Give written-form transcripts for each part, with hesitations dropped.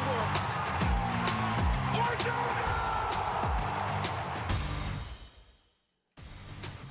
one. We're doing it!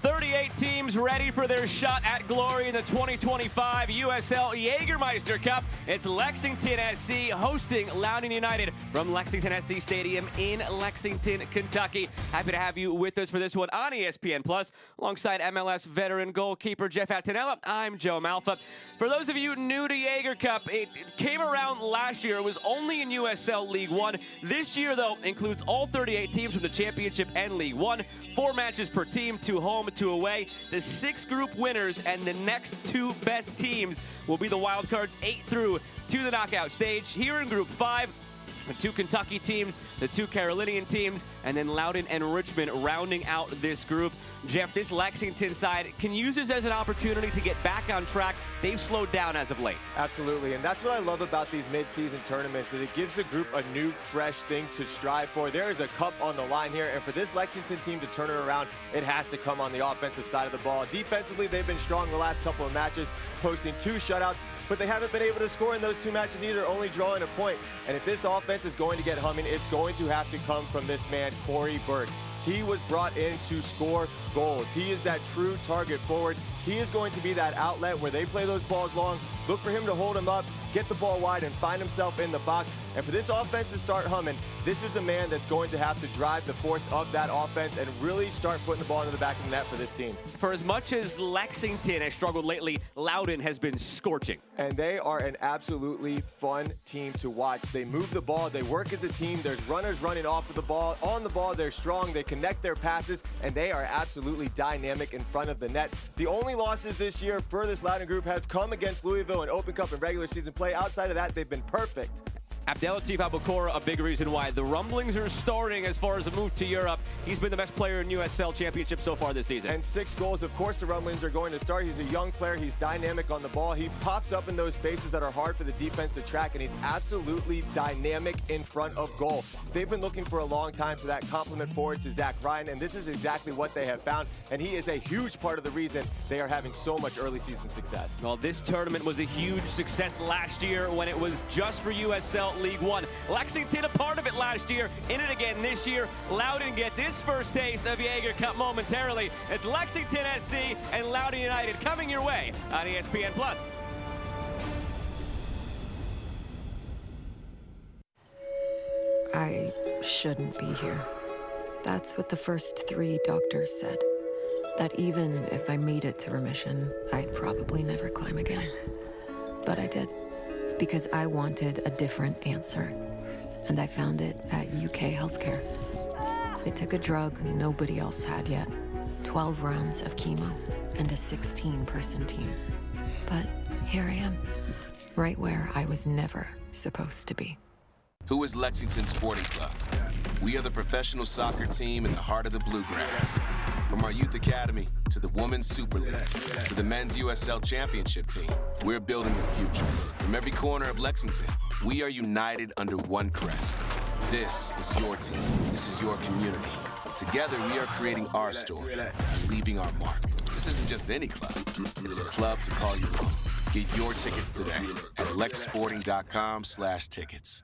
38 teams ready for their shot at glory in the 2025 USL Jägermeister Cup. It's Lexington SC hosting Loudoun United from Lexington SC Stadium in Lexington, Kentucky. Happy to have you with us for this one on ESPN Plus. Alongside MLS veteran goalkeeper Jeff Attinella, I'm Joe Malfa. For those of you new to Jaeger Cup, it came around last year. It was only in USL League One. This year, though, includes all 38 teams from the Championship and League One. 4 matches per team, 2 home, 2 away. The 6 group winners and the next 2 best teams will be the wild cards 8 through to the knockout stage. Here in Group 5, the 2 Kentucky teams, the 2 Carolinian teams, and then Loudoun and Richmond rounding out this group. Jeff, this Lexington side can use this as an opportunity to get back on track. They've slowed down as of late. Absolutely, and that's what I love about these mid-season tournaments, is it gives the group a new, fresh thing to strive for. There is a cup on the line here, and for this Lexington team to turn it around, it has to come on the offensive side of the ball. Defensively, they've been strong the last couple of matches, posting 2 shutouts, but they haven't been able to score in those 2 matches either, only drawing a point. And if this offense is going to get humming, it's going to have to come from this man, Corey Burke. He was brought in to score goals. He is that true target forward. He is going to be that outlet where they play those balls long. Look for him to hold him up, get the ball wide, and find himself in the box. And for this offense to start humming, this is the man that's going to have to drive the force of that offense and really start putting the ball into the back of the net for this team. For as much as Lexington has struggled lately, Loudoun has been scorching. And they are an absolutely fun team to watch. They move the ball, they work as a team, there's runners running off of the ball. On the ball, they're strong, they connect their passes, and they are absolutely dynamic in front of the net. The only losses this year for this Loudoun group have come against Louisville in Open Cup and regular season play. Outside of that, they've been perfect. Abdelatif Abukora, a big reason why. The rumblings are starting as far as a move to Europe. He's been the best player in USL Championship so far this season. And 6 goals. Of course, the rumblings are going to start. He's a young player. He's dynamic on the ball. He pops up in those spaces that are hard for the defense to track, and he's absolutely dynamic in front of goal. They've been looking for a long time for that complement forward to Zach Ryan, and this is exactly what they have found, and he is a huge part of the reason they are having so much early season success. Well, this tournament was a huge success last year when it was just for USL League One. Lexington a part of it last year, in it again this year. Loudoun gets its first taste of Jaeger Cup momentarily. It's Lexington SC and Loudoun United coming your way on ESPN Plus. I shouldn't be here. That's what the first 3 doctors said. That even if I made it to remission, I'd probably never climb again. But I did. Because I wanted a different answer, and I found it at UK Healthcare. They took a drug nobody else had yet, 12 rounds of chemo, and a 16-person team. But here I am, right where I was never supposed to be. Who is Lexington Sporting Club? We are the professional soccer team in the heart of the Bluegrass. From our Youth Academy to the Women's Super League to the Men's USL Championship team, we're building the future. From every corner of Lexington, we are united under one crest. This is your team. This is your community. Together, we are creating our story and leaving our mark. This isn't just any club. It's a club to call your own. Get your tickets today at lexsporting.com/tickets.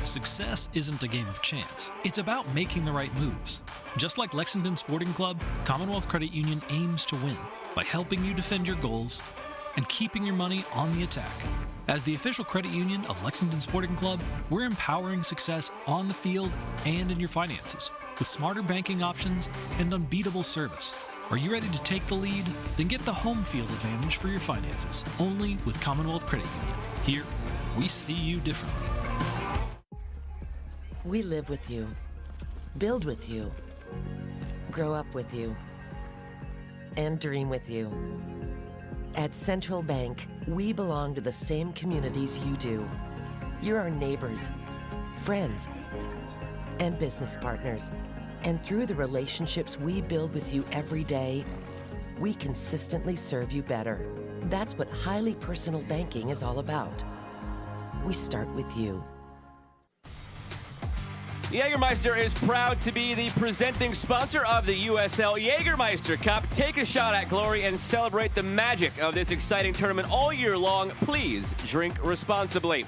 Success isn't a game of chance. It's about making the right moves. Just like Lexington Sporting Club, Commonwealth Credit Union aims to win by helping you defend your goals and keeping your money on the attack. As the official credit union of Lexington Sporting Club, we're empowering success on the field and in your finances with smarter banking options and unbeatable service. Are you ready to take the lead? Then get the home field advantage for your finances, only with Commonwealth Credit Union. Here, we see you differently. We live with you, build with you, grow up with you, and dream with you. At Central Bank, we belong to the same communities you do. You're our neighbors, friends, and business partners. And through the relationships we build with you every day, we consistently serve you better. That's what highly personal banking is all about. We start with you. Jägermeister is proud to be the presenting sponsor of the USL Jägermeister Cup. Take a shot at glory and celebrate the magic of this exciting tournament all year long. Please drink responsibly.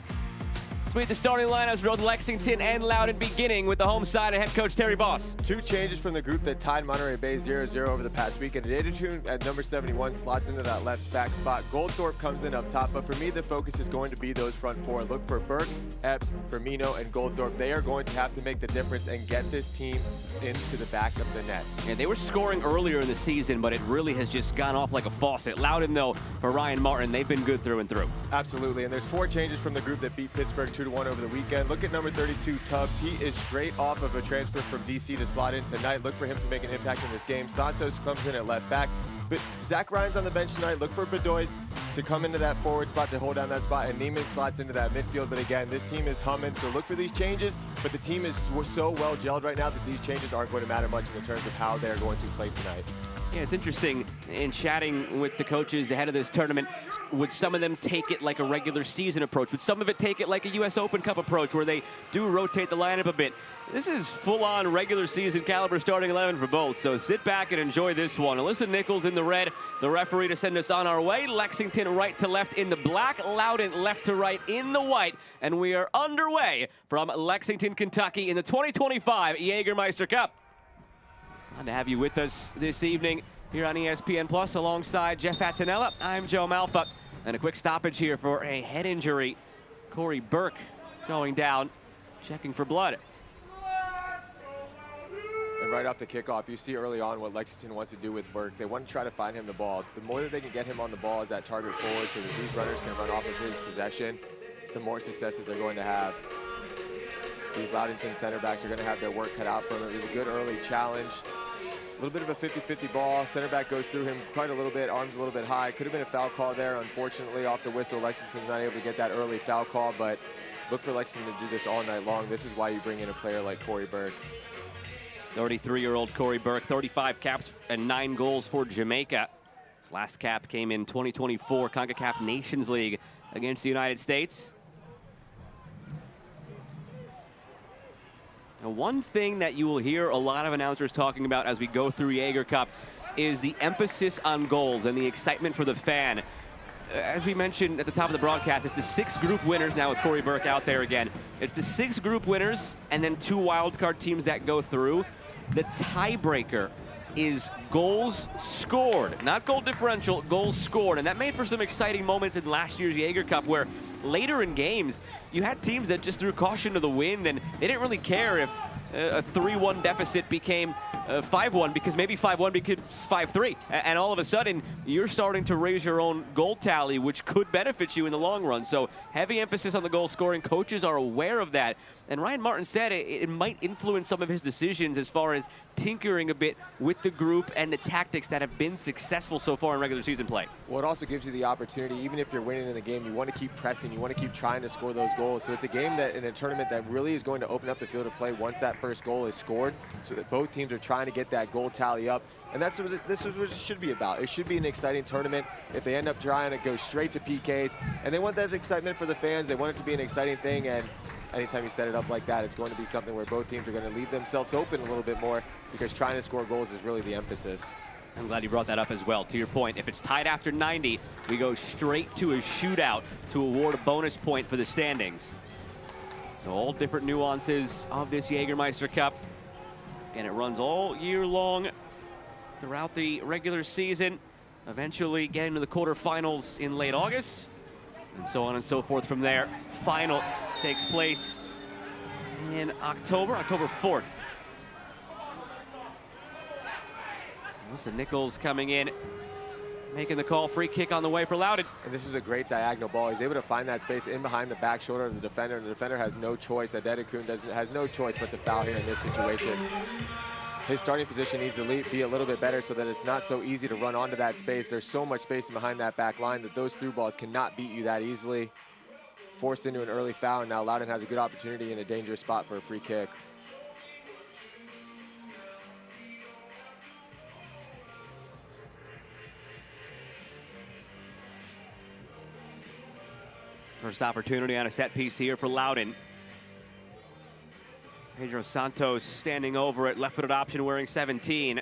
Let's meet the starting lineups for both Lexington and Loudoun, beginning with the home side and head coach Terry Boss. 2 changes from the group that tied Monterey Bay 0-0 over the past weekend. Adetun at number 71 slots into that left back spot. Goldthorpe comes in up top, but for me, the focus is going to be those front 4. Look for Burke, Epps, Firmino, and Goldthorpe. They are going to have to make the difference and get this team into the back of the net. Yeah, they were scoring earlier in the season, but it really has just gone off like a faucet. Loudoun, though, for Ryan Martin, they've been good through and through. Absolutely, and there's 4 changes from the group that beat Pittsburgh 2-1 over the weekend. Look at number 32, Tubbs. He is straight off of a transfer from DC to slot in tonight. Look for him to make an impact in this game. Santos comes in at left back. But Zach Ryan's on the bench tonight. Look for Bedoy to come into that forward spot to hold down that spot, and Neiman slots into that midfield. But again, this team is humming, so look for these changes. But the team is so well gelled right now that these changes aren't going to matter much in terms of how they're going to play tonight. Yeah, it's interesting in chatting with the coaches ahead of this tournament. Would some of them take it like a regular season approach? Would some of it take it like a U.S. Open Cup approach where they do rotate the lineup a bit? This is full-on regular season caliber starting 11 for both, so sit back and enjoy this one. Alyssa Nichols in the red, the referee to send us on our way. Lexington right to left in the black, Loudoun left to right in the white, and we are underway from Lexington, Kentucky in the 2025 Jägermeister Cup. Glad to have you with us this evening here on ESPN Plus alongside Jeff Attinella. I'm Joe Malfa, and a quick stoppage here for a head injury. Corey Burke going down, checking for blood. And right off the kickoff, you see early on what Lexington wants to do with Burke. They want to try to find him the ball. The more that they can get him on the ball as that target forward so that these runners can run off of his possession, the more successes they're going to have. These Loudoun center backs are going to have their work cut out for them. It was a good early challenge. A little bit of a 50-50 ball. Center back goes through him quite a little bit, arms a little bit high. Could have been a foul call there. Unfortunately, off the whistle, Lexington's not able to get that early foul call, but look for Lexington to do this all night long. This is why you bring in a player like Corey Burke. 33-year-old Corey Burke, 35 caps and 9 goals for Jamaica. His last cap came in 2024 CONCACAF Nations League against the United States. Now, one thing that you will hear a lot of announcers talking about as we go through Jaeger Cup is the emphasis on goals and the excitement for the fan. As we mentioned at the top of the broadcast, it's the 6 group winners now with Corey Burke out there again. It's the 6 group winners and then 2 wildcard teams that go through. The tiebreaker is goals scored, not goal differential, goals scored. And that made for some exciting moments in last year's Jaeger Cup where later in games, you had teams that just threw caution to the wind and they didn't really care if a 3-1 deficit became 5-1 because maybe 5-1 becomes 5-3. And all of a sudden, you're starting to raise your own goal tally, which could benefit you in the long run. So heavy emphasis on the goal scoring. Coaches are aware of that. And Ryan Martin said it might influence some of his decisions as far as tinkering a bit with the group and the tactics that have been successful so far in regular season play. Well, it also gives you the opportunity, even if you're winning in the game, you want to keep pressing, you want to keep trying to score those goals. So it's a game that in a tournament that really is going to open up the field of play once that first goal is scored, so that both teams are trying to get that goal tally up. And this is what it should be about. It should be an exciting tournament. If they end up trying to go straight to PKs, and they want that excitement for the fans, they want it to be an exciting thing, and anytime you set it up like that, it's going to be something where both teams are going to leave themselves open a little bit more because trying to score goals is really the emphasis. I'm glad you brought that up as well. To your point, if it's tied after 90, we go straight to a shootout to award a bonus point for the standings. So all different nuances of this Jägermeister Cup. And it runs all year long throughout the regular season, eventually getting to the quarterfinals in late August, and so on and so forth from there. Final takes place in October 4th. Alyssa Nichols coming in, making the call. Free kick on the way for Loudoun. And this is a great diagonal ball. He's able to find that space in behind the back shoulder of the defender, and the defender has no choice. Adetun has no choice but to foul here in this situation. His starting position needs to be a little bit better so that it's not so easy to run onto that space. There's so much space behind that back line that those through balls cannot beat you that easily. Forced into an early foul, and now Loudoun has a good opportunity in a dangerous spot for a free kick. First opportunity on a set piece here for Loudoun. Pedro Santos standing over it, left-footed option wearing 17.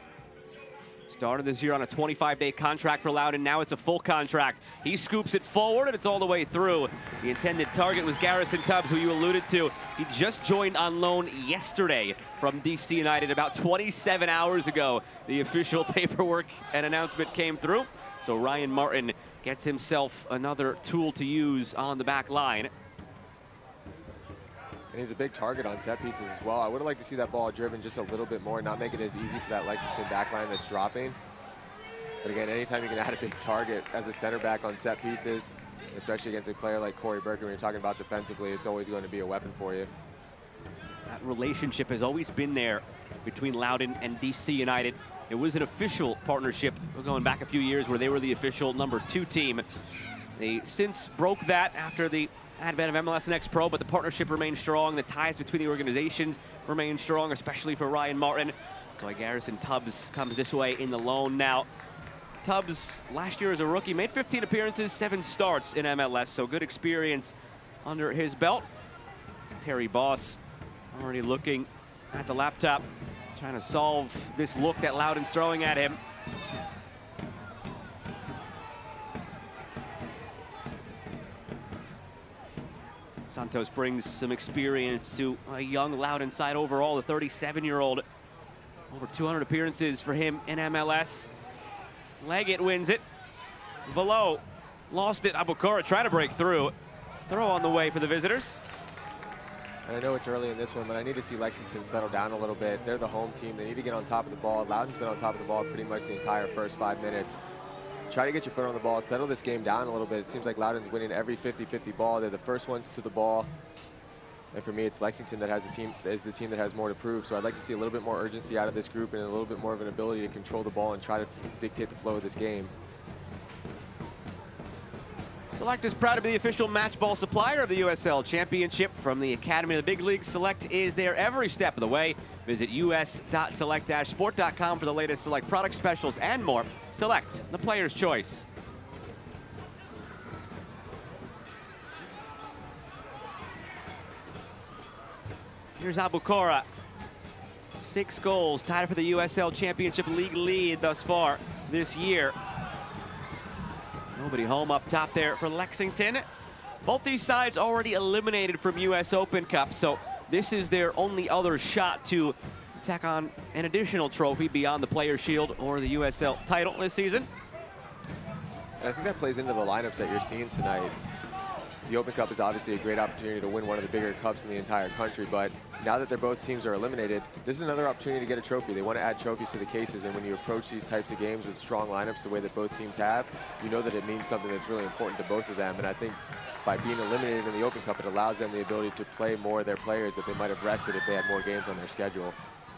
Started this year on a 25-day contract for Loudoun. Now it's a full contract. He scoops it forward, and it's all the way through. The intended target was Garrison Tubbs, who you alluded to. He just joined on loan yesterday from DC United about 27 hours ago. The official paperwork and announcement came through. So Ryan Martin gets himself another tool to use on the back line. And he's a big target on set pieces as well. I would have liked to see that ball driven just a little bit more, not make it as easy for that Lexington backline that's dropping. But again, anytime you can add a big target as a center back on set pieces, especially against a player like Corey Burke, when you're talking about defensively, it's always going to be a weapon for you. That relationship has always been there between Loudoun and DC United. It was an official partnership going back a few years where they were the official #2 team. They since broke that after the advent of MLS Next Pro, but the partnership remained strong. The ties between the organizations remain strong, especially for Ryan Martin. That's why Garrison Tubbs comes this way in the loan now. Tubbs, last year as a rookie, made 15 appearances, 7 starts in MLS, so good experience under his belt. Terry Boss already looking at the laptop, trying to solve this look that Loudoun's throwing at him. Santos brings some experience to a young Loudoun side overall, the 37-year-old. Over 200 appearances for him in MLS. Leggett wins it. Velo lost it. Abukora trying to break through. Throw on the way for the visitors. And I know it's early in this one, but I need to see Lexington settle down a little bit. They're the home team. They need to get on top of the ball. Loudoun's been on top of the ball pretty much the entire first 5 minutes. Try to get your foot on the ball, settle this game down a little bit. It seems like Loudoun's winning every 50-50 ball. They're the first ones to the ball. And for me, it's Lexington that has the team that has more to prove. So I'd like to see a little bit more urgency out of this group and a little bit more of an ability to control the ball and try to dictate the flow of this game. Select is proud to be the official match ball supplier of the USL Championship. From the Academy to the big leagues, Select is there every step of the way. Visit us.select-sport.com for the latest Select product specials and more. Select, the player's choice. Here's Abukora. 6 goals, tied for the USL Championship League lead thus far this year. Nobody home up top there for Lexington. Both these sides already eliminated from US Open Cup, so this is their only other shot to tack on an additional trophy beyond the Players' Shield or the USL title this season. And I think that plays into the lineups that you're seeing tonight. The Open Cup is obviously a great opportunity to win one of the bigger cups in the entire country, but now that both teams are eliminated, this is another opportunity to get a trophy. They want to add trophies to the cases, and when you approach these types of games with strong lineups the way that both teams have, you know that it means something that's really important to both of them. And I think by being eliminated in the Open Cup, it allows them the ability to play more of their players that they might have rested if they had more games on their schedule.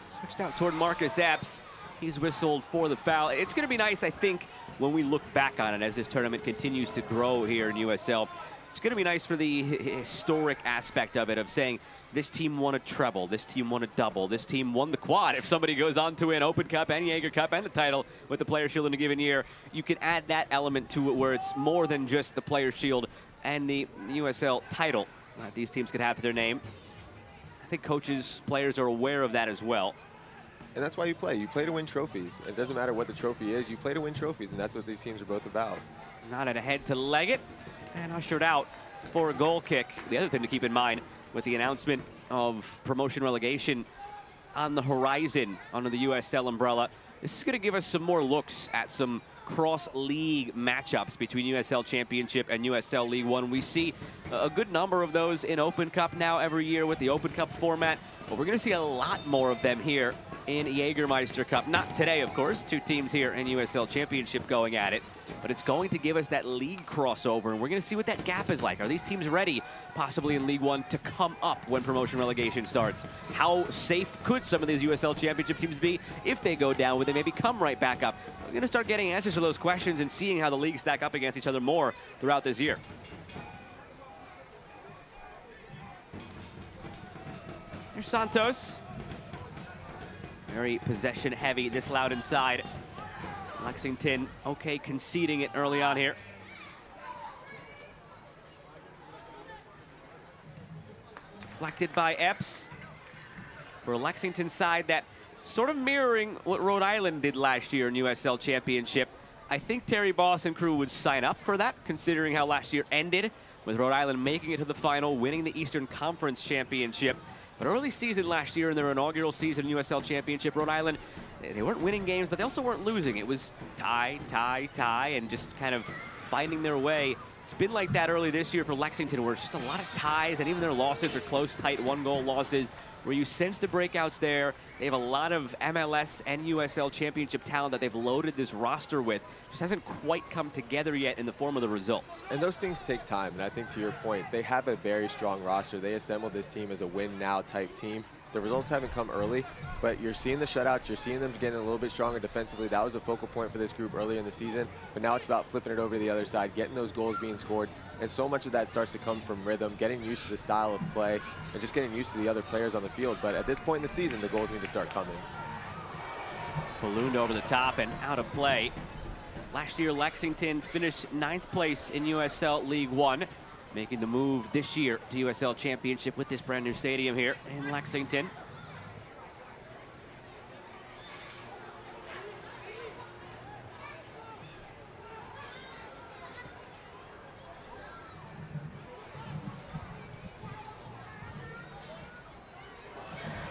Switched out toward Marcus Epps. He's whistled for the foul. It's going to be nice, I think, when we look back on it as this tournament continues to grow here in USL. It's going to be nice for the historic aspect of it, of saying this team won a treble, this team won a double, this team won the quad. If somebody goes on to win Open Cup and Jaeger Cup and the title with the Players' Shield in a given year, you can add that element to it where it's more than just the Players' Shield and the USL title that these teams could have to their name. I think coaches, players are aware of that as well. And that's why you play. You play to win trophies. It doesn't matter what the trophy is. You play to win trophies, and that's what these teams are both about. Nodded ahead to Leggett and ushered out for a goal kick. The other thing to keep in mind with the announcement of promotion relegation on the horizon under the USL umbrella, this is going to give us some more looks at some cross-league matchups between USL Championship and USL League One. We see a good number of those in Open Cup now every year with the Open Cup format, but we're going to see a lot more of them here in Jägermeister Cup. Not today, of course. 2 teams here in USL Championship going at it, but it's going to give us that league crossover, and we're going to see what that gap is like. Are these teams ready, possibly in League One, to come up when promotion relegation starts? How safe could some of these USL Championship teams be if they go down? Would they maybe come right back up? We're going to start getting answers to those questions and seeing how the leagues stack up against each other more throughout this year. Here's Santos. Very possession heavy, this Loudoun side. Lexington, okay, conceding it early on here. Deflected by Epps. For a Lexington side that sort of mirroring what Rhode Island did last year in USL Championship. I think Terry Boss and crew would sign up for that, considering how last year ended, with Rhode Island making it to the final, winning the Eastern Conference Championship. But early season last year in their inaugural season in USL Championship, Rhode Island, they weren't winning games, but they also weren't losing. It was tie, and just kind of finding their way. It's been like that early this year for Lexington, where it's just a lot of ties, and even their losses are close, tight, one-goal losses, where you sense the breakouts there. They have a lot of MLS and USL Championship talent that they've loaded this roster with. Just hasn't quite come together yet in the form of the results. And those things take time, and I think to your point, they have a very strong roster. They assembled this team as a win-now type team. The results haven't come early, but you're seeing the shutouts. You're seeing them getting a little bit stronger defensively. That was a focal point for this group early in the season, but now it's about flipping it over to the other side, getting those goals being scored, and so much of that starts to come from rhythm, getting used to the style of play, and just getting used to the other players on the field. But at this point in the season, the goals need to start coming. Ballooned over the top and out of play. Last year, Lexington finished 9th place in USL League One, making the move this year to USL Championship with this brand new stadium here in Lexington.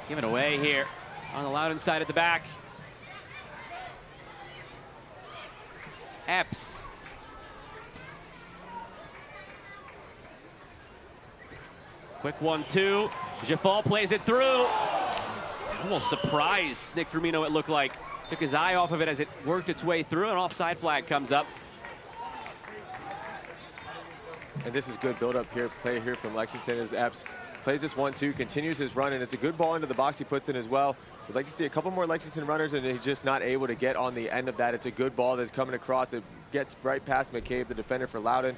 Give it away here on the Loudoun side at the back. Epps. Quick 1-2. Jaffal plays it through. Almost surprised Nick Firmino, it looked like. Took his eye off of it as it worked its way through. An offside flag comes up. And this is good build-up here, play here from Lexington as Epps plays this 1-2, continues his run, and it's a good ball into the box he puts in as well. We'd like to see a couple more Lexington runners, and he's just not able to get on the end of that. It's a good ball that's coming across. It gets right past McCabe, the defender for Loudoun.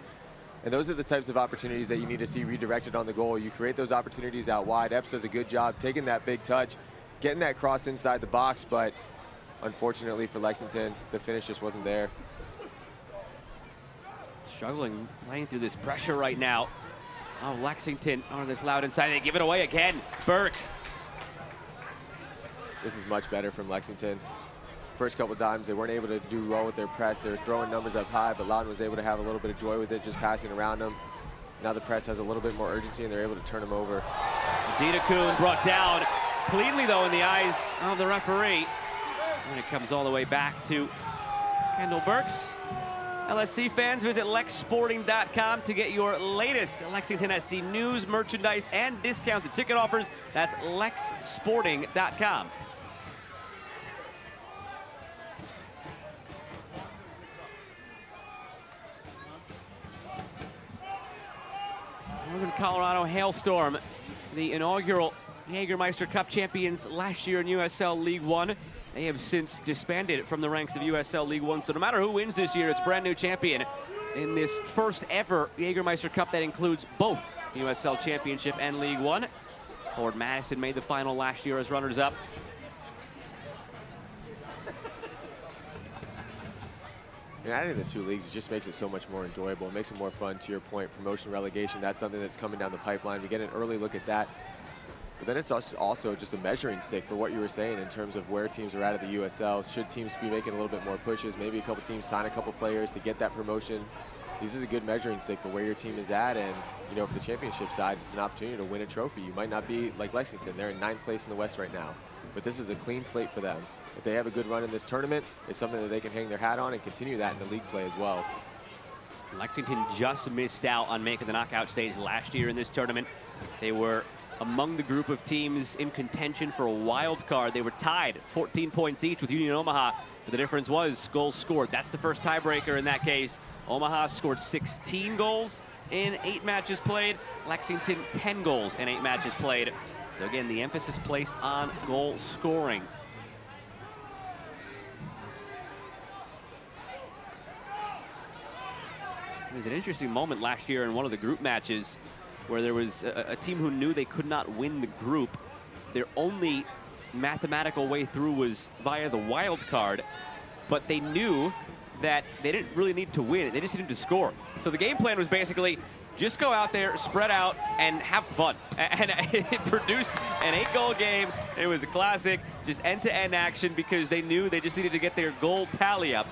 And those are the types of opportunities that you need to see redirected on the goal. You create those opportunities out wide. Epps does a good job taking that big touch, getting that cross inside the box, but unfortunately for Lexington, the finish just wasn't there. Struggling playing through this pressure right now. Oh, Lexington on this Loudoun side. They give it away again. Burke. This is much better from Lexington. First couple times they weren't able to do well with their press. They were throwing numbers up high, but Loudoun was able to have a little bit of joy with it, just passing around them. Now the press has a little bit more urgency, and they're able to turn them over. Dita-Kun brought down cleanly, though, in the eyes of the referee. And it comes all the way back to Kendall Burks. LSC fans, visit lexsporting.com to get your latest Lexington SC news, merchandise, and discounted ticket offers. That's lexsporting.com. Northern Colorado Hailstorm, the inaugural Jägermeister Cup champions last year in USL League One. They have since disbanded from the ranks of USL League One, so no matter who wins this year, it's brand new champion in this first ever Jägermeister Cup that includes both USL Championship and League One. Ford Madison made the final last year as runners-up. And adding the two leagues, it just makes it so much more enjoyable. It makes it more fun. To your point, promotion, relegation, that's something that's coming down the pipeline. We get an early look at that. But then it's also just a measuring stick for what you were saying in terms of where teams are at the USL. Should teams be making a little bit more pushes? Maybe a couple teams sign a couple players to get that promotion. This is a good measuring stick for where your team is at. And, you know, for the championship side, it's an opportunity to win a trophy. You might not be like Lexington. They're in 9th place in the West right now. But this is a clean slate for them. If they have a good run in this tournament, it's something that they can hang their hat on and continue that in the league play as well. Lexington just missed out on making the knockout stage last year in this tournament. They were among the group of teams in contention for a wild card. They were tied 14 points each with Union Omaha, but the difference was goals scored. That's the first tiebreaker in that case. Omaha scored 16 goals in 8 matches played. Lexington 10 goals in 8 matches played. So again, the emphasis placed on goal scoring. It was an interesting moment last year in one of the group matches where there was a team who knew they could not win the group. Their only mathematical way through was via the wild card, but they knew that they didn't really need to win. They just needed to score. So the game plan was basically, just go out there, spread out, and have fun. And it produced an 8-goal game. It was a classic, just end-to-end action because they knew they just needed to get their goal tally up.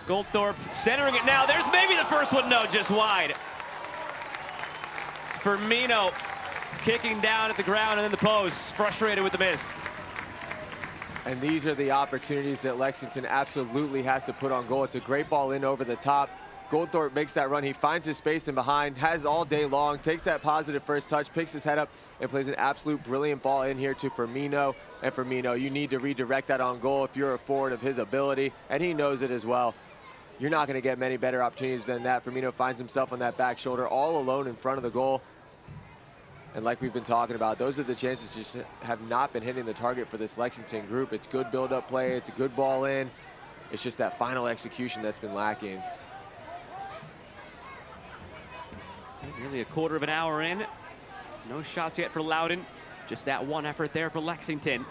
Goldthorpe centering it now. There's maybe the first one. No, just wide. It's Firmino kicking down at the ground and then the post, frustrated with the miss. And these are the opportunities that Lexington absolutely has to put on goal. It's a great ball in over the top. Goldthorpe makes that run. He finds his space in behind, has all day long, takes that positive first touch, picks his head up, and plays an absolute brilliant ball in here to Firmino. And Firmino, you need to redirect that on goal if you're a forward of his ability, and he knows it as well. You're not going to get many better opportunities than that. Firmino finds himself on that back shoulder all alone in front of the goal. And like we've been talking about, those are the chances just have not been hitting the target for this Lexington group. It's good build-up play. It's a good ball in. It's just that final execution that's been lacking. Nearly a quarter of an hour in. No shots yet for Loudoun. Just that one effort there for Lexington.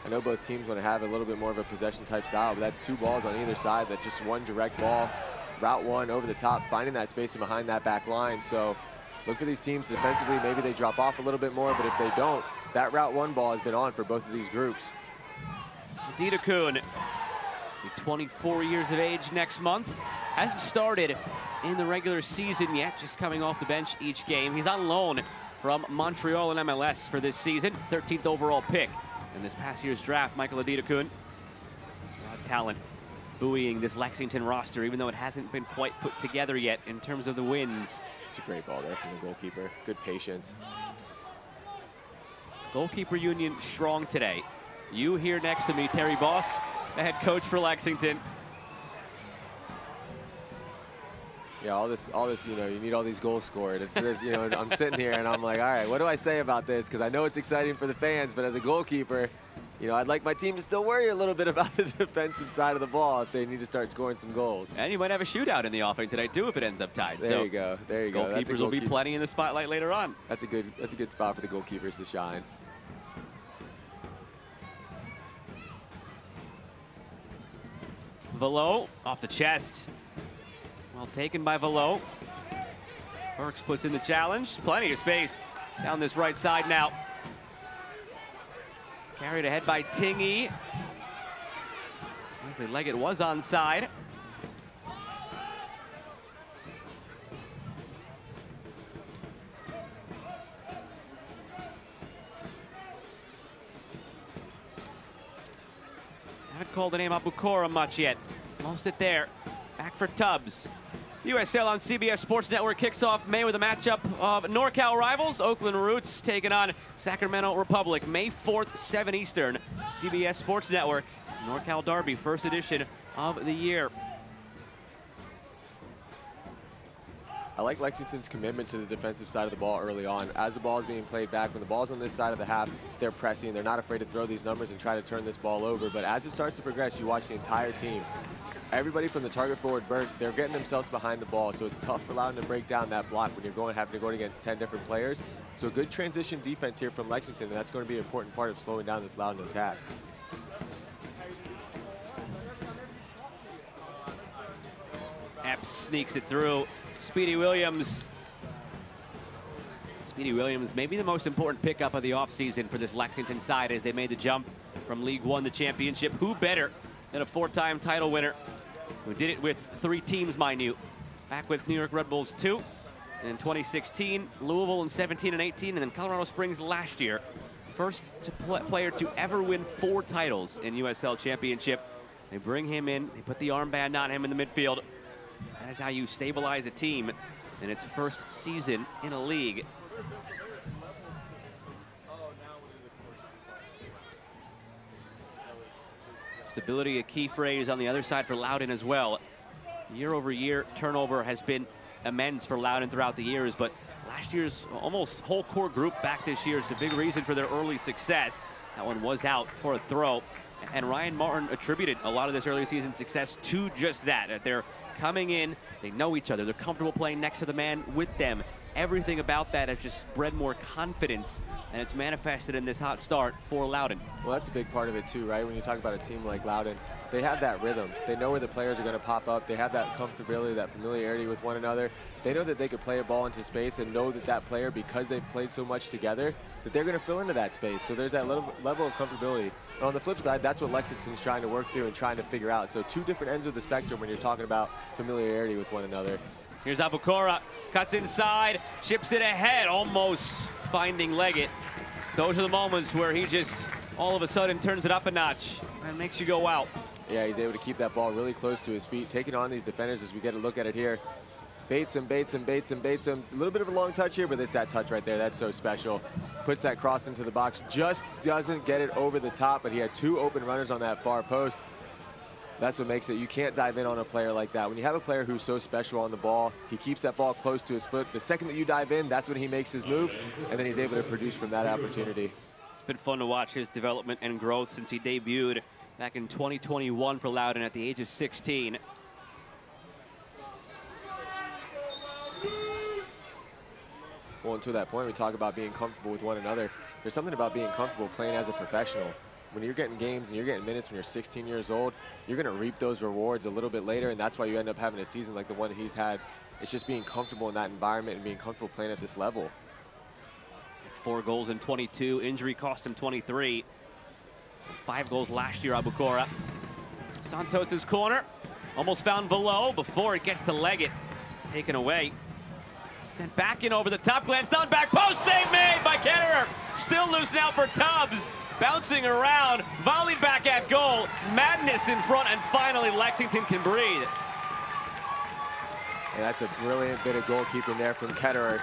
I know both teams want to have a little bit more of a possession type style, but that's 2 balls on either side. That's just one direct ball. Route one over the top, finding that spacing behind that back line. So look for these teams defensively. Maybe they drop off a little bit more, but if they don't, that route one ball has been on for both of these groups. Adidakun, 24 years of age next month. Hasn't started in the regular season yet, just coming off the bench each game. He's on loan from Montreal and MLS for this season. 13th overall pick in this past year's draft, Michael Adidakun. A lot of talent buoying this Lexington roster, even though it hasn't been quite put together yet in terms of the wins. It's a great ball there from the goalkeeper. Good patience. Goalkeeper union strong today. You here next to me, Terry Boss, the head coach for Lexington. Yeah, all this, you know, you need all these goals scored. It's, you know, I'm sitting here and I'm like, all right, what do I say about this? Because I know it's exciting for the fans, but as a goalkeeper, you know, I'd like my team to still worry a little bit about the defensive side of the ball if they need to start scoring some goals. And you might have a shootout in the offing today too if it ends up tied. There you go. There you go. Goalkeepers will be plenty in the spotlight later on. That's a good spot for the goalkeepers to shine. Velo off the chest. Well taken by Velo. Burks puts in the challenge. Plenty of space down this right side now. Carried ahead by Tingy. Leslie Leggett was onside. Haven't called the name Abukora much yet. Lost it there. Back for Tubbs. USL on CBS Sports Network kicks off May with a matchup of NorCal rivals. Oakland Roots taking on Sacramento Republic. May 4th, 7 Eastern. CBS Sports Network. NorCal Derby, first edition of the year. I like Lexington's commitment to the defensive side of the ball early on. As the ball is being played back, when the ball's on this side of the half, they're pressing. They're not afraid to throw these numbers and try to turn this ball over. But as it starts to progress, you watch the entire team. Everybody from the target forward, they're getting themselves behind the ball, so it's tough for Loudoun to break down that block when you're having to go against 10 different players. So good transition defense here from Lexington, and that's going to be an important part of slowing down this Loudoun attack. Epps sneaks it through. Speedy Williams. Speedy Williams, maybe the most important pickup of the offseason for this Lexington side as they made the jump from League One to Championship. Who better than a 4-time title winner who did it with 3 teams, mind you. Back with New York Red Bulls 2 in 2016, Louisville in 17 and 18, and then Colorado Springs last year. First player to ever win 4 titles in USL Championship. They bring him in, they put the armband on him in the midfield. That is how you stabilize a team in its first season in a league. Stability, a key phrase on the other side for Loudoun as well. Year over year, turnover has been immense for Loudoun throughout the years, but last year's almost whole core group back this year is a big reason for their early success. That one was out for a throw. And Ryan Martin attributed a lot of this early season success to just that they're coming in, they know each other, they're comfortable playing next to the man with them. Everything about that has just bred more confidence, and it's manifested in this hot start for Loudoun. Well, that's a big part of it too, right? When you talk about a team like Loudoun, they have that rhythm. They know where the players are going to pop up. They have that comfortability, that familiarity with one another. They know that they could play a ball into space and know that that player, because they've played so much together, that they're going to fill into that space. So there's that little level of comfortability. But on the flip side, that's what Lexington's trying to work through and trying to figure out. So two different ends of the spectrum when you're talking about familiarity with one another. Here's Abukora, cuts inside, chips it ahead, almost finding Leggett. Those are the moments where he just all of a sudden turns it up a notch and makes you go out. Yeah, he's able to keep that ball really close to his feet, taking on these defenders as we get a look at it here. Baits him, baits him, baits him, baits him. A little bit of a long touch here, but it's that touch right there. That's so special. Puts that cross into the box, just doesn't get it over the top, but he had two open runners on that far post. That's what makes it. You can't dive in on a player like that. When you have a player who's so special on the ball, he keeps that ball close to his foot. The second that you dive in, that's when he makes his move, and then he's able to produce from that opportunity. It's been fun to watch his development and growth since he debuted back in 2021 for Loudoun at the age of 16. Well, until that point, we talk about being comfortable with one another. There's something about being comfortable playing as a professional. When you're getting games and you're getting minutes when you're 16 years old, you're going to reap those rewards a little bit later, and that's why you end up having a season like the one he's had. It's just being comfortable in that environment and being comfortable playing at this level. 4 goals in 22. Injury cost him 23. 5 goals last year, Abukora. Santos' corner. Almost found Velo before it gets to Leggett. It's taken away. Sent back in over the top. Glance down, back post. Save made by Ketterer. Still loose now for Tubbs. Bouncing around. Volleyed back at goal. Madness in front, and finally Lexington can breathe. And that's a brilliant bit of goalkeeping there from Ketterer.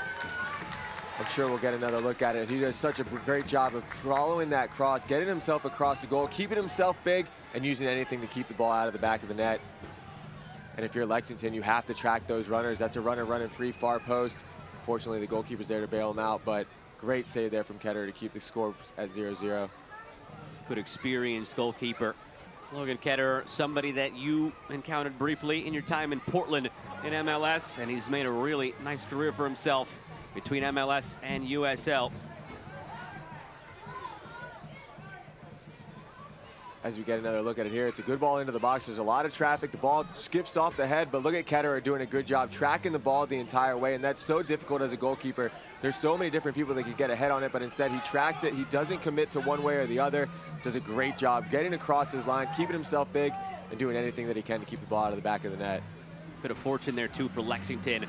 I'm sure we'll get another look at it. He does such a great job of following that cross, getting himself across the goal, keeping himself big, and using anything to keep the ball out of the back of the net. And if you're Lexington, you have to track those runners. That's a runner running free far post. Fortunately, the goalkeeper's there to bail him out, but great save there from Ketterer to keep the score at 0-0. Good experienced goalkeeper. Logan Ketterer, somebody that you encountered briefly in your time in Portland in MLS, and he's made a really nice career for himself between MLS and USL. As we get another look at it here, it's a good ball into the box. There's a lot of traffic. The ball skips off the head, but look at Ketterer doing a good job tracking the ball the entire way, and that's so difficult as a goalkeeper. There's so many different people that can get ahead on it, but instead he tracks it. He doesn't commit to one way or the other. Does a great job getting across his line, keeping himself big, and doing anything that he can to keep the ball out of the back of the net. Bit of fortune there too for Lexington,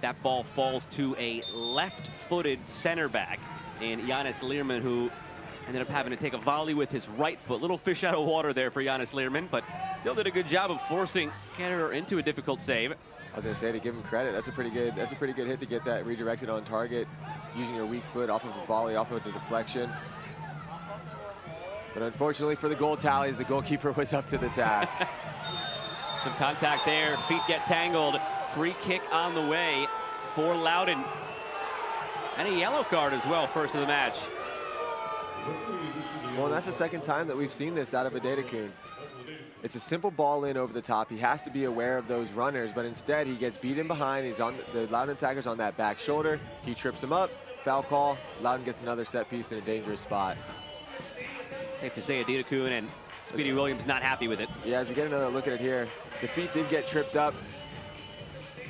that ball falls to a left-footed center back in Giannis Learman, who ended up having to take a volley with his right foot. Little fish out of water there for Giannis Learman, but still did a good job of forcing Ketterer into a difficult save. I was gonna say, to give him credit, that's a pretty good hit to get that redirected on target, using your weak foot off of a volley, off of the deflection. But unfortunately for the goal tallies, the goalkeeper was up to the task. Some contact there, feet get tangled. Free kick on the way for Loudoun. And a yellow card as well, first of the match. Well, that's the second time that we've seen this out of Adedekun. It's a simple ball in over the top. He has to be aware of those runners, but instead he gets beat in behind. He's on the Loudoun attacker's on that back shoulder. He trips him up, foul call. Loudoun gets another set piece in a dangerous spot. Safe to say Adedekun and Speedy Williams not happy with it. Yeah, as we get another look at it here, the feet did get tripped up.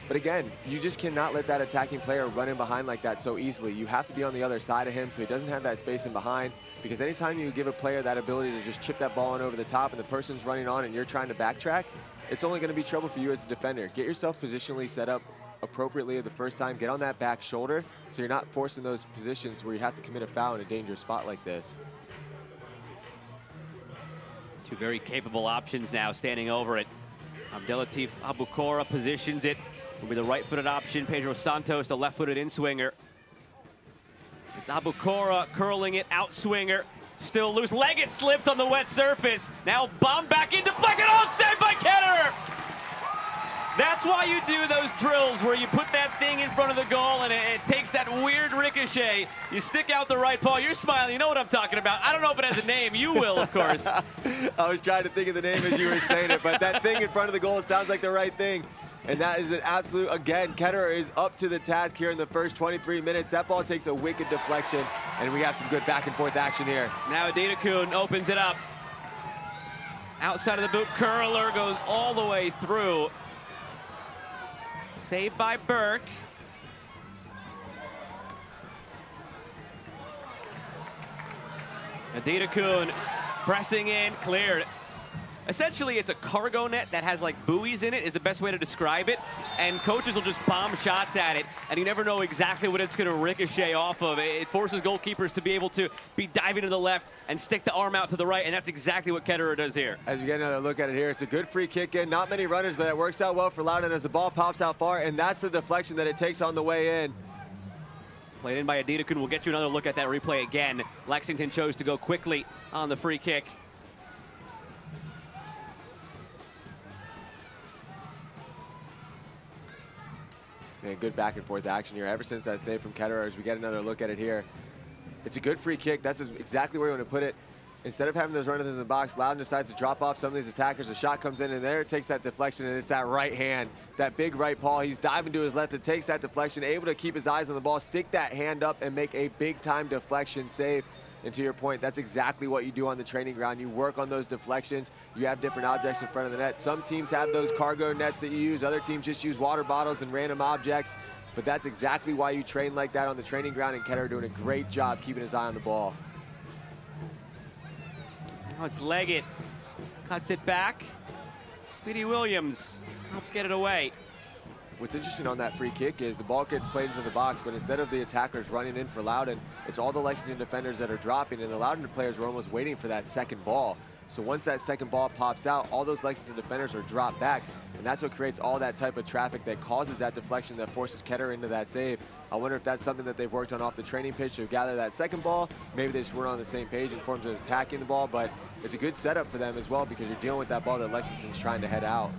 But again, you just cannot let that attacking player run in behind like that so easily. You have to be on the other side of him so he doesn't have that space in behind, because anytime you give a player that ability to just chip that ball in over the top and the person's running on and you're trying to backtrack, it's only going to be trouble for you as a defender. Get yourself positionally set up appropriately the first time. Get on that back shoulder so you're not forcing those positions where you have to commit a foul in a dangerous spot like this. Two very capable options now standing over it. Abdelatif Abukora positions it. Will be the right-footed option. Pedro Santos, the left-footed in-swinger. It's Abukora curling it, out-swinger. Still loose. Leggett slips on the wet surface. Now bomb back in, deflected. Oh, saved by Ketterer! That's why you do those drills where you put that thing in front of the goal and it takes that weird ricochet. You stick out the right paw. You're smiling. You know what I'm talking about. I don't know if it has a name. You will, of course. I was trying to think of the name as you were saying it, but that thing in front of the goal sounds like the right thing. And that is an absolute, again, Ketterer is up to the task here in the first 23 minutes. That ball takes a wicked deflection, and we have some good back and forth action here. Now Adedekun opens it up. Outside of the boot, curler goes all the way through. Saved by Burke. Adita Kuhn pressing in, cleared. Essentially, it's a cargo net that has like buoys in it, is the best way to describe it. And coaches will just bomb shots at it, and you never know exactly what it's going to ricochet off of. It forces goalkeepers to be able to be diving to the left and stick the arm out to the right, and that's exactly what Ketterer does here. As we get another look at it here, it's a good free kick in. Not many runners, but it works out well for Loudoun as the ball pops out far, and that's the deflection that it takes on the way in. Played in by Adita Kuhn. We'll get you another look at that replay again. Lexington chose to go quickly on the free kick. And good back and forth action here ever since that save from Ketterer. As we get another look at it here, it's a good free kick. That's exactly where you want to put it. Instead of having those runners in the box, Loudoun decides to drop off some of these attackers. A shot comes in, and there it takes that deflection, and it's that right hand, that big right paw. He's diving to his left. It takes that deflection, able to keep his eyes on the ball, stick that hand up, and make a big-time deflection save. And to your point, that's exactly what you do on the training ground. You work on those deflections. You have different objects in front of the net. Some teams have those cargo nets that you use. Other teams just use water bottles and random objects. But that's exactly why you train like that on the training ground, and Ketterer doing a great job keeping his eye on the ball. Now it's Leggett. Cuts it back. Speedy Williams helps get it away. What's interesting on that free kick is the ball gets played into the box, but instead of the attackers running in for Loudoun, it's all the Lexington defenders that are dropping, and the Loudoun players were almost waiting for that second ball. So once that second ball pops out, all those Lexington defenders are dropped back, and that's what creates all that type of traffic that causes that deflection that forces Ketterer into that save. I wonder if that's something that they've worked on off the training pitch to gather that second ball. Maybe they just weren't on the same page in terms of attacking the ball, but it's a good setup for them as well because you're dealing with that ball that Lexington's trying to head out.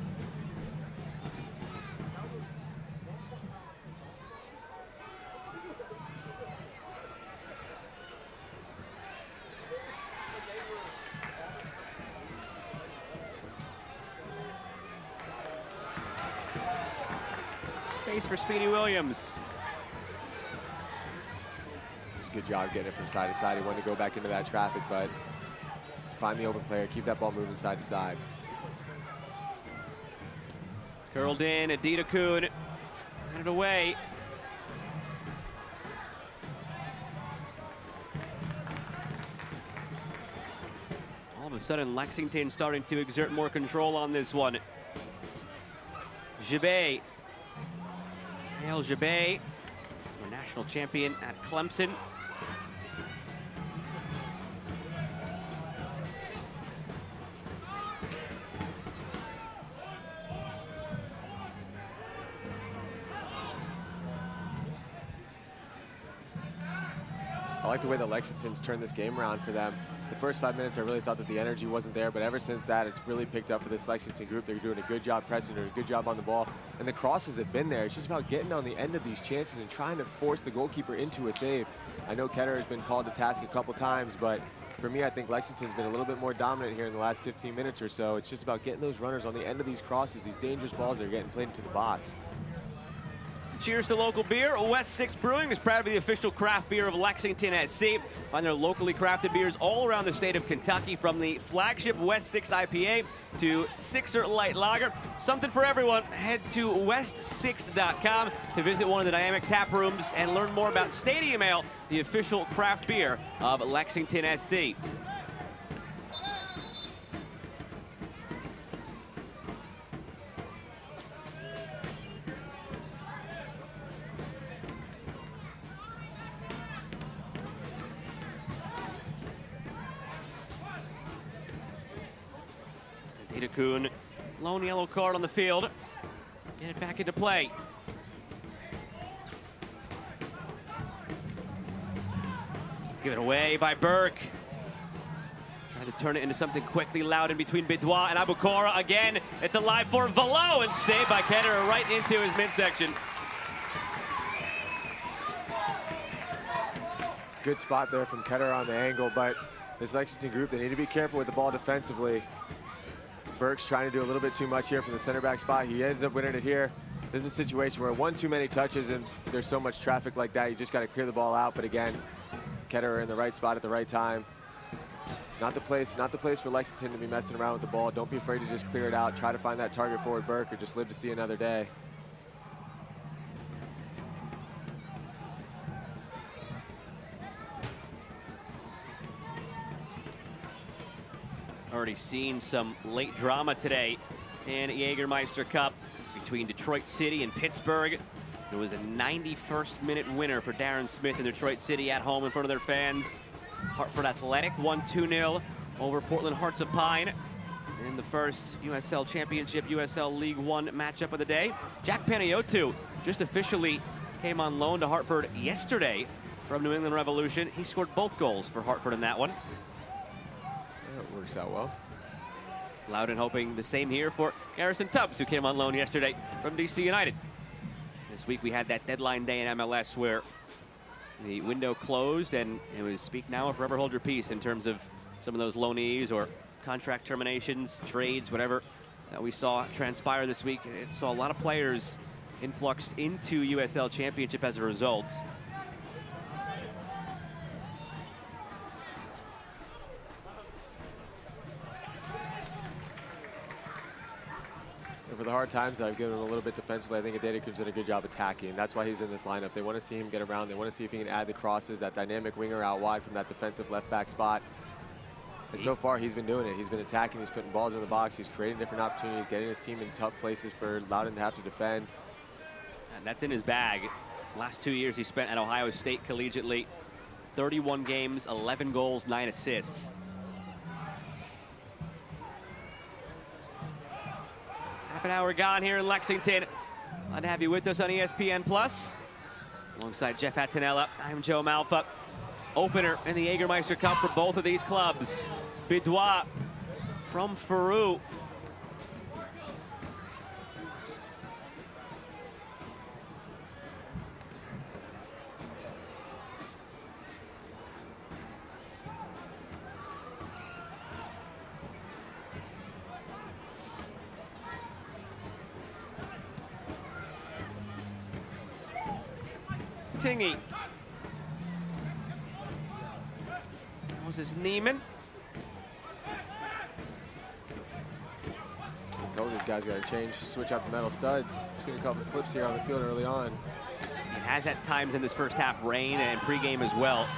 Space for Speedy Williams. It's a good job getting it from side to side. He wanted to go back into that traffic, but find the open player, keep that ball moving side to side. Curled in, Adita Kuhn. Had it away. All of a sudden, Lexington starting to exert more control on this one. Gibet. Hail Gibet, a national champion at Clemson. I like the way the Lexington's turned this game around for them. The first 5 minutes, I really thought that the energy wasn't there, but ever since that, it's really picked up for this Lexington group. They're doing a good job pressing, doing a good job on the ball, and the crosses have been there. It's just about getting on the end of these chances and trying to force the goalkeeper into a save. I know Ketterer has been called to task a couple times, but for me, I think Lexington's been a little bit more dominant here in the last 15 minutes or so. It's just about getting those runners on the end of these crosses, these dangerous balls that are getting played into the box. Cheers to local beer. West 6 Brewing is proud to be the official craft beer of Lexington SC. Find their locally crafted beers all around the state of Kentucky, from the flagship West 6 IPA to Sixer Light Lager. Something for everyone. Head to west6.com to visit one of the dynamic tap rooms and learn more about Stadium Ale, the official craft beer of Lexington SC. Adita Kuhn, lone yellow card on the field. Get it back into play. Give it away by Burke. Tried to turn it into something quickly. Loudoun between Bidwa and Abukora again. It's alive for Valo, and saved by Ketterer right into his midsection. Good spot there from Ketterer on the angle, but this Lexington group, they need to be careful with the ball defensively. Burke's trying to do a little bit too much here from the center back spot. He ends up winning it here. This is a situation where one too many touches and there's so much traffic like that, you just got to clear the ball out. But again, Ketterer in the right spot at the right time. Not the place for Lexington to be messing around with the ball. Don't be afraid to just clear it out. Try to find that target forward Burke or just live to see another day. Already seen some late drama today in Jägermeister Cup between Detroit City and Pittsburgh. It was a 91st minute winner for Darren Smith in Detroit City at home in front of their fans. Hartford Athletic won 2-0 over Portland Hearts of Pine in the first USL Championship, USL League One matchup of the day. Jack Panayiotou just officially came on loan to Hartford yesterday from New England Revolution. He scored both goals for Hartford in that one. That works out well. Loudoun hoping the same here for Garrison Tubbs, who came on loan yesterday from DC United. This week we had that deadline day in MLS where the window closed, and it was speak now or forever hold your peace in terms of some of those loanees or contract terminations, trades, whatever that we saw transpire this week. It saw a lot of players influxed into USL Championship as a result. For the hard times that I've given him a little bit defensively, I think Adetikun's done a good job attacking. That's why he's in this lineup. They want to see him get around. They want to see if he can add the crosses, that dynamic winger out wide from that defensive left back spot. And so far, he's been doing it. He's been attacking. He's putting balls in the box. He's creating different opportunities, getting his team in tough places for Loudoun to have to defend. And that's in his bag. Last 2 years he spent at Ohio State collegiately. 31 games, 11 goals, 9 assists. Half an hour gone here in Lexington. Glad to have you with us on ESPN Plus. Alongside Jeff Attinella, I'm Joe Malfa. Opener in the Jägermeister Cup for both of these clubs. Bidois from Faroux. Tingy. Moses Neiman. I told these guys got to change, switch out to metal studs. I've seen a couple of slips here on the field early on. It has at times in this first half rain and pregame as well.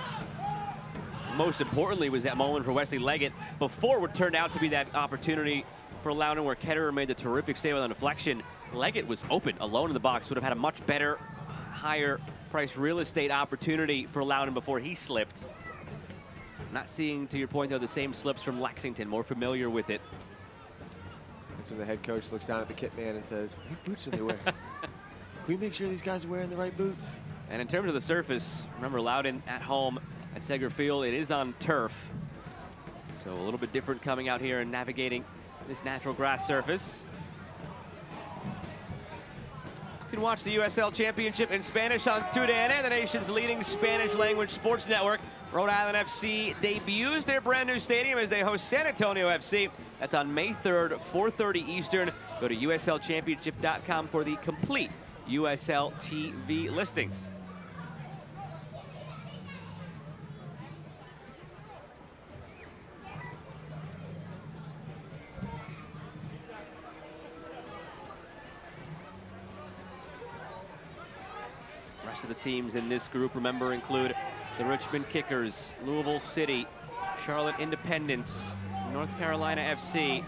Most importantly was that moment for Wesley Leggett before what turned out to be that opportunity for Loudoun where Ketterer made the terrific save on the deflection. Leggett was open, alone in the box, would have had a much better, higher price real estate opportunity for Loudoun before he slipped. Not seeing, to your point though, the same slips from Lexington, more familiar with it. That's when the head coach looks down at the kit man and says, what boots are they wearing? Can we make sure these guys are wearing the right boots? And in terms of the surface, remember Loudoun at home at Seger Field, it is on turf. So a little bit different coming out here and navigating this natural grass surface. You can watch the USL Championship in Spanish on TUDN, the nation's leading Spanish language sports network. Rhode Island FC debuts their brand new stadium as they host San Antonio FC. That's on May 3rd, 4:30 Eastern. Go to uslchampionship.com for the complete USL TV listings. Rest of the teams in this group, remember, include the Richmond Kickers, Louisville City, Charlotte Independence, North Carolina FC.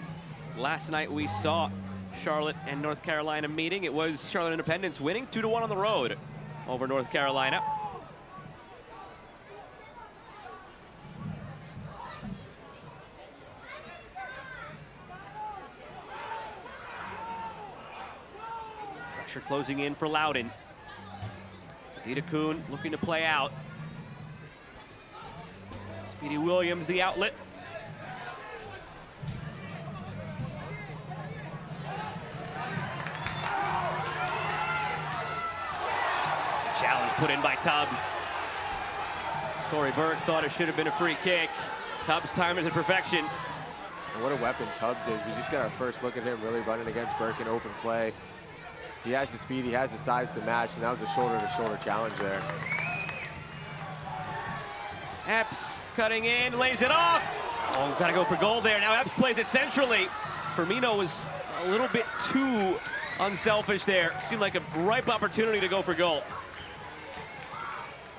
Last night we saw Charlotte and North Carolina meeting. It was Charlotte Independence winning 2-1 on the road over North Carolina. Pressure closing in for Loudoun. Adetikun looking to play out. Speedy Williams, the outlet. Challenge put in by Tubbs. Corey Burke thought it should have been a free kick. Tubbs' time is in perfection. And what a weapon Tubbs is. We just got our first look at him really running against Burke in open play. He has the speed, he has the size to match, and that was a shoulder-to-shoulder challenge there. Epps cutting in, lays it off. Oh, gotta go for goal there. Now Epps plays it centrally. Firmino was a little bit too unselfish there. Seemed like a ripe opportunity to go for goal.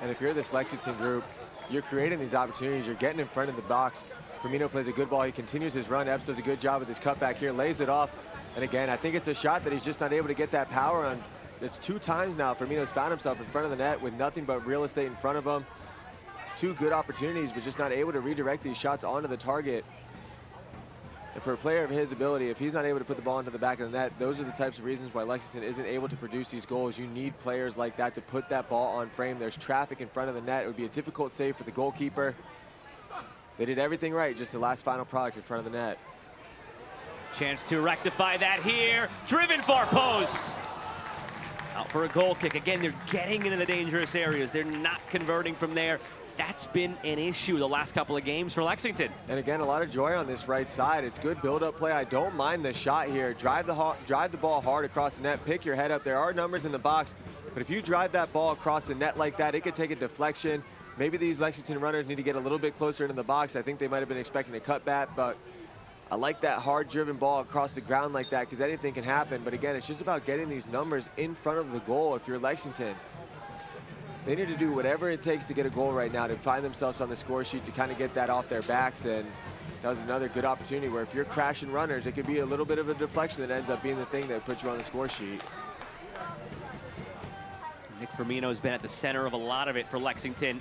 And if you're this Lexington group, you're creating these opportunities, you're getting in front of the box. Firmino plays a good ball, he continues his run. Epps does a good job with his cutback here, lays it off. And again, I think it's a shot that he's just not able to get that power on. It's 2 times now Firmino's found himself in front of the net with nothing but real estate in front of him. 2 good opportunities, but just not able to redirect these shots onto the target. And for a player of his ability, if he's not able to put the ball into the back of the net, those are the types of reasons why Lexington isn't able to produce these goals. You need players like that to put that ball on frame. There's traffic in front of the net. It would be a difficult save for the goalkeeper. They did everything right, just the last final product in front of the net. Chance to rectify that here. Driven far post. Out for a goal kick. Again, they're getting into the dangerous areas. They're not converting from there. That's been an issue the last couple of games for Lexington. And again, a lot of joy on this right side. It's good build-up play. I don't mind the shot here. Drive the ball hard across the net. Pick your head up. There are numbers in the box, but if you drive that ball across the net like that, it could take a deflection. Maybe these Lexington runners need to get a little bit closer into the box. I think they might have been expecting a cutback, but I like that hard-driven ball across the ground like that because anything can happen. But again, it's just about getting these numbers in front of the goal if you're Lexington. They need to do whatever it takes to get a goal right now to find themselves on the score sheet to kind of get that off their backs. And that was another good opportunity where if you're crashing runners, it could be a little bit of a deflection that ends up being the thing that puts you on the score sheet. Nick Firmino's been at the center of a lot of it for Lexington.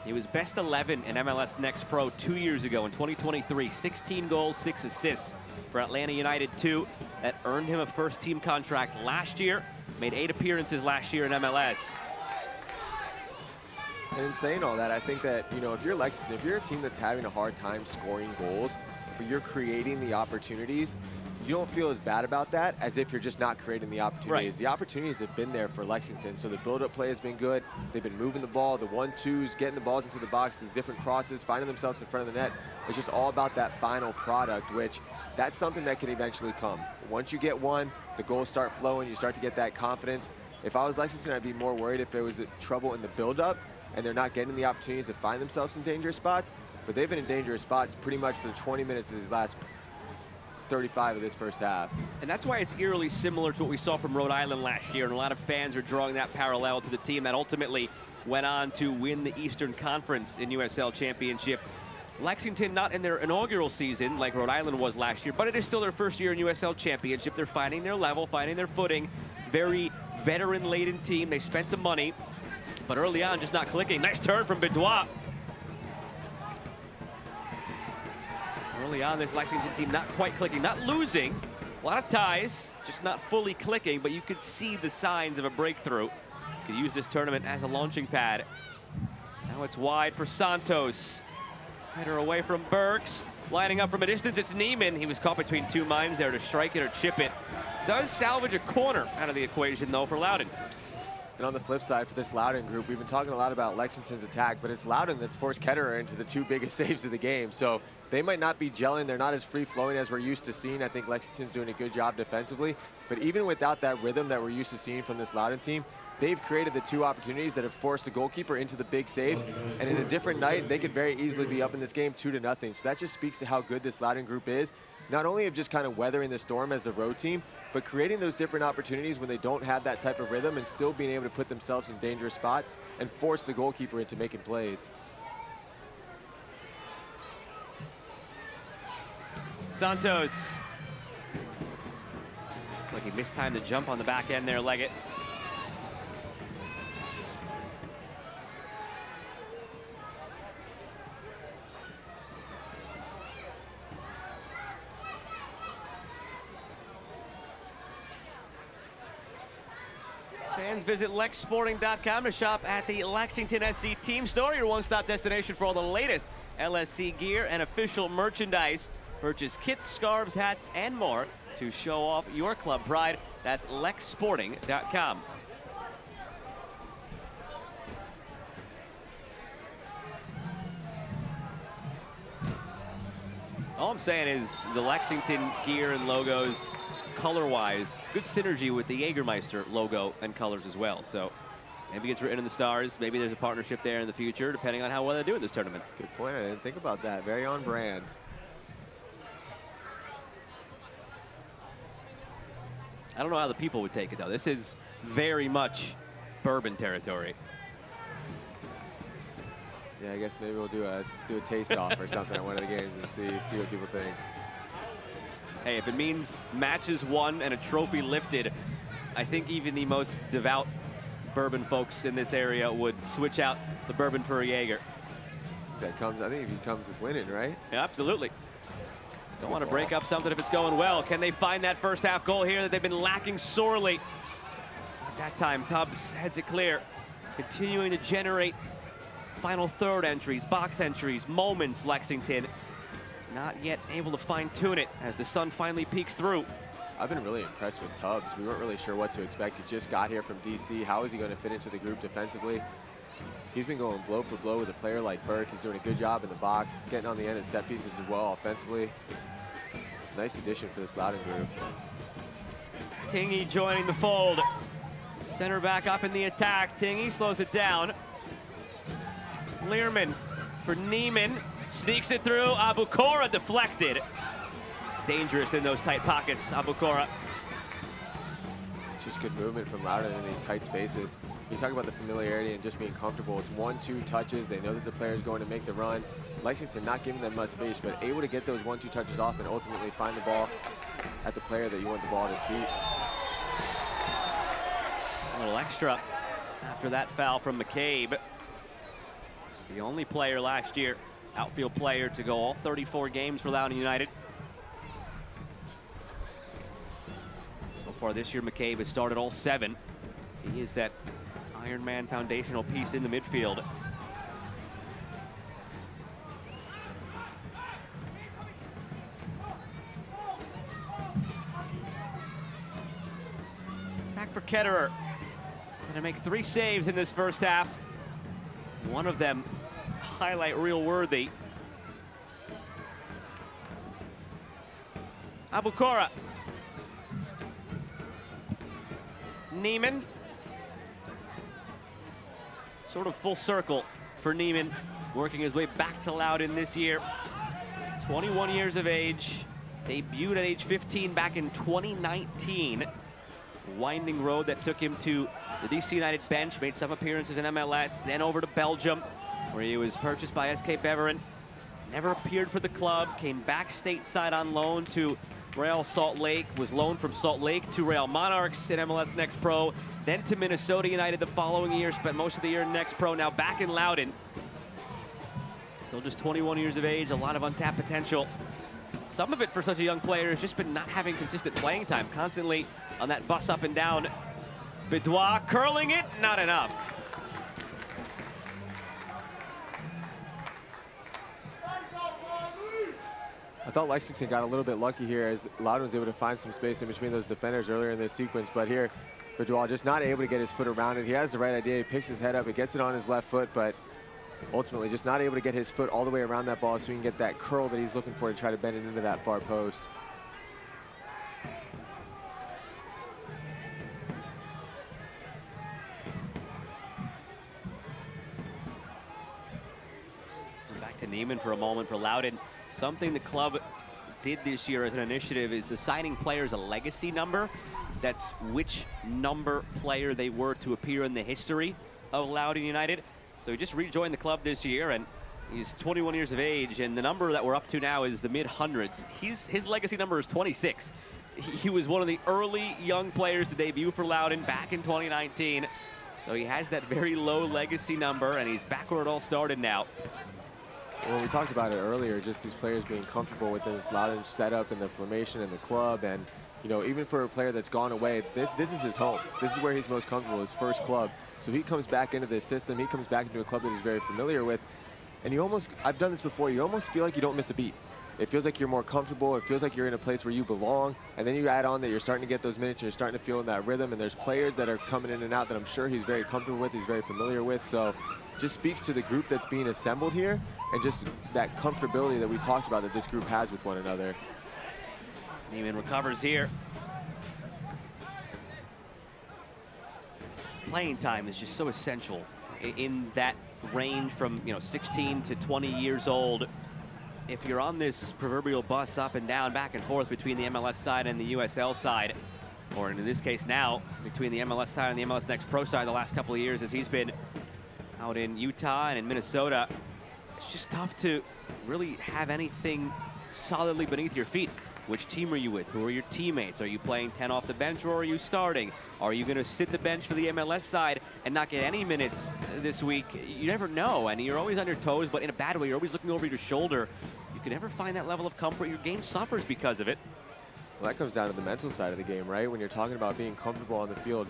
He was best 11 in MLS Next Pro 2 years ago in 2023. 16 goals, 6 assists for Atlanta United 2. That earned him a first-team contract last year. Made 8 appearances last year in MLS. And in saying all that, I think that, you know, if you're Lexington, if you're a team that's having a hard time scoring goals, but you're creating the opportunities, you don't feel as bad about that as if you're just not creating the opportunities. Right. The opportunities have been there for Lexington, so the build-up play has been good. They've been moving the ball, the 1-2s, getting the balls into the box, the different crosses, finding themselves in front of the net. It's just all about that final product, which that's something that can eventually come. Once you get one, the goals start flowing, you start to get that confidence. If I was Lexington, I'd be more worried if there was trouble in the build-up and they're not getting the opportunities to find themselves in dangerous spots, but they've been in dangerous spots pretty much for the 20 minutes of these last 35 of this first half. And that's why it's eerily similar to what we saw from Rhode Island last year, and a lot of fans are drawing that parallel to the team that ultimately went on to win the Eastern Conference in USL Championship. Lexington not in their inaugural season like Rhode Island was last year, but it is still their first year in USL Championship. They're finding their level, finding their footing. Very veteran-laden team. They spent the money, but early on just not clicking. Nice turn from Bedois. Early on, this Lexington team not quite clicking, not losing. A lot of ties, just not fully clicking, but you could see the signs of a breakthrough. Could use this tournament as a launching pad. Now it's wide for Santos. Header away from Burks. Lining up from a distance, it's Neiman. He was caught between 2 minds there to strike it or chip it. Does salvage a corner out of the equation, though, for Loudoun. And on the flip side, for this Loudoun group, we've been talking a lot about Lexington's attack, but it's Loudoun that's forced Ketterer into the 2 biggest saves of the game. So they might not be gelling. They're not as free-flowing as we're used to seeing. I think Lexington's doing a good job defensively. But even without that rhythm that we're used to seeing from this Loudoun team, they've created the 2 opportunities that have forced the goalkeeper into the big saves. And in a different night, they could very easily be up in this game 2-0. So that just speaks to how good this Loudoun group is. Not only of just kind of weathering the storm as a road team, but creating those different opportunities when they don't have that type of rhythm and still being able to put themselves in dangerous spots and force the goalkeeper into making plays. Santos. Like he missed time to jump on the back end there, Leggett. Fans visit lexsporting.com to shop at the Lexington SC Team Store, your one-stop destination for all the latest LSC gear and official merchandise. Purchase kits, scarves, hats, and more to show off your club pride. That's lexsporting.com. All I'm saying is the Lexington gear and logos, color-wise, good synergy with the Jägermeister logo and colors as well. So Maybe it's written in the stars. Maybe there's a partnership there in the future, depending on how well they do in this tournament. Good point. I didn't think about that. Very on brand. I don't know how the people would take it, though. This is very much bourbon territory. Yeah, I guess maybe we'll do a taste off or something at one of the games and see what people think. Hey, if it means matches won and a trophy lifted, I think even the most devout bourbon folks in this area would switch out the bourbon for a Jaeger. I think it comes with winning, right? Yeah, absolutely. Don't want to break up something if it's going well. Can they find that first half goal here that they've been lacking sorely? At that time, Tubbs heads it clear, continuing to generate final third entries, box entries, moments, Lexington. Not yet able to fine-tune it as the sun finally peeks through. I've been really impressed with Tubbs. We weren't really sure what to expect. He just got here from DC. How is he going to fit into the group defensively? He's been going blow for blow with a player like Burke. He's doing a good job in the box, getting on the end of set pieces as well offensively. Nice addition for this Loudoun group. Tingy joining the fold. Center back up in the attack. Tingy slows it down. Learman for Neiman. Sneaks it through. Abukora deflected. It's dangerous in those tight pockets, Abukora. It's just good movement from Loudoun in these tight spaces. You talk about the familiarity and just being comfortable. It's 1-2 touches. They know that the player is going to make the run. Lexington not giving them much space, but able to get those 1-2 touches off and ultimately find the ball at the player that you want the ball at his feet. A little extra after that foul from McCabe. He's the only player last year, outfield player, to go all 34 games for Loudoun United. So far this year, McCabe has started all 7. He is that Iron Man foundational piece in the midfield. Back for Ketterer. Gonna make 3 saves in this first half. One of them highlight reel worthy. Abukora. Neiman. Sort of full circle for Neiman, working his way back to Loudoun this year. 21 years of age, debuted at age 15 back in 2019. Winding road that took him to the DC United bench, made some appearances in MLS, then over to Belgium, where he was purchased by SK Beveren. Never appeared for the club, came back stateside on loan to Real Salt Lake, was loaned from Salt Lake to Real Monarchs in MLS Next Pro, then to Minnesota United the following year, spent most of the year in Next Pro, now back in Loudoun. Still just 21 years of age, a lot of untapped potential. Some of it for such a young player has just been not having consistent playing time, constantly on that bus up and down. Bedois curling it, not enough. I thought Lexington got a little bit lucky here as Loudoun was able to find some space in between those defenders earlier in this sequence, but here, Bedois just not able to get his foot around it. He has the right idea, he picks his head up, he gets it on his left foot, but ultimately just not able to get his foot all the way around that ball so he can get that curl that he's looking for to try to bend it into that far post. Back to Neiman for a moment for Loudoun. Something the club did this year as an initiative is assigning players a legacy number. That's which number player they were to appear in the history of Loudoun United. So he just rejoined the club this year, and he's 21 years of age, and the number that we're up to now is the mid-hundreds. His legacy number is 26. He was one of the early young players to debut for Loudoun back in 2019. So he has that very low legacy number, and he's back where it all started now. Well, we talked about it earlier, just these players being comfortable with this Loudoun setup and the formation and the club, and you know, even for a player that's gone away, this is his home. This is where he's most comfortable, his first club. So he comes back into this system, he comes back into a club that he's very familiar with, and you almost, I've done this before, you almost feel like you don't miss a beat. It feels like you're more comfortable, it feels like you're in a place where you belong, and then you add on that you're starting to get those minutes, you're starting to feel in that rhythm, and there's players that are coming in and out that I'm sure he's very comfortable with, he's very familiar with, so just speaks to the group that's being assembled here, and just that comfortability that we talked about that this group has with one another. Neiman recovers here. playing time is just so essential in that range from 16 to 20 years old. If you're on this proverbial bus up and down, back and forth between the MLS side and the USL side, or in this case now, between the MLS side and the MLS Next Pro side the last couple of years as he's been out in Utah and in Minnesota, it's just tough to really have anything solidly beneath your feet. Which team are you with? Who are your teammates? Are you playing 10 off the bench or are you starting? Are you going to sit the bench for the MLS side and not get any minutes this week? You never know, and you're always on your toes, but in a bad way. You're always looking over your shoulder. You can never find that level of comfort. Your game suffers because of it. Well, that comes down to the mental side of the game, right? When you're talking about being comfortable on the field,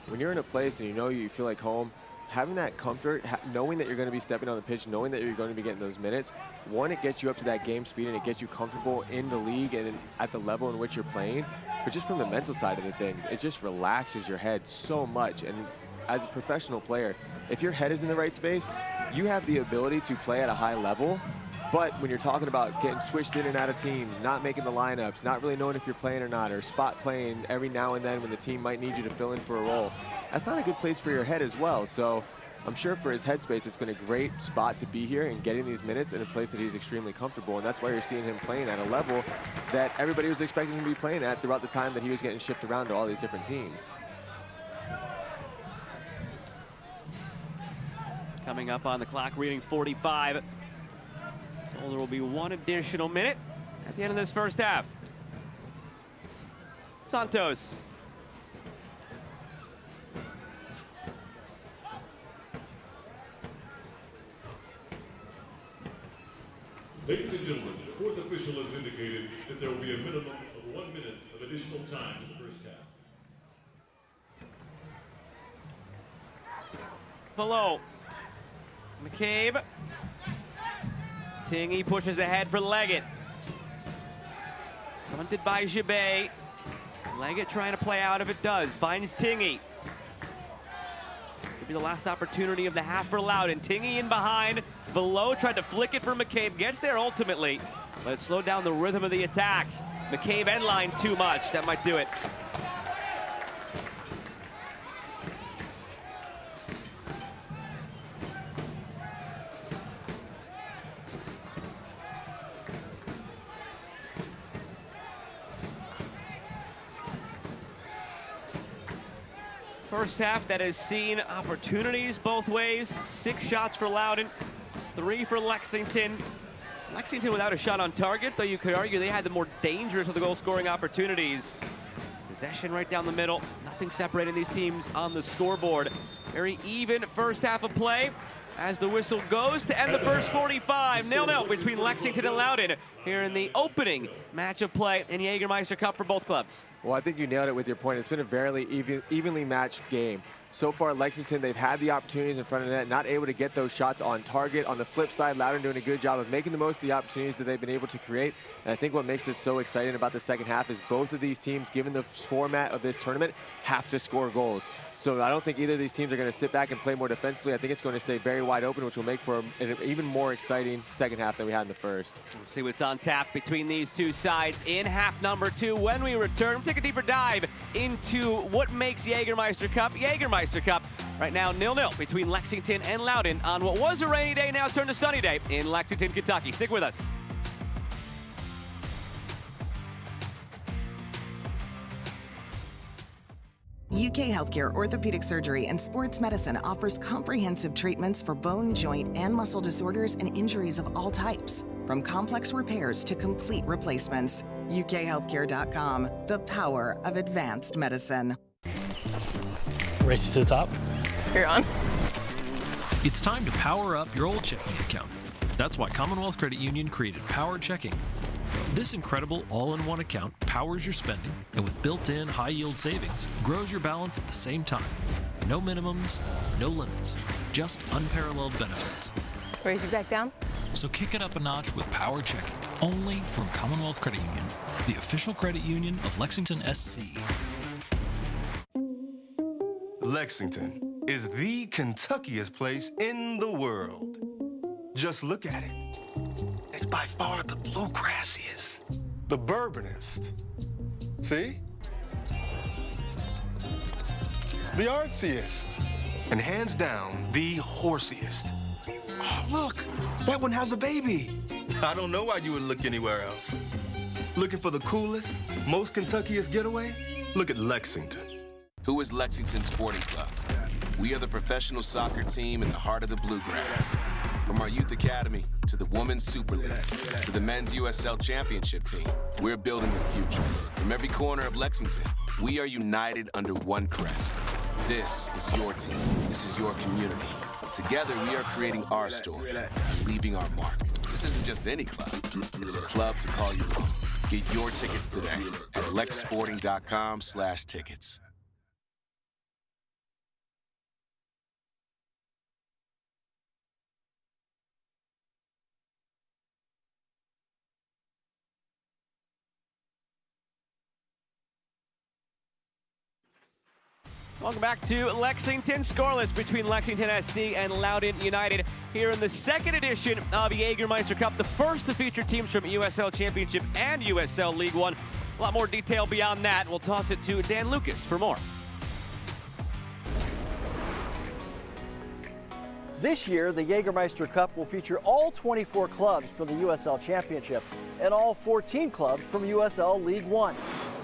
when you're in a place and you feel like home, having that comfort, knowing that you're going to be stepping on the pitch, knowing that you're going to be getting those minutes, one, it gets you up to that game speed and it gets you comfortable in the league and at the level in which you're playing. But just from the mental side of the things, it just relaxes your head so much. And as a professional player, if your head is in the right space, you have the ability to play at a high level. But when you're talking about getting switched in and out of teams, not making the lineups, not really knowing if you're playing or not, or spot playing every now and then when the team might need you to fill in for a role, that's not a good place for your head as well. So I'm sure for his headspace, it's been a great spot to be here and getting these minutes in a place that he's extremely comfortable. And that's why you're seeing him playing at a level that everybody was expecting him to be playing at throughout the time that he was getting shipped around to all these different teams. Coming up on the clock, reading 45. So there will be one additional minute at the end of this first half. Santos. Ladies and gentlemen, the fourth official has indicated that there will be a minimum of 1 minute of additional time in the first half. Below. McCabe. Tingy pushes ahead for Leggett. Fronted by Gibet. Leggett trying to play out if it does. Finds Tingy. Could be the last opportunity of the half for Loudoun. Tingy in behind. Below tried to flick it for McCabe. Gets there ultimately, but it slowed down the rhythm of the attack. McCabe end line too much. That might do it. First half that has seen opportunities both ways. 6 shots for Loudoun, 3 for Lexington. Lexington without a shot on target, though you could argue they had the more dangerous of the goal-scoring opportunities. Possession right down the middle. Nothing separating these teams on the scoreboard. Very even first half of play as the whistle goes to end the first 45. 0-0 between Lexington and Loudoun here in the opening match of play in the Jägermeister Cup for both clubs. Well, I think you nailed it with your point. It's been a very evenly matched game. So far, Lexington, they've had the opportunities in front of the net, not able to get those shots on target. On the flip side, Loudoun doing a good job of making the most of the opportunities that they've been able to create. And I think what makes this so exciting about the second half is both of these teams, given the format of this tournament, have to score goals. So I don't think either of these teams are going to sit back and play more defensively. I think it's going to stay very wide open, which will make for an even more exciting second half than we had in the first. We'll see what's on tap between these two sides in half number 2. When we return, we'll take a deeper dive into what makes Jägermeister Cup. Right now, 0-0 between Lexington and Loudoun on what was a rainy day, now turned to sunny day in Lexington, Kentucky. Stick with us. UK Healthcare Orthopedic Surgery and Sports Medicine offers comprehensive treatments for bone, joint, and muscle disorders and injuries of all types. From complex repairs to complete replacements. UKHealthcare.com, the power of advanced medicine. Race to the top. You're on. It's time to power up your old checking account. That's why Commonwealth Credit Union created Power Checking. This incredible all-in-one account powers your spending and with built-in high-yield savings, grows your balance at the same time. No minimums, no limits, just unparalleled benefits. Raise it back down. So kick it up a notch with Power Checking, only from Commonwealth Credit Union, the official credit union of Lexington SC. Lexington is the Kentuckiest place in the world. Just look at it. It's by far the bluegrassiest, the bourbonist. See? the artsiest, and hands down, the horsiest. Oh, look, that one has a baby. I don't know why you would look anywhere else. Looking for the coolest, most Kentuckiest getaway? Look at Lexington. Who is Lexington Sporting Club? We are the professional soccer team in the heart of the Bluegrass. From our Youth Academy to the Women's Super League to the Men's USL Championship team, we're building the future. From every corner of Lexington, we are united under one crest. This is your team. This is your community. Together, we are creating our story and leaving our mark. This isn't just any club. It's a club to call your own. Get your tickets today at lexsporting.com/tickets. Welcome back to Lexington. Scoreless between Lexington SC and Loudoun United here in the second edition of the Jägermeister Cup, the first to feature teams from USL Championship and USL League One. A lot more detail beyond that. We'll toss it to Dan Lucas for more. This year, the Jägermeister Cup will feature all 24 clubs from the USL Championship and all 14 clubs from USL League One.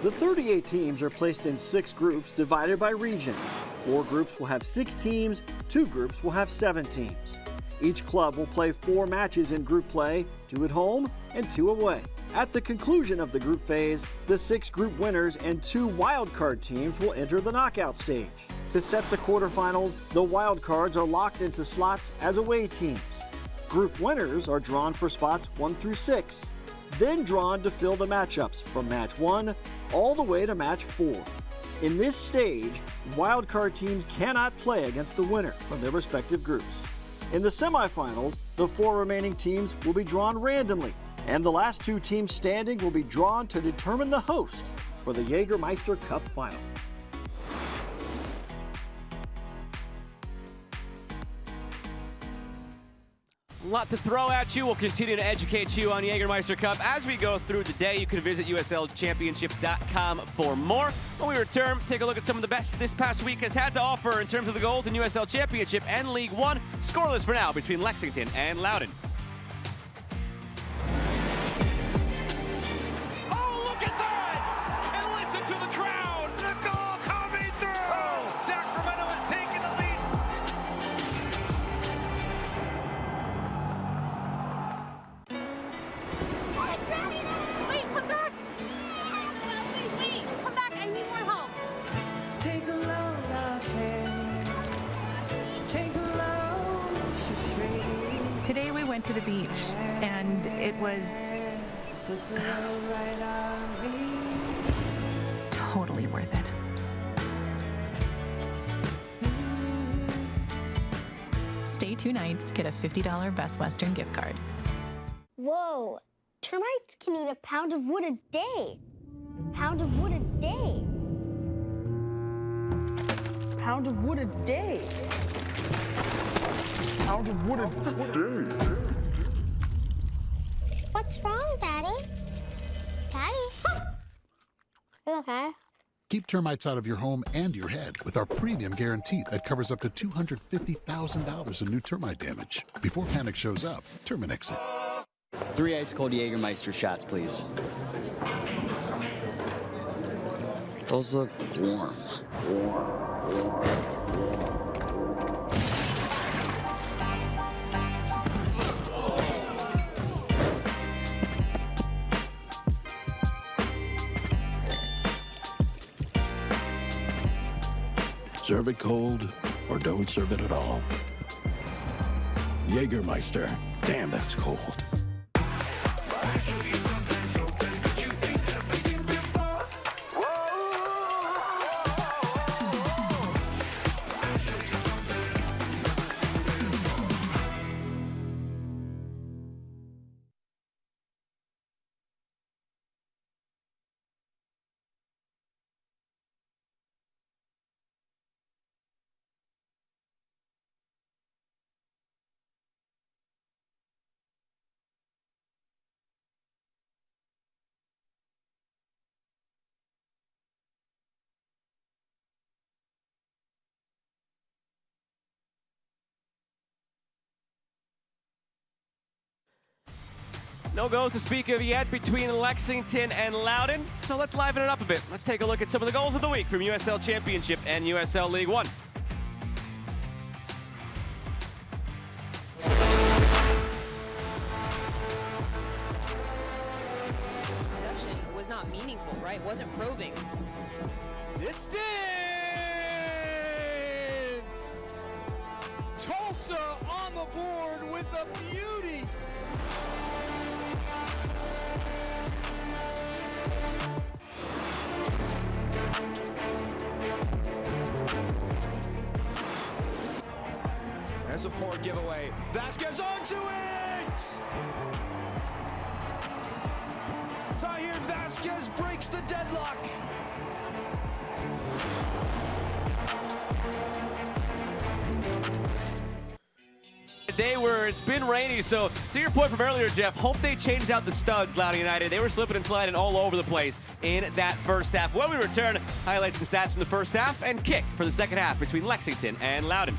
The 38 teams are placed in 6 groups divided by region. 4 groups will have 6 teams, 2 groups will have 7 teams. Each club will play 4 matches in group play, 2 at home and 2 away. At the conclusion of the group phase, the 6 group winners and 2 wildcard teams will enter the knockout stage. To set the quarterfinals, the wildcards are locked into slots as away teams. Group winners are drawn for spots 1 through 6, then drawn to fill the matchups from match 1 all the way to match 4. In this stage, wildcard teams cannot play against the winner from their respective groups. In the semifinals, the 4 remaining teams will be drawn randomly, and the last 2 teams standing will be drawn to determine the host for the Jägermeister Cup final. A lot to throw at you. We'll continue to educate you on Jägermeister Cup as we go through today. You can visit uslchampionship.com for more. When we return, take a look at some of the best this past week has had to offer in terms of the goals in USL Championship and League One. Scoreless for now between Lexington and Loudoun. Oh, look at that! And listen to the crowd! The goal coming through! Oh, Sacramento is taking the lead. Wait, come back! Wait, come back, I need more help. Take a load off it. Take a load for free. Today we went to the beach, and it was totally worth it. Stay 2 nights, get a $50 Best Western gift card. Whoa, termites can eat a pound of wood a day. Pound of wood a day. Pound of wood a day. Pound of wood a day. What's wrong, Daddy? Daddy? You okay? Keep termites out of your home and your head with our premium guarantee that covers up to $250,000 in new termite damage. Before panic shows up, Terminix it. 3 ice-cold Jägermeister shots, please. Those look warm. Serve it cold or don't serve it at all. Jägermeister. Damn, that's cold. No goals to speak of yet between Lexington and Loudoun, so let's liven it up a bit. Let's take a look at some of the goals of the week from USL Championship and USL League One. Possession was not meaningful, right? Wasn't probing. Distance! Tulsa on the board with a beauty! There's a poor giveaway. Vasquez onto it! Zahir Vasquez breaks the deadlock. A day where it's been rainy, so to your point from earlier, Jeff, hope they changed out the studs, Loudoun United. They were slipping and sliding all over the place in that first half. When we return, highlights and stats from the first half and kick for the second half between Lexington and Loudoun.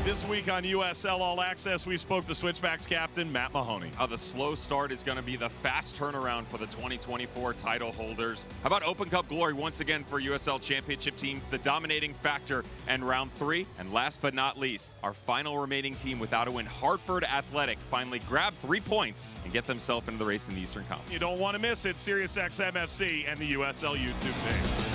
This week on USL All Access, we spoke to Switchbacks captain Matt Mahoney. How the slow start is going to be the fast turnaround for the 2024 title holders. How about Open Cup glory once again for USL Championship teams, the dominating factor and round 3. And last but not least, our final remaining team without a win, Hartford Athletic, finally grabbed 3 points and get themselves into the race in the Eastern Conference. You don't want to miss it, SiriusXM FC and the USL YouTube page.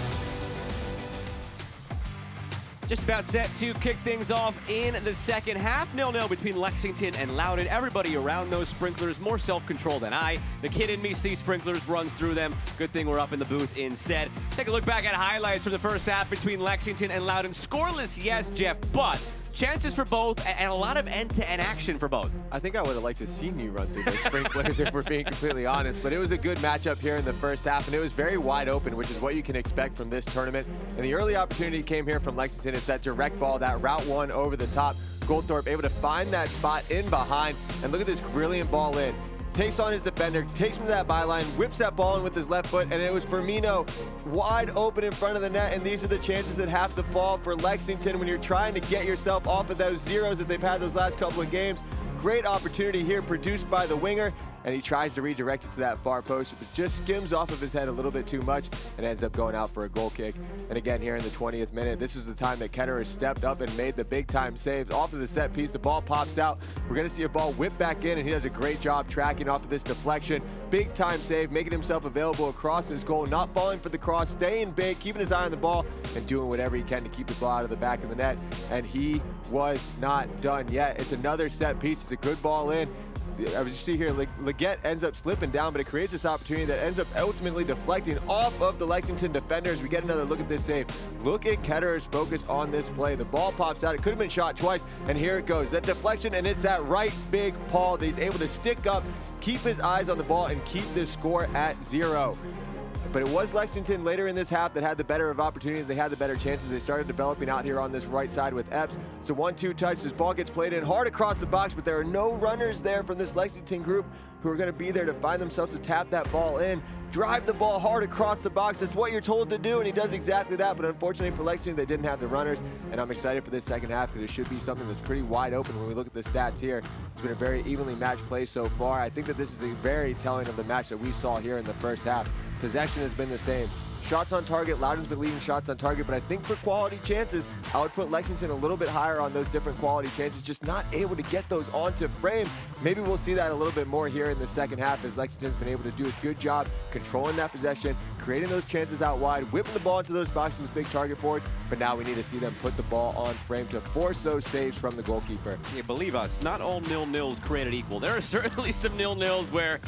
Just about set to kick things off in the second half. 0-0 between Lexington and Loudoun. Everybody around those sprinklers, more self-control than I. The kid in me sees sprinklers, runs through them. Good thing we're up in the booth instead. Take a look back at highlights from the first half between Lexington and Loudoun. Scoreless, yes, Jeff, but chances for both and a lot of end-to-end action for both. I think I would have liked to see you run through those sprinklers if we're being completely honest, but it was a good matchup here in the first half, and it was very wide open, which is what you can expect from this tournament. And the early opportunity came here from Lexington. It's that direct ball, that route one over the top. Goldthorpe able to find that spot in behind, and look at this brilliant ball in. Takes on his defender, takes him to that byline, whips that ball in with his left foot, and it was Firmino wide open in front of the net, and these are the chances that have to fall for Lexington when you're trying to get yourself off of those zeros that they've had those last couple of games. Great opportunity here produced by the winger, and he tries to redirect it to that far post, but just skims off of his head a little bit too much and ends up going out for a goal kick. And again, here in the 20th minute, this is the time that Ketterer stepped up and made the big time saves. Off of the set piece, the ball pops out. We're going to see a ball whip back in, and he does a great job tracking off of this deflection. Big time save, making himself available across his goal, not falling for the cross, staying big, keeping his eye on the ball, and doing whatever he can to keep the ball out of the back of the net. And he was not done yet. It's another set piece. It's a good ball in. As you see here, Leggett ends up slipping down, but it creates this opportunity that ends up ultimately deflecting off of the Lexington defenders. We get another look at this save. Look at Ketterer's focus on this play. The ball pops out. It could have been shot twice, and here it goes. That deflection, and it's that right big paw that he's able to stick up, keep his eyes on the ball, and keep this score at 0. But it was Lexington later in this half that had the better of opportunities. They had the better chances. They started developing out here on this right side with Epps. It's a 1-2 touch. This ball gets played in hard across the box, but there are no runners there from this Lexington group who are going to be there to find themselves to tap that ball in. Drive the ball hard across the box. That's what you're told to do, and he does exactly that. But unfortunately for Lexington, they didn't have the runners, and I'm excited for this second half because it should be something that's pretty wide open when we look at the stats here. It's been a very evenly matched play so far. I think that this is a very telling of the match that we saw here in the first half. Possession has been the same. Shots on target, Loudoun's been leading shots on target, but I think for quality chances, I would put Lexington a little bit higher on those different quality chances, just not able to get those onto frame. Maybe we'll see that a little bit more here in the second half as Lexington's been able to do a good job controlling that possession, creating those chances out wide, whipping the ball into those boxes, big target forwards, but now we need to see them put the ball on frame to force those saves from the goalkeeper. Yeah, believe us, not all nil-nils created equal. There are certainly some nil-nils where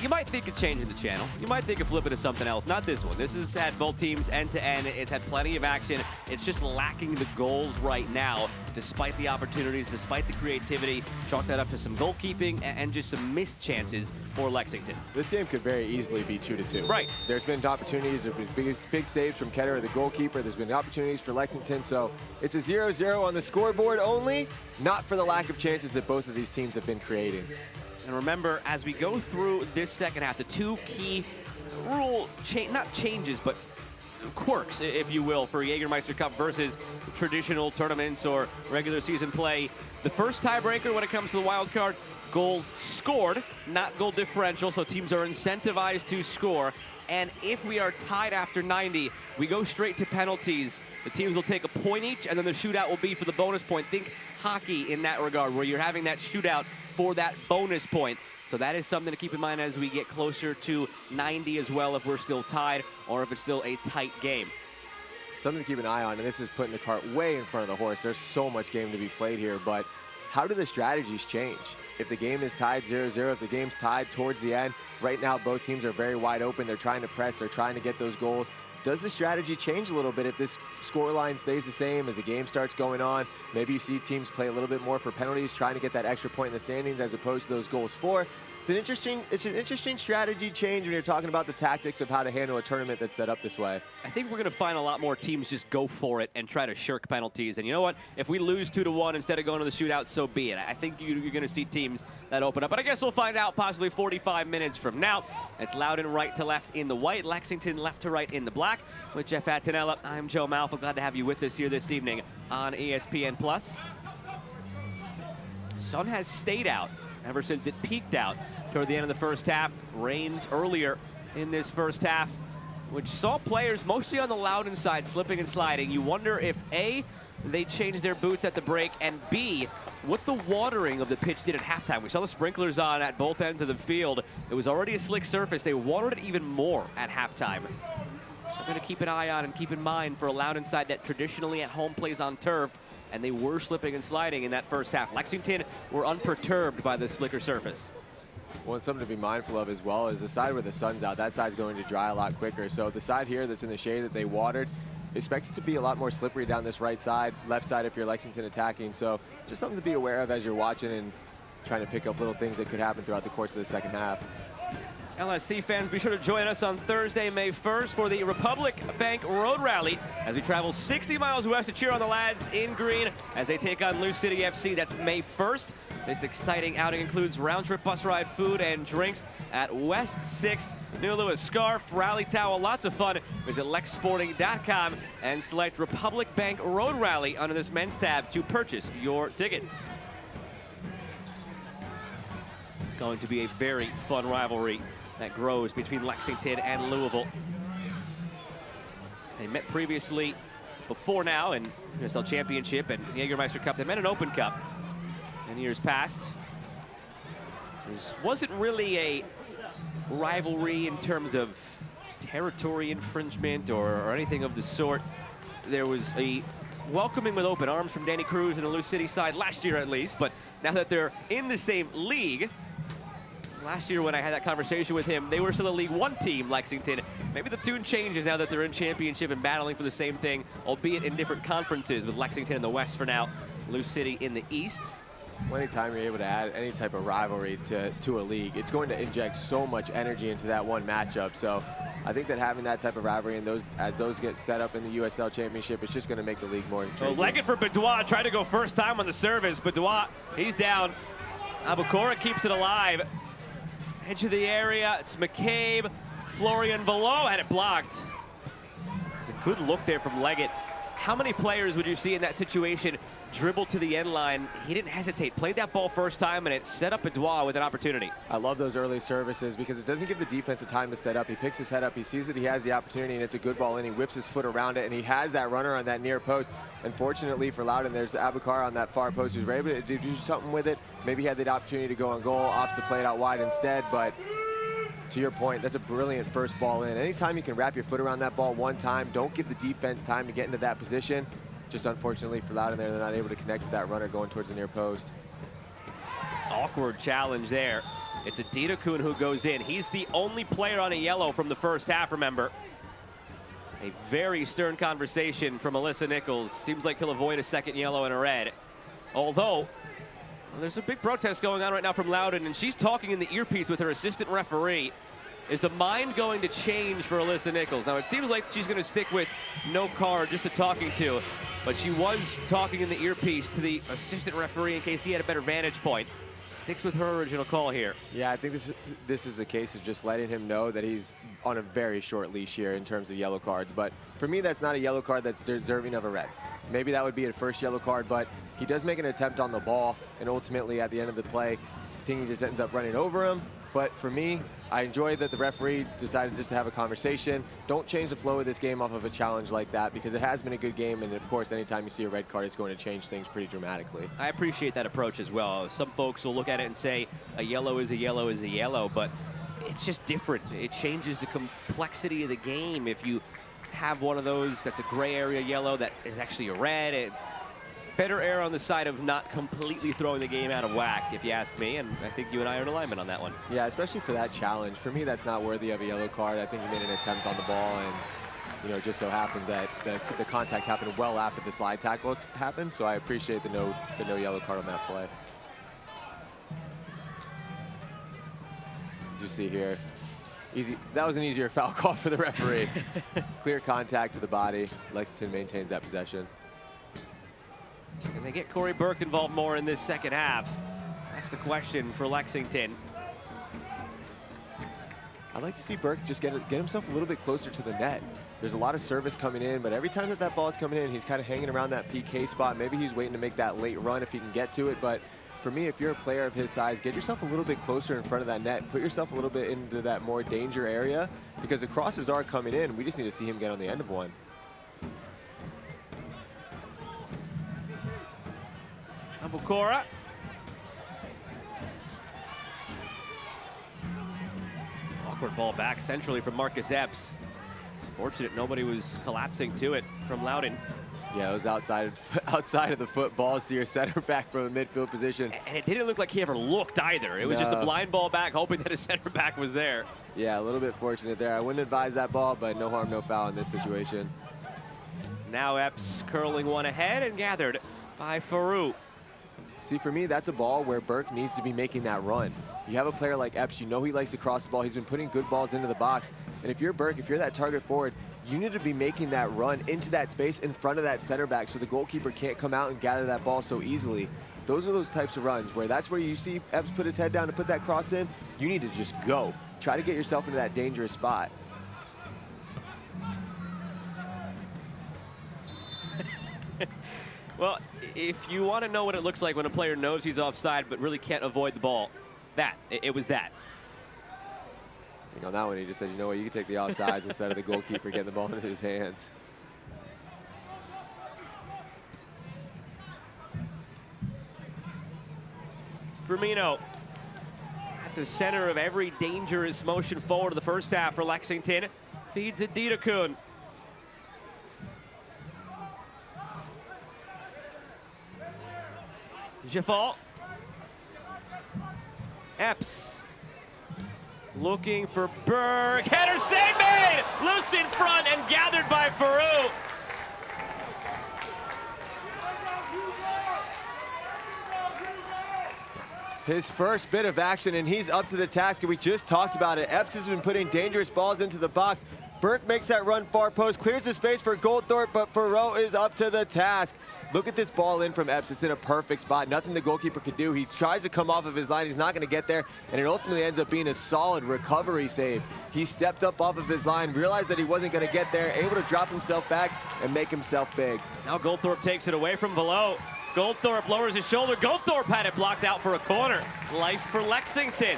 you might think of changing the channel. You might think of flipping to something else. Not this one. This has had both teams end-to-end. It's had plenty of action. It's just lacking the goals right now, despite the opportunities, despite the creativity. Chalk that up to some goalkeeping and just some missed chances for Lexington. This game could very easily be 2-2. Right. There's been opportunities. There's been big saves from Ketterer, the goalkeeper. There's been opportunities for Lexington. So it's a 0-0 on the scoreboard only, not for the lack of chances that both of these teams have been creating. And remember, as we go through this second half, the two key rule, not changes, but quirks, if you will, for Jägermeister Cup versus traditional tournaments or regular season play. The first tiebreaker when it comes to the wild card, goals scored, not goal differential, so teams are incentivized to score. And if we are tied after 90, we go straight to penalties. The teams will take a point each, and then the shootout will be for the bonus point. Think hockey in that regard, where you're having that shootout for that bonus point. So that is something to keep in mind as we get closer to 90 as well, if we're still tied or if it's still a tight game. Something to keep an eye on, and this is putting the cart way in front of the horse. There's so much game to be played here, but how do the strategies change? If the game is tied 0-0, if the game's tied towards the end, right now both teams are very wide open. They're trying to press, they're trying to get those goals. Does the strategy change a little bit if this scoreline stays the same as the game starts going on? Maybe you see teams play a little bit more for penalties, trying to get that extra point in the standings as opposed to those goals for. It's an interesting strategy change when you're talking about the tactics of how to handle a tournament that's set up this way. I think we're going to find a lot more teams just go for it and try to shirk penalties. And you know what? If we lose 2-1 instead of going to the shootout, so be it. I think you're going to see teams that open up. But I guess we'll find out possibly 45 minutes from now. It's Loudoun right to left in the white, Lexington left to right in the black. With Jeff Attinella, I'm Joe Malfa. Glad to have you with us here this evening on ESPN+. Sun has stayed out ever since it peaked out toward the end of the first half. Rains earlier in this first half, which saw players mostly on the Loudoun side slipping and sliding. You wonder if A, they changed their boots at the break, and B, what the watering of the pitch did at halftime. We saw the sprinklers on at both ends of the field. It was already a slick surface. They watered it even more at halftime. So I'm going to keep an eye on and keep in mind for a Loudoun side that traditionally at home plays on turf, and they were slipping and sliding in that first half. Lexington were unperturbed by the slicker surface. Well, it's something to be mindful of as well is the side where the sun's out. That side's going to dry a lot quicker. So the side here that's in the shade that they watered, expect it to be a lot more slippery down this right side, left side if you're Lexington attacking. So just something to be aware of as you're watching and trying to pick up little things that could happen throughout the course of the second half. LSC fans, be sure to join us on Thursday, May 1st for the Republic Bank Road Rally as we travel 60 miles west to cheer on the lads in green as they take on Lou City FC. That's May 1st. This exciting outing includes round-trip bus ride, food, and drinks at West 6th. New Lewis scarf, rally towel, lots of fun. Visit lexsporting.com and select Republic Bank Road Rally under this men's tab to purchase your tickets. It's going to be a very fun rivalry that grows between Lexington and Louisville. They met previously before now in USL Championship and Jägermeister Cup. They met in Open Cup in years past. There wasn't really a rivalry in terms of territory infringement or anything of the sort. There was a welcoming with open arms from Danny Cruz and the Lou City side last year at least, but now that they're in the same league, last year when I had that conversation with him, they were still a League One team, Lexington. Maybe the tune changes now that they're in championship and battling for the same thing, albeit in different conferences, with Lexington in the West for now, Lou City in the East. Well, anytime you're able to add any type of rivalry to a league, it's going to inject so much energy into that one matchup. So I think that having that type of rivalry and as those get set up in the USL Championship, it's just going to make the league more intriguing. So leg it for Bedois, tried to go first time on the service. Bedois, he's down. Abukora keeps it alive. Edge of the area, it's McCabe. Florian Velo had it blocked. It's a good look there from Leggett. How many players would you see in that situation dribble to the end line? He didn't hesitate, played that ball first time, and it set up Bedois with an opportunity. I love those early services because it doesn't give the defense a time to set up. He picks his head up, he sees that he has the opportunity, and it's a good ball, and he whips his foot around it, and he has that runner on that near post. Unfortunately for Loudoun, there's Abukar on that far post who's able to do something with it. Maybe he had the opportunity to go on goal, opts to play it out wide instead, but to your point, that's a brilliant first ball in. Anytime you can wrap your foot around that ball one time, don't give the defense time to get into that position. Just unfortunately for Loudoun there, they're not able to connect with that runner going towards the near post. Awkward challenge there. It's Adita Kuhn who goes in. He's the only player on a yellow from the first half, remember. A very stern conversation from Alyssa Nichols. Seems like he'll avoid a second yellow and a red. Although, there's a big protest going on right now from Loudoun, and she's talking in the earpiece with her assistant referee. Is the mind going to change for Alyssa Nichols? Now, it seems like she's going to stick with no card, just a talking to, but she was talking in the earpiece to the assistant referee in case he had a better vantage point. Sticks with her original call here. Yeah, I think this is a case of just letting him know that he's on a very short leash here in terms of yellow cards. But for me, that's not a yellow card that's deserving of a red. Maybe that would be a first yellow card, but he does make an attempt on the ball, and ultimately at the end of the play, Tingy just ends up running over him. But for me, I enjoyed that the referee decided just to have a conversation. Don't change the flow of this game off of a challenge like that, because it has been a good game, and of course, anytime you see a red card, it's going to change things pretty dramatically. I appreciate that approach as well. Some folks will look at it and say a yellow is a yellow is a yellow, but it's just different. It changes the complexity of the game. If you have one of those that's a gray area yellow that is actually a red, better err on the side of not completely throwing the game out of whack, if you ask me, and I think you and I are in alignment on that one. Yeah, especially for that challenge. For me, that's not worthy of a yellow card. I think he made an attempt on the ball, and it just so happens that the contact happened well after the slide tackle happened, so I appreciate the no yellow card on that play. You see here, easy. That was an easier foul call for the referee. Clear contact to the body. Lexington maintains that possession. And they get Corey Burke involved more in this second half. That's the question for Lexington. I'd like to see Burke just get himself a little bit closer to the net. There's a lot of service coming in, but every time that ball is coming in, he's kind of hanging around that PK spot. Maybe he's waiting to make that late run if he can get to it, but for me, if you're a player of his size, get yourself a little bit closer in front of that net. Put yourself a little bit into that more danger area, because the crosses are coming in. We just need to see him get on the end of one. Abukora. Awkward ball back centrally from Marcus Epps. It's fortunate nobody was collapsing to it from Loudoun. Yeah, it was outside of the footballs to your center back from a midfield position. And it didn't look like he ever looked either. It was just a blind ball back, hoping that his center back was there. Yeah, a little bit fortunate there. I wouldn't advise that ball, but no harm, no foul in this situation. Now Epps curling one ahead and gathered by Farouk. See, for me, that's a ball where Burke needs to be making that run. You have a player like Epps, you know he likes to cross the ball. He's been putting good balls into the box. And if you're Burke, if you're that target forward, you need to be making that run into that space in front of that center back so the goalkeeper can't come out and gather that ball so easily. Those are those types of runs where that's where you see Epps put his head down to put that cross in. You need to just go. Try to get yourself into that dangerous spot. Well, if you want to know what it looks like when a player knows he's offside but really can't avoid the ball, It was that. I think on that one, he just said, you know what, you can take the offsides instead of the goalkeeper getting the ball into his hands. Firmino at the center of every dangerous motion forward of the first half for Lexington. Feeds Adidakun. Jafal. Epps. Looking for Berg. Header save made! Loose in front and gathered by Farouk. His first bit of action, and he's up to the task, and we just talked about it. Epps has been putting dangerous balls into the box. Burke makes that run far post, clears the space for Goldthorpe, but Farouk is up to the task. Look at this ball in from Epps. It's in a perfect spot. Nothing the goalkeeper could do. He tries to come off of his line. He's not going to get there, and it ultimately ends up being a solid recovery save. He stepped up off of his line, realized that he wasn't going to get there, able to drop himself back and make himself big. Now Goldthorpe takes it away from below. Goldthorpe lowers his shoulder. Goldthorpe had it blocked out for a corner. Life for Lexington.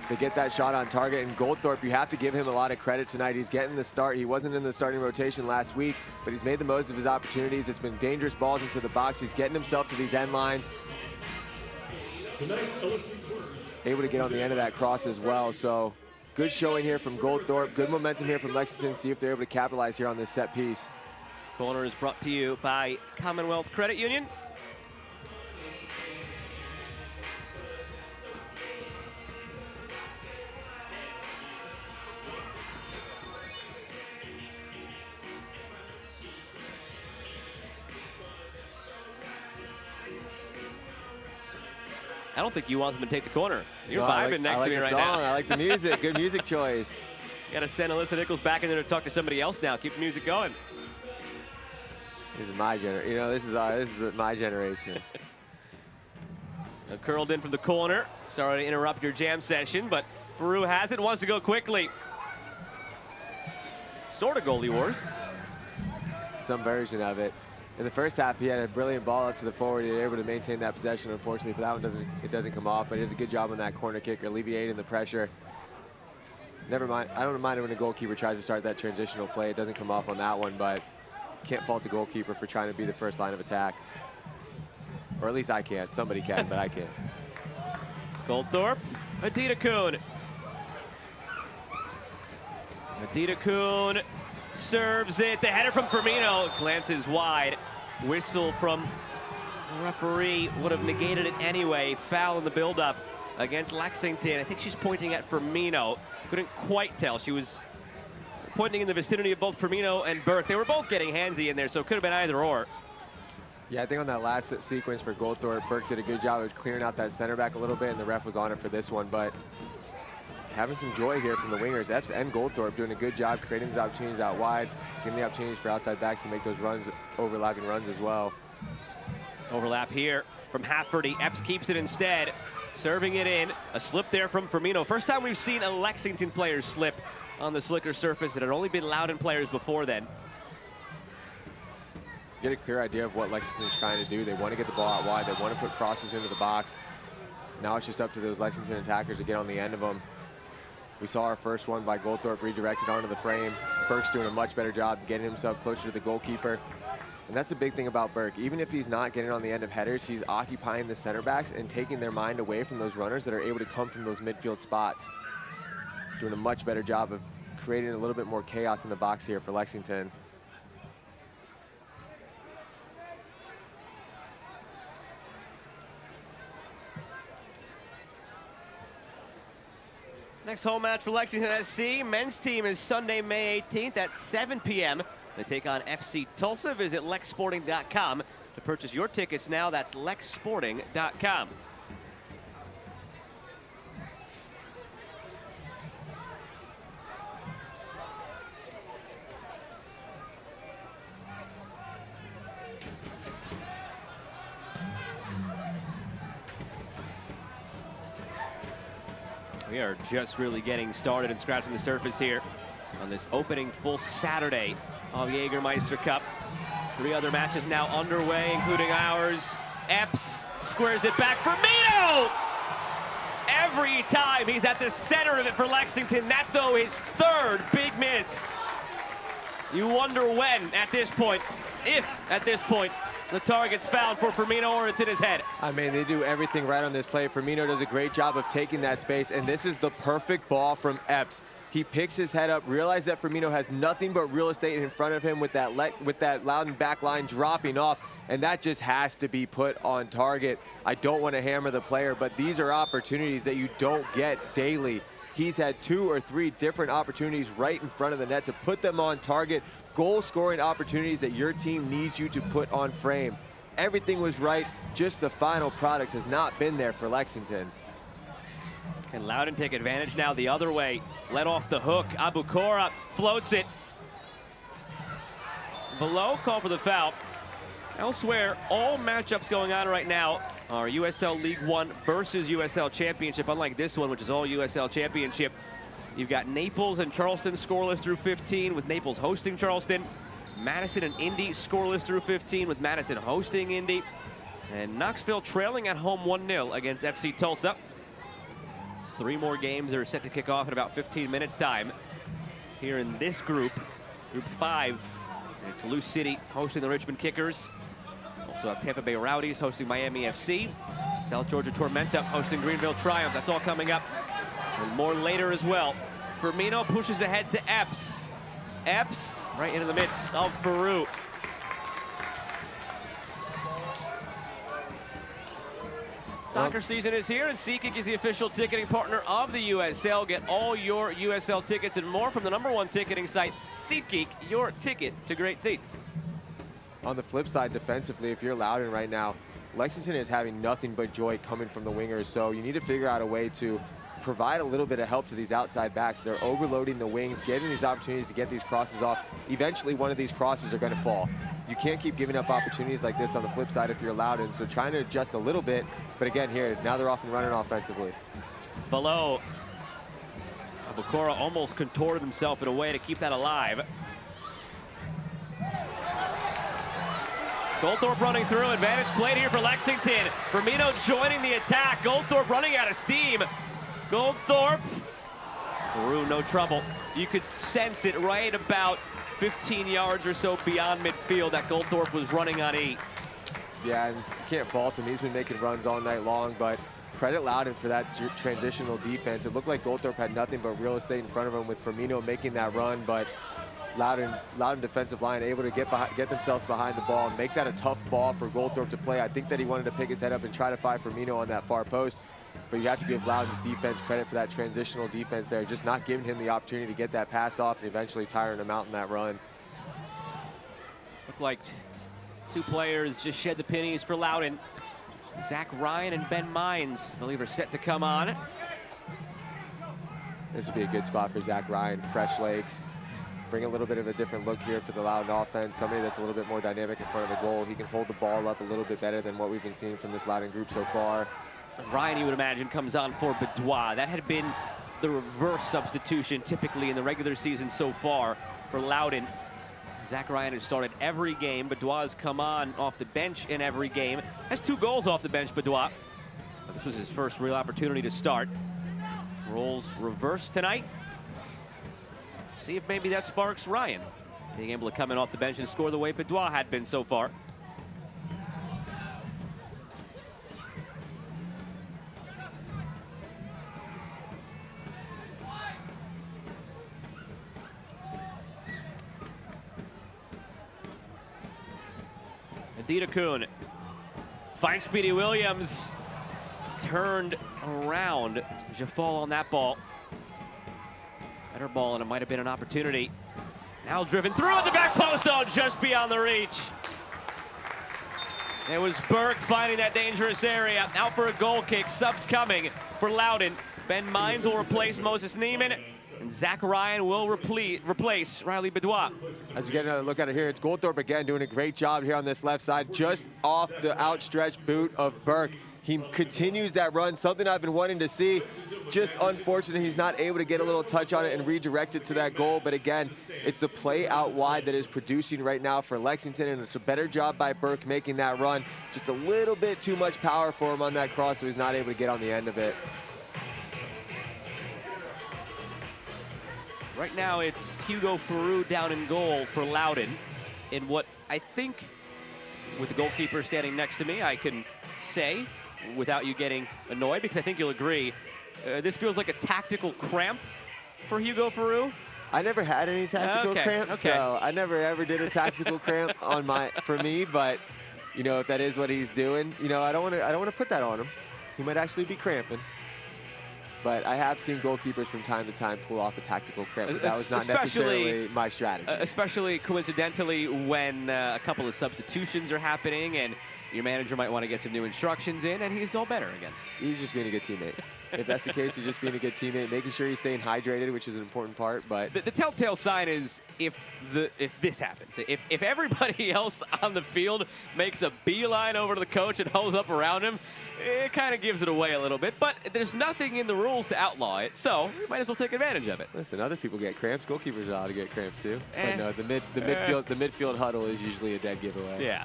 They get that shot on target, and Goldthorpe, you have to give him a lot of credit tonight. He's getting the start. He wasn't in the starting rotation last week, but he's made the most of his opportunities. It's been dangerous balls into the box. He's getting himself to these end lines. Able to get on the end of that cross as well. So good showing here from Goldthorpe. Good momentum here from Lexington. See if they're able to capitalize here on this set piece. Corner is brought to you by Commonwealth Credit Union. I don't think you want them to take the corner. You're vibing next to me right now. I like the music. Good music choice. Got to send Alyssa Nichols back in there to talk to somebody else now. Keep the music going. This is my generation. You know, this is my generation. Curled in from the corner. Sorry to interrupt your jam session, but Farouk has it. Wants to go quickly. Sort of goalie wars. Some version of it. In the first half, he had a brilliant ball up to the forward. He was able to maintain that possession. Unfortunately, for that one, it doesn't come off. But he does a good job on that corner kick, alleviating the pressure. Never mind. I don't mind it when a goalkeeper tries to start that transitional play. It doesn't come off on that one, but can't fault the goalkeeper for trying to be the first line of attack. Or at least I can't. Somebody can, but I can't. Goldthorpe, Adidakun. Adidakun serves it. The header from Firmino glances wide. Whistle from the referee would have negated it anyway. Foul in the buildup against Lexington. I think she's pointing at Firmino. Couldn't quite tell. She was pointing in the vicinity of both Firmino and Burke. They were both getting handsy in there, so it could have been either or. Yeah, I think on that last sequence for Goldthorpe, Burke did a good job of clearing out that center back a little bit, and the ref was on it for this one. But having some joy here from the wingers, Epps and Goldthorpe doing a good job creating these opportunities out wide, giving the opportunities for outside backs to make those runs, overlapping runs as well. Overlap here from Hafferty. Epps keeps it instead, serving it in. A slip there from Firmino. First time we've seen a Lexington player slip on the slicker surface. It had only been Loudoun players before then. Get a clear idea of what Lexington's trying to do. They want to get the ball out wide. They want to put crosses into the box. Now it's just up to those Lexington attackers to get on the end of them. We saw our first one by Goldthorpe redirected onto the frame. Burke's doing a much better job getting himself closer to the goalkeeper. And that's the big thing about Burke. Even if he's not getting on the end of headers, he's occupying the center backs and taking their mind away from those runners that are able to come from those midfield spots. Doing a much better job of creating a little bit more chaos in the box here for Lexington. Next home match for Lexington SC. Men's team is Sunday, May 18th at 7 p.m. They take on FC Tulsa. Visit lexsporting.com to purchase your tickets now. That's lexsporting.com. We are just really getting started and scratching the surface here on this opening full Saturday of the Jägermeister Cup. 3 other matches now underway, including ours. Epps squares it back. Firmino! every time. He's at the center of it for Lexington. That, though, his third big miss. You wonder when, at this point, if at this point, the target's found for Firmino or it's in his head. I mean, they do everything right on this play. Firmino does a great job of taking that space, and this is the perfect ball from Epps. He picks his head up, realizes that Firmino has nothing but real estate in front of him with that Loudoun back line dropping off, and that just has to be put on target. I don't want to hammer the player, but these are opportunities that you don't get daily. He's had 2 or 3 different opportunities right in front of the net to put them on target, goal-scoring opportunities that your team needs you to put on frame. Everything was right, just the final product has not been there for Lexington. Can Loudoun take advantage now the other way? Let off the hook. Abukora floats it. Below, call for the foul. Elsewhere, all matchups going on right now are USL League One versus USL Championship, unlike this one, which is all USL Championship. You've got Naples and Charleston scoreless through 15, with Naples hosting Charleston. Madison and Indy scoreless through 15, with Madison hosting Indy. And Knoxville trailing at home 1-0 against FC Tulsa. 3 more games are set to kick off in about 15 minutes time. Here in this group, Group 5, it's Lou City hosting the Richmond Kickers. Also have Tampa Bay Rowdies hosting Miami FC. South Georgia Tormenta hosting Greenville Triumph. That's all coming up. And more later as well. Firmino pushes ahead to Epps. Epps right into the midst of Farouk. Soccer season is here, and SeatGeek is the official ticketing partner of the USL. Get all your USL tickets and more from the #1 ticketing site, SeatGeek, your ticket to great seats. On the flip side, defensively, if you're Loudoun right now, Lexington is having nothing but joy coming from the wingers, so you need to figure out a way to provide a little bit of help to these outside backs. They're overloading the wings, getting these opportunities to get these crosses off. Eventually, one of these crosses are going to fall. You can't keep giving up opportunities like this on the flip side if you're Loudoun, so trying to adjust a little bit. But again, here, now they're off and running offensively. Below, Abukora almost contorted himself in a way to keep that alive. Goldthorpe running through, advantage played here for Lexington. Firmino joining the attack, Goldthorpe running out of steam. Goldthorpe, Farouk, no trouble. You could sense it right about 15 yards or so beyond midfield that Goldthorpe was running on E. Yeah, and you can't fault him. He's been making runs all night long, but credit Loudoun for that transitional defense. It looked like Goldthorpe had nothing but real estate in front of him with Firmino making that run, but Loudoun defensive line able to get themselves behind the ball and make that a tough ball for Goldthorpe to play. I think that he wanted to pick his head up and try to find Firmino on that far post, but you have to give Loudoun's defense credit for that transitional defense there, just not giving him the opportunity to get that pass off and eventually tiring him out in that run. Looked like 2 players just shed the pennies for Loudoun. Zach Ryan and Ben Mines, I believe, are set to come on. This would be a good spot for Zach Ryan, fresh legs. Bring a little bit of a different look here for the Loudoun offense. Somebody that's a little bit more dynamic in front of the goal. He can hold the ball up a little bit better than what we've been seeing from this Loudoun group so far. Ryan, you would imagine, comes on for Bedois. That had been the reverse substitution typically in the regular season so far for Loudoun. Zach Ryan has started every game. Bedois has come on off the bench in every game. Has 2 goals off the bench, Bedois. But this was his first real opportunity to start. Roles reversed tonight. See if maybe that sparks Ryan being able to come in off the bench and score the way Bedois had been so far. Adita Kuhn finds Speedy Williams, turned around. Jafal on that ball. Better ball, and it might have been an opportunity. Now driven through at the back post, oh, just beyond the reach. It was Burke finding that dangerous area. Out for a goal kick, subs coming for Loudoun. Ben Mines will replace Moses Neiman, and Zach Ryan will replace Riley Bedois. As we get another look at it here, it's Goldthorpe again doing a great job here on this left side, just off the outstretched boot of Burke. He continues that run, something I've been wanting to see. Just unfortunate he's not able to get a little touch on it and redirect it to that goal. But again, it's the play out wide that is producing right now for Lexington, and it's a better job by Burke making that run. Just a little bit too much power for him on that cross, so he's not able to get on the end of it. Right now it's Hugo Farou down in goal for Loudoun in what I think, with the goalkeeper standing next to me, I can say without you getting annoyed, because I think you'll agree, this feels like a tactical cramp for Hugo Farou. I never had any tactical cramps, so I never ever did a tactical cramp for me. But you know, if that is what he's doing, you know, I don't want to put that on him. He might actually be cramping. But I have seen goalkeepers from time to time pull off a tactical cramp. But that was not necessarily my strategy. Especially coincidentally when a couple of substitutions are happening and your manager might want to get some new instructions in, and he's all better again. He's just being a good teammate. If that's the case, he's just being a good teammate, making sure he's staying hydrated, which is an important part. But the telltale sign is if this happens, if everybody else on the field makes a beeline over to the coach and hose up around him, it kind of gives it away a little bit. But there's nothing in the rules to outlaw it, so you might as well take advantage of it. Listen, other people get cramps. Goalkeepers are allowed to get cramps too. But no, the midfield huddle is usually a dead giveaway. Yeah.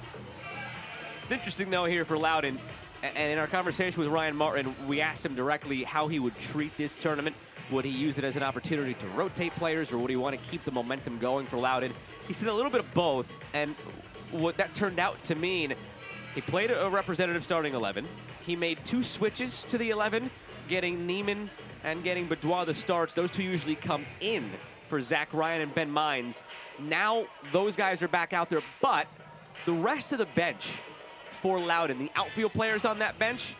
It's interesting though here for Loudoun. And in our conversation with Ryan Martin, we asked him directly how he would treat this tournament. Would he use it as an opportunity to rotate players, or would he want to keep the momentum going for Loudoun? He said a little bit of both, and what that turned out to mean, he played a representative starting 11. He made 2 switches to the 11, getting Neiman and getting Bedouin the starts. Those 2 usually come in for Zach Ryan and Ben Mines. Now those guys are back out there, but the rest of the bench for Loudoun, the outfield players on that bench,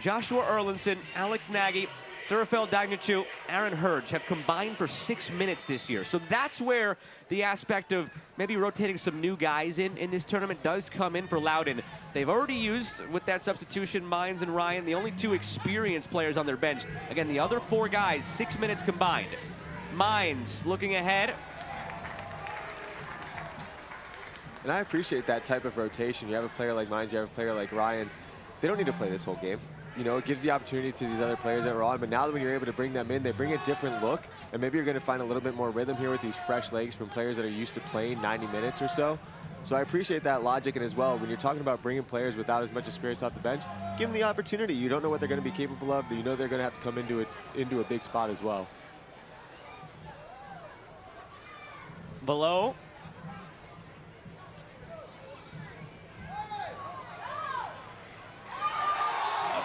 Joshua Erlinson, Alex Nagy, Surafel Dagnachu, Aaron Hurge have combined for 6 minutes this year. So that's where the aspect of maybe rotating some new guys in this tournament does come in for Loudoun. They've already used, with that substitution, Mines and Ryan, the only 2 experienced players on their bench. Again, the other 4 guys, 6 minutes combined. Mines looking ahead. And I appreciate that type of rotation. You have a player like Mines, you have a player like Ryan. They don't need to play this whole game. You know, it gives the opportunity to these other players that are on, but now that when you're able to bring them in, they bring a different look, and maybe you're going to find a little bit more rhythm here with these fresh legs from players that are used to playing 90 minutes or so. So I appreciate that logic, and as well, when you're talking about bringing players without as much experience off the bench, give them the opportunity. You don't know what they're going to be capable of, but you know they're going to have to come into a big spot as well. Below.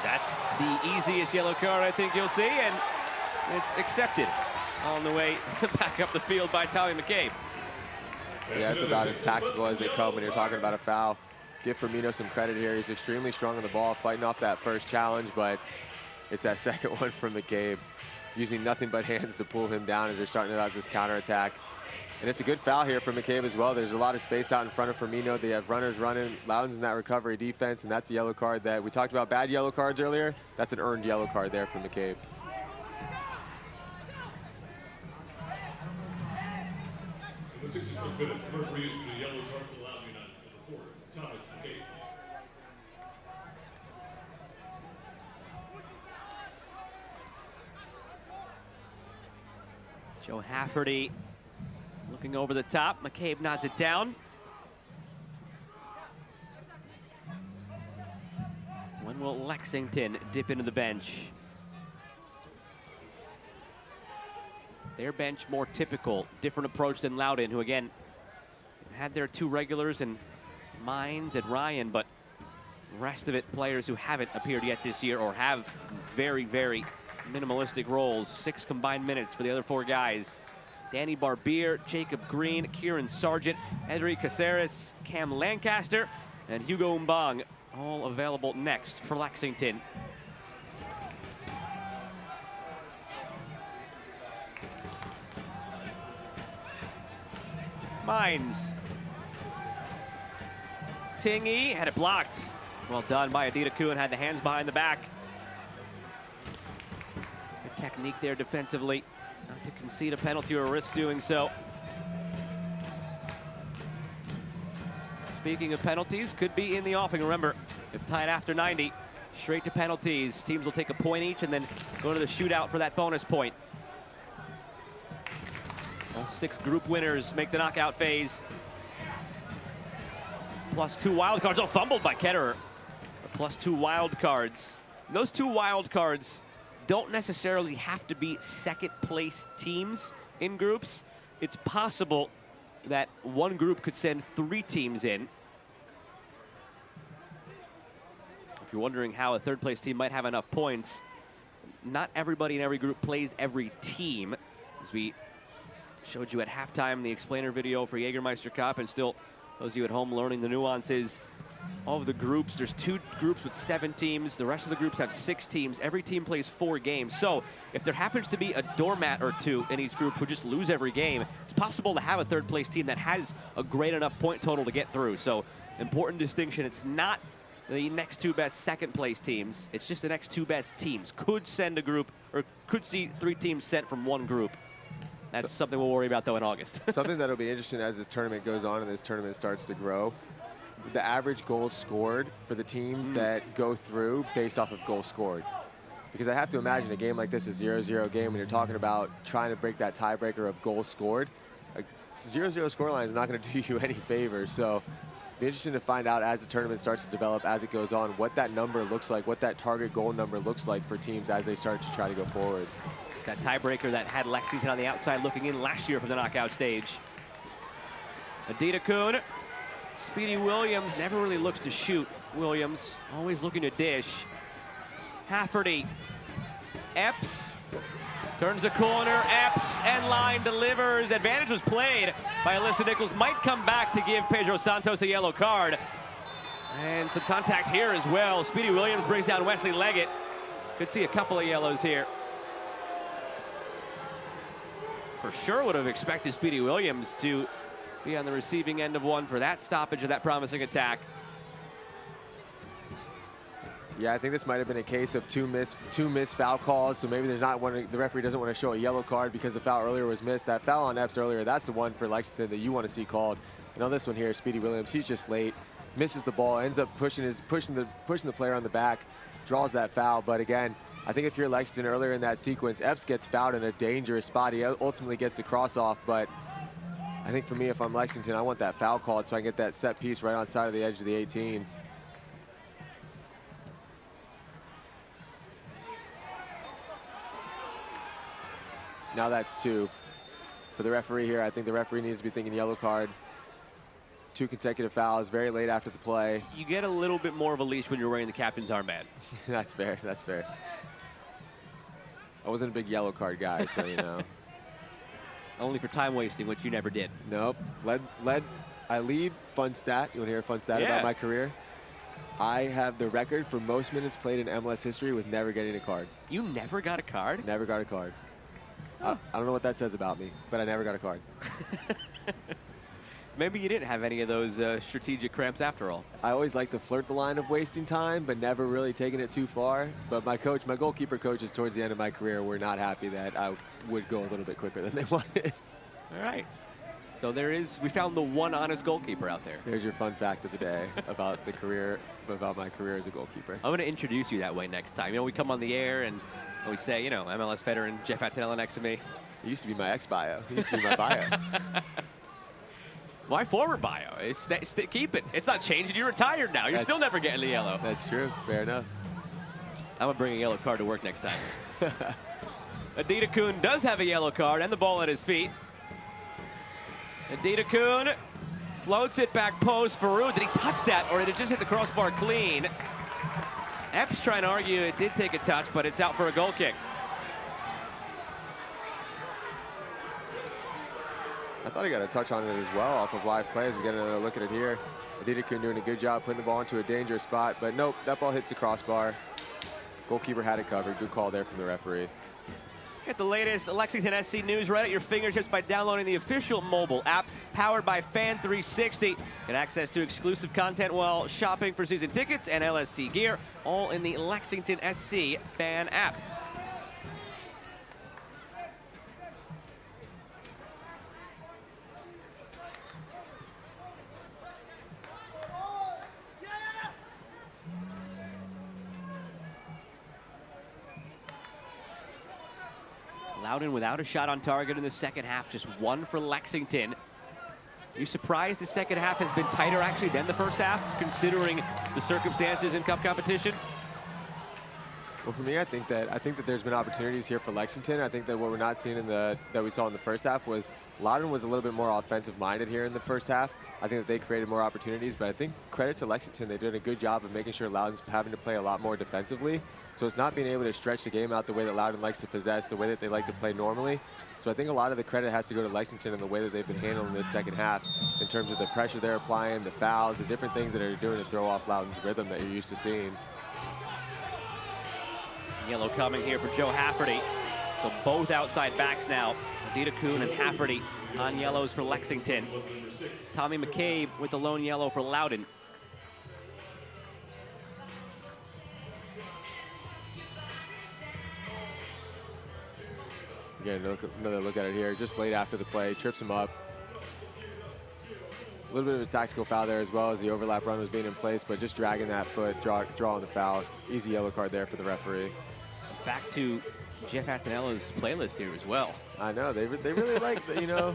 That's the easiest yellow card I think you'll see, and it's accepted on the way back up the field by Tommy McCabe. Yeah, it's about as tactical as they come when you're talking about a foul. Give Firmino some credit here. He's extremely strong on the ball, fighting off that first challenge, but it's that second one from McCabe, using nothing but hands to pull him down as they're starting out this counterattack. And it's a good foul here for McCabe as well. There's a lot of space out in front of Firmino. They have runners running. Loudoun's in that recovery defense, and that's a yellow card that we talked about bad yellow cards earlier. That's an earned yellow card there for McCabe. In the 65th minute, the referee issued a yellow card to Loudoun United for the forward, Thomas McCabe. Joe Hafferty looking over the top. McCabe nods it down. When will Lexington dip into the bench? Their bench more typical, different approach than Loudoun, who again had their 2 regulars and Mines and Ryan, but the rest of it players who haven't appeared yet this year or have very, very minimalistic roles. 6 combined minutes for the other 4 guys. Danny Barbier, Jacob Green, Kieran Sargent, Edric Caceres, Cam Lancaster, and Hugo Mbang, all available next for Lexington. Mines. Tingy had it blocked. Well done by Adida Kuhn, had the hands behind the back. Good technique there defensively, not to concede a penalty or risk doing so. Speaking of penalties, could be in the offing. Remember, if tied after 90, straight to penalties. Teams will take a point each and then go to the shootout for that bonus point. All 6 group winners make the knockout phase. +2 wild cards. Oh, fumbled by Ketterer. +2 wild cards. Those 2 wild cards don't necessarily have to be second place teams in groups, it's possible that one group could send 3 teams in. If you're wondering how a third-place team might have enough points, not everybody in every group plays every team. As we showed you at halftime, the explainer video for Jägermeister Cup, and still those of you at home learning the nuances of the groups. There's 2 groups with 7 teams. The rest of the groups have 6 teams. Every team plays 4 games. So if there happens to be a doormat or 2 in each group who just lose every game, it's possible to have a third-place team that has a great enough point total to get through. So important distinction. It's not the next 2 best second-place teams. It's just the next 2 best teams. Could send a group, or could see 3 teams sent from one group. That's something we'll worry about, though, in August. Something that'll be interesting as this tournament goes on and this tournament starts to grow. The average goals scored for the teams that go through based off of goals scored. Because I have to imagine a game like this, a 0-0 game, when you're talking about trying to break that tiebreaker of goals scored, a 0-0 scoreline is not going to do you any favors. So it'll be interesting to find out as the tournament starts to develop, as it goes on, what that number looks like, what that target goal number looks like for teams as they start to try to go forward. It's that tiebreaker that had Lexington on the outside looking in last year from the knockout stage. Adita Kuhn. Speedy Williams never really looks to shoot. Williams always looking to dish. Hafferty. Epps turns the corner. Epps and line delivers. Advantage was played by Alyssa Nichols. Might come back to give Pedro Santos a yellow card. And some contact here as well. Speedy Williams brings down Wesley Leggett. Could see a couple of yellows here. For sure would have expected Speedy Williams to be on the receiving end of one for that stoppage of that promising attack. Yeah, I think this might have been a case of two missed foul calls, so maybe there's not one. The referee doesn't want to show a yellow card because the foul earlier was missed. That foul on Epps earlier, that's the one for Lexington that you want to see called. And on this one here, Speedy Williams, he's just late, misses the ball, ends up pushing the player on the back, draws that foul. But again, I think if you're Lexington earlier in that sequence, Epps gets fouled in a dangerous spot. He ultimately gets the cross off, but I think for me, if I'm Lexington, I want that foul called so I can get that set piece right on side of the edge of the 18. Now that's 2. For the referee here, I think the referee needs to be thinking yellow card. 2 consecutive fouls, very late after the play. You get a little bit more of a leash when you're wearing the captain's armband. That's fair, that's fair. I wasn't a big yellow card guy, so you know. Only for time wasting, which you never did. Nope. I lead fun stat. You want to hear a fun stat about my career? I have the record for most minutes played in MLS history with never getting a card. You never got a card? Never got a card. Oh. I don't know what that says about me, but I never got a card. Maybe you didn't have any of those strategic cramps after all. I always like to flirt the line of wasting time, but never really taking it too far. But my goalkeeper coaches towards the end of my career were not happy that I would go a little bit quicker than they wanted. All right. So we found the one honest goalkeeper out there. There's your fun fact of the day about my career as a goalkeeper. I'm going to introduce you that way next time. You know, we come on the air and we say, you know, MLS veteran Jeff Attinella next to me. It used to be my ex-bio. It used to be my bio. My former bio. Keep it. It's not changing. You're retired now. You're still never getting the yellow. That's true. Fair enough. I'm going to bring a yellow card to work next time. Adita Kuhn does have a yellow card and the ball at his feet. Adita Kuhn floats it back post. Farouk, did he touch that or did it just hit the crossbar clean? Epps trying to argue it did take a touch, but it's out for a goal kick. I thought he got a touch on it as well off of live play as we get another look at it here. Adita Kuhn doing a good job putting the ball into a dangerous spot, but nope, that ball hits the crossbar. Goalkeeper had it covered. Good call there from the referee. Get the latest Lexington SC news right at your fingertips by downloading the official mobile app powered by Fan 360. Get access to exclusive content while shopping for season tickets and LSC gear, all in the Lexington SC Fan app. Loudoun without a shot on target in the second half, just 1 for Lexington. You surprised the second half has been tighter actually than the first half, considering the circumstances in cup competition? Well, for me, I think that there's been opportunities here for Lexington. I think that what we're not seeing that we saw in the first half was Loudoun was a little bit more offensive-minded here in the first half. I think that they created more opportunities, but I think credit to Lexington, they did a good job of making sure Loudoun's having to play a lot more defensively. So it's not being able to stretch the game out the way that Loudoun likes to possess, the way that they like to play normally. So I think a lot of the credit has to go to Lexington and the way that they've been handling this second half in terms of the pressure they're applying, the fouls, the different things that are doing to throw off Loudoun's rhythm that you're used to seeing. Yellow coming here for Joe Hafferty. So both outside backs now. Adita Kuhn and Hafferty on yellows for Lexington. Tommy McCabe with the lone yellow for Loudoun. Again, another look at it here. Just late after the play, trips him up. A little bit of a tactical foul there as well as the overlap run was being in place, but just dragging that foot, drawing the foul. Easy yellow card there for the referee. Back to Jeff Antonella's playlist here as well. I know, they really like, you know,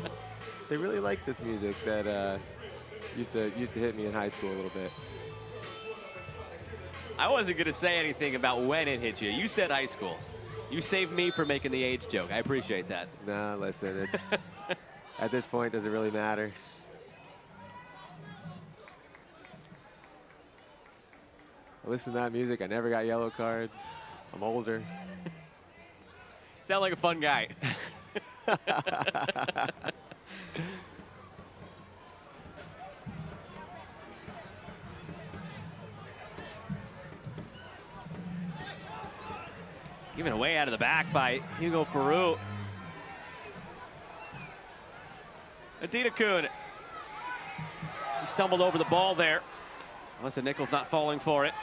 they really like this music that used to hit me in high school a little bit. I wasn't gonna say anything about when it hit you. You said high school. You saved me for making the age joke. I appreciate that. Nah, listen, it's at this point, does it really matter? I listen to that music. I never got yellow cards. I'm older. Sound like a fun guy. Given away out of the back by Hugo Farou. Adita Kuhn. He stumbled over the ball there. Alyssa Nichols not falling for it.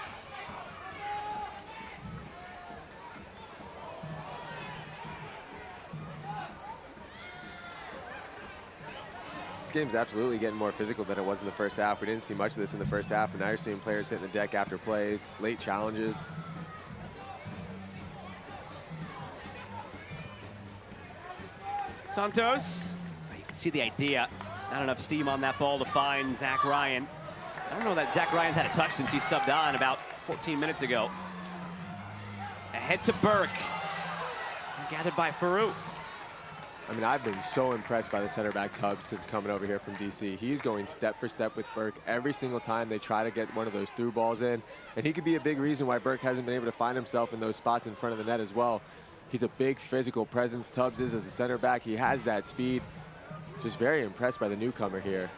This game's absolutely getting more physical than it was in the first half. We didn't see much of this in the first half, but now you're seeing players hitting the deck after plays, late challenges. Santos, you can see the idea. Not enough steam on that ball to find Zach Ryan. I don't know that Zach Ryan's had a touch since he subbed on about 14 minutes ago. Ahead to Burke. Gathered by Farou. I mean, I've been so impressed by the center back Tubbs since coming over here from DC. He's going step for step with Burke every single time they try to get one of those through balls in. And he could be a big reason why Burke hasn't been able to find himself in those spots in front of the net as well. He's a big physical presence, Tubbs is, as a center back. He has that speed. Just very impressed by the newcomer here.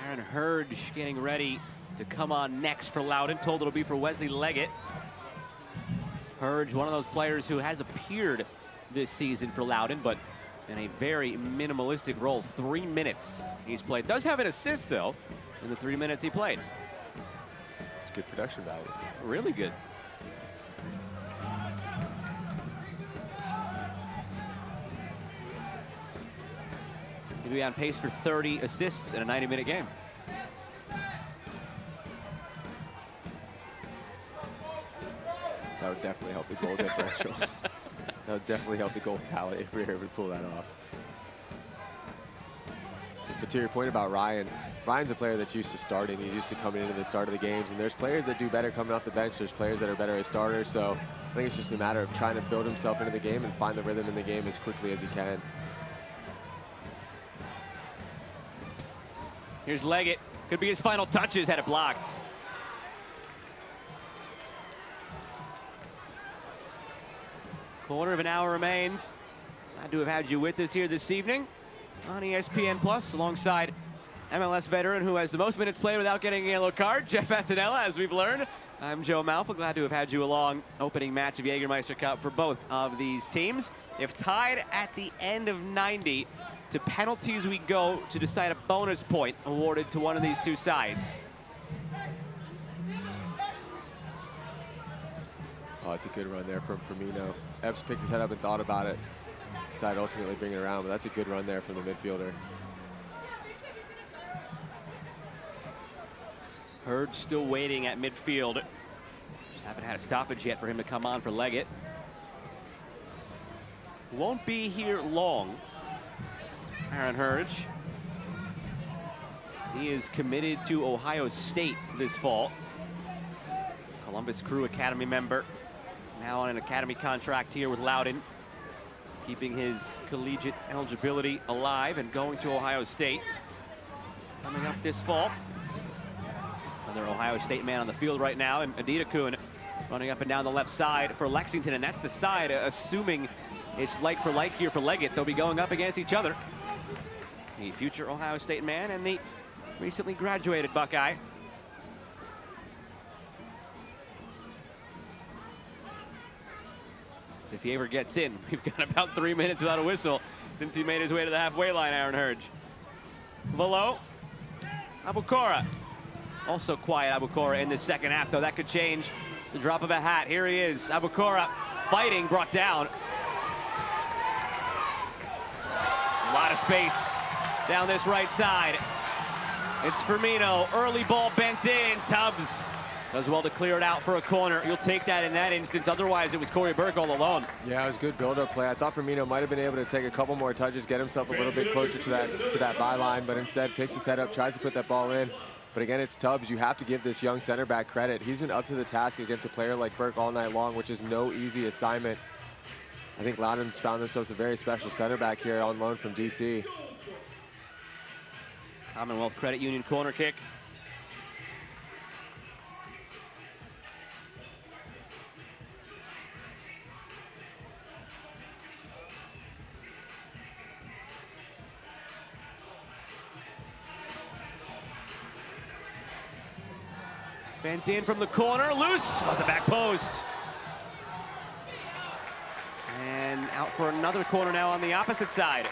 Aaron Hurge getting ready to come on next for Loudoun. Told it'll be for Wesley Leggett. Hurge, one of those players who has appeared this season for Loudoun, but in a very minimalistic role. 3 minutes he's played. Does have an assist, though, in the 3 minutes he played. It's good production value. Really good. He'll be on pace for 30 assists in a 90-minute game. That would definitely help the goal differential. That would definitely help the goal tally if we were able to pull that off. But to your point about Ryan, Ryan's a player that's used to starting. He's used to coming into the start of the games. And there's players that do better coming off the bench. There's players that are better as starters. So I think it's just a matter of trying to build himself into the game and find the rhythm in the game as quickly as he can. Here's Leggett. Could be his final touches, had it blocked. Quarter of an hour remains. Glad to have had you with us here this evening on ESPN Plus alongside MLS veteran who has the most minutes played without getting a yellow card, Jeff Antonella, as we've learned. I'm Joe Malfa. Glad to have had you along. Opening match of Jägermeister Cup for both of these teams. If tied at the end of 90, to penalties we go to decide a bonus point awarded to one of these two sides. Oh, it's a good run there from Firmino. Epps picked his head up and thought about it. Decided to ultimately bring it around, but that's a good run there from the midfielder. Hurd still waiting at midfield. Just haven't had a stoppage yet for him to come on for Leggett. won't be here long. Aaron Hurge. He is committed to Ohio State this fall. Columbus Crew Academy member. Now on an academy contract here with Loudoun. Keeping his collegiate eligibility alive and going to Ohio State. Coming up this fall. Another Ohio State man on the field right now, and Adita Kuhn running up and down the left side for Lexington, and that's the side, assuming it's like for like here for Leggett. They'll be going up against each other. The future Ohio State man and the recently graduated Buckeye. So if he ever gets in, we've got about 3 minutes without a whistle since he made his way to the halfway line, Aaron Hurge. Velo, Abukora. Also quiet Abukora in the second half, though that could change the drop of a hat. Here he is, Abukora fighting, brought down. A lot of space down this right side. It's Firmino, early ball bent in, Tubbs does well to clear it out for a corner. You'll take that in that instance, otherwise it was Corey Burke all alone. Yeah, it was good build-up play. I thought Firmino might have been able to take a couple more touches, get himself a little bit closer to that byline, but instead picks his head up, tries to put that ball in. But again, it's Tubbs. You have to give this young center back credit. He's been up to the task against a player like Burke all night long, which is no easy assignment. I think Loudoun's found themselves a very special center back here on loan from DC. Commonwealth Credit Union corner kick. Bent in from the corner, loose off the back post. And out for another corner now on the opposite side.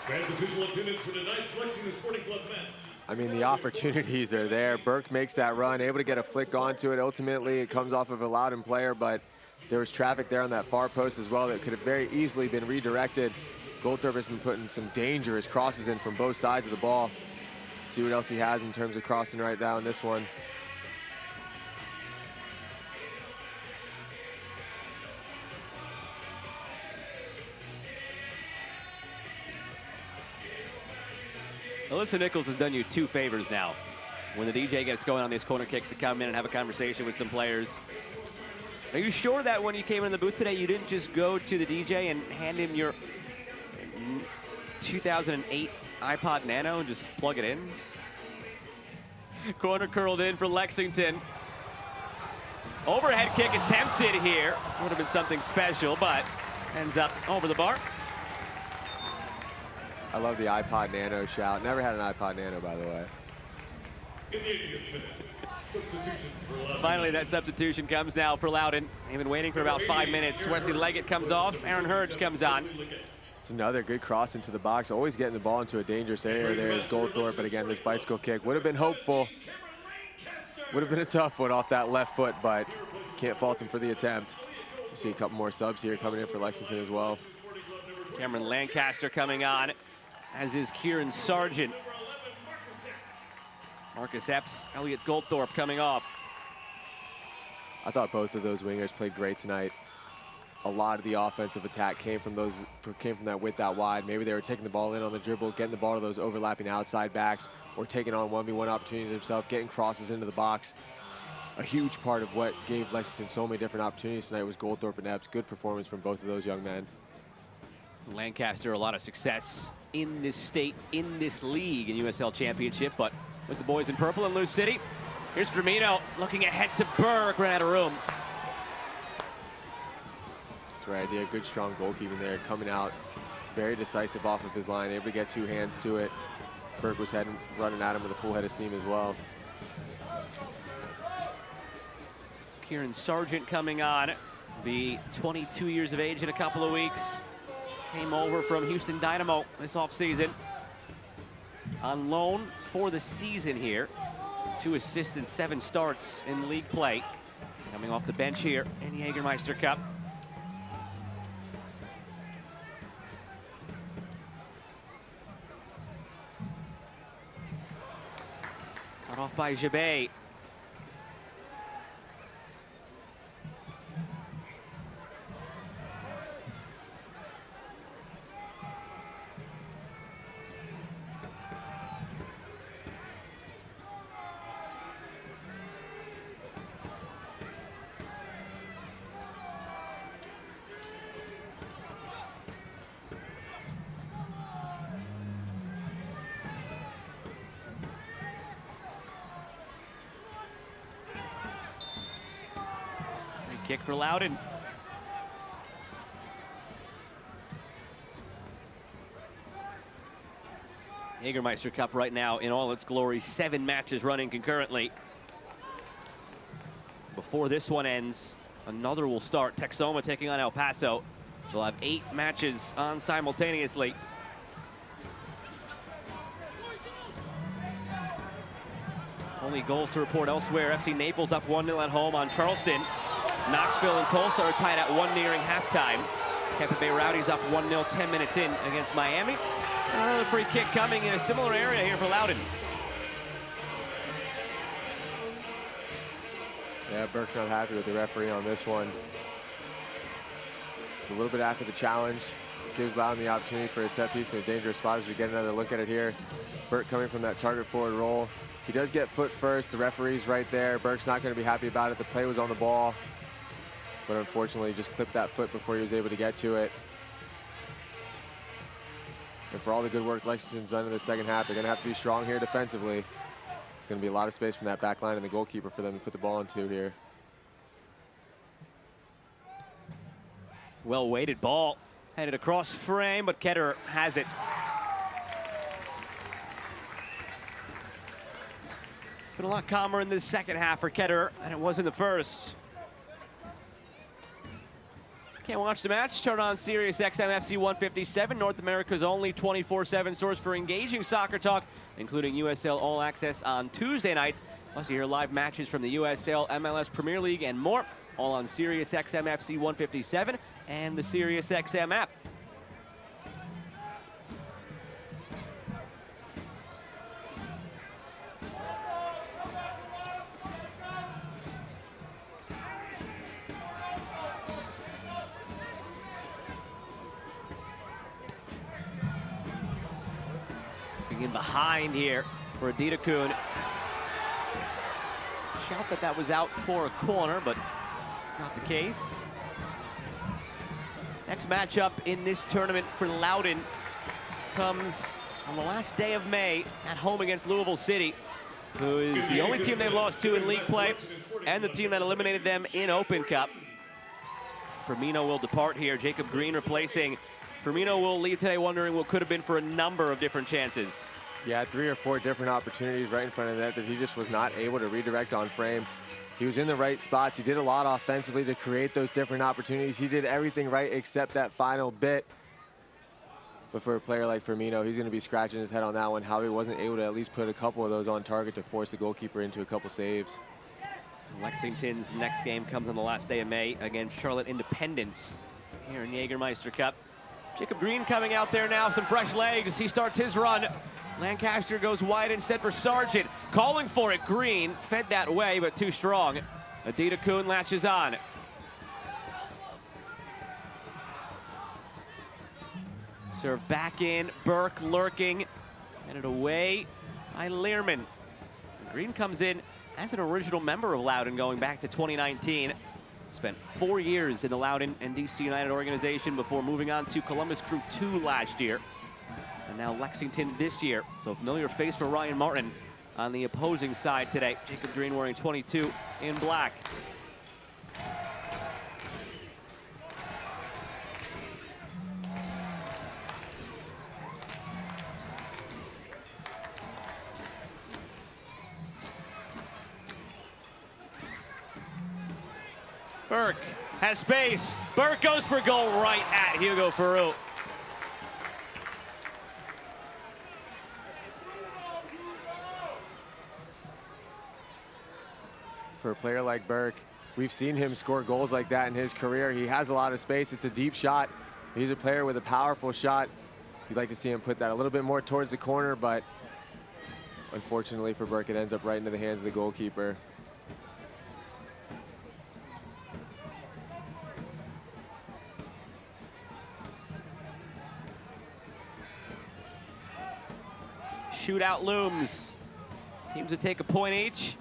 Fans official attendance for tonight's Lexington Sporting Club match. I mean, the opportunities are there. Burke makes that run, able to get a flick onto it. Ultimately, it comes off of a Loudoun player, but there was traffic there on that far post as well that could have very easily been redirected. Goldthorpe has been putting some dangerous crosses in from both sides of the ball. See what else he has in terms of crossing right down this one. Alyssa Nichols has done you two favors now. When the DJ gets going on these corner kicks, to come in and have a conversation with some players. Are you sure that when you came in the booth today, you didn't just go to the DJ and hand him your 2008 iPod Nano and just plug it in? Corner curled in for Lexington. Overhead kick attempted here. Would have been something special, but ends up over the bar. I love the iPod Nano shout. Never had an iPod Nano, by the way. Finally, that substitution comes now for Loudoun. They've been waiting for about 5 minutes. Wesley Leggett comes off. Aaron Hurge comes on. It's another good cross into the box. Always getting the ball into a dangerous area there is Goldthorpe. But again, this bicycle kick would have been hopeful. Would have been a tough one off that left foot, but can't fault him for the attempt. You see a couple more subs here coming in for Lexington as well. Cameron Lancaster coming on, as is Kieran Sargent. Marcus Epps, Elliot Goldthorpe coming off. I thought both of those wingers played great tonight. A lot of the offensive attack came from that width out wide. Maybe they were taking the ball in on the dribble, getting the ball to those overlapping outside backs, or taking on 1v1 opportunities themselves, getting crosses into the box. A huge part of what gave Lexington so many different opportunities tonight was Goldthorpe and Epps. Good performance from both of those young men. Lancaster, a lot of success in this state, in this league, in USL Championship, but with the boys in purple in Lou City. Here's Firmino looking ahead to Burke, ran out of room. That's right, idea. Good, strong goalkeeping there, coming out very decisive off of his line, able to get two hands to it. Burke was running at him with a full head of steam as well. Kieran Sargent coming on, be 22 years of age in a couple of weeks. Came over from Houston Dynamo this offseason. On loan for the season here. 2 assists and 7 starts in league play. Coming off the bench here in the Jägermeister Cup. Cut off by Jabet. kick for Loudoun. Jägermeister Cup right now in all its glory, 7 matches running concurrently. Before this one ends, another will start. Texoma taking on El Paso. So we'll have 8 matches on simultaneously. Only goals to report elsewhere. FC Naples up 1-0 at home on Charleston. Knoxville and Tulsa are tied at 1 nearing halftime. Tampa Bay Rowdies up 1-0 10 minutes in against Miami. Another free kick coming in a similar area here for Loudoun. Yeah, Burke's not happy with the referee on this one. It's a little bit after the challenge. Gives Loudoun the opportunity for a set piece in a dangerous spot as we get another look at it here. Burke coming from that target forward roll. He does get foot first. The referee's right there. Burke's not going to be happy about it. The play was on the ball, but unfortunately just clipped that foot before he was able to get to it. And for all the good work Lexington's done in the second half, they're going to have to be strong here defensively. There's going to be a lot of space from that back line and the goalkeeper for them to put the ball into here. Well-weighted ball. Headed across frame, but Ketterer has it. It's been a lot calmer in this second half for Ketterer than it was in the first. Can't watch the match? Turn on Sirius XM FC 157, North America's only 24/7 source for engaging soccer talk, including USL All Access on Tuesday nights. Plus, you hear live matches from the USL, MLS Premier League, and more, all on Sirius XM FC 157 and the Sirius XM app. In behind here for Adita Kuhn. Shout that was out for a corner, but not the case. Next matchup in this tournament for Loudoun comes on the last day of May at home against Louisville City, who is the only team they've lost to in league play and the team that eliminated them in Open Cup. Firmino will depart here. Jacob Green replacing. Firmino will leave today wondering what could have been for a number of different chances. Yeah, 3 or 4 different opportunities right in front of that he just was not able to redirect on frame. He was in the right spots. He did a lot offensively to create those different opportunities. He did everything right except that final bit. But for a player like Firmino, he's going to be scratching his head on that one, how he wasn't able to at least put a couple of those on target to force the goalkeeper into a couple saves. Lexington's next game comes on the last day of May against Charlotte Independence here in Jägermeister Cup. Jacob Green coming out there now, some fresh legs. He starts his run. Lancaster goes wide instead for Sargent. Calling for it, Green. Fed that way, but too strong. Adita Kuhn latches on. Serve back in, Burke lurking. Headed away by Learman. Green comes in as an original member of Loudoun going back to 2019. Spent 4 years in the Loudoun and DC United organization before moving on to Columbus Crew 2 last year. And now Lexington this year. So a familiar face for Ryan Martin on the opposing side today. Jacob Green wearing 22 in black. Burke has space. Burke goes for goal right at Hugo Farou. For a player like Burke, we've seen him score goals like that in his career. He has a lot of space. It's a deep shot. He's a player with a powerful shot. You'd like to see him put that a little bit more towards the corner, but unfortunately for Burke, it ends up right into the hands of the goalkeeper. Shootout looms. Teams would take a point each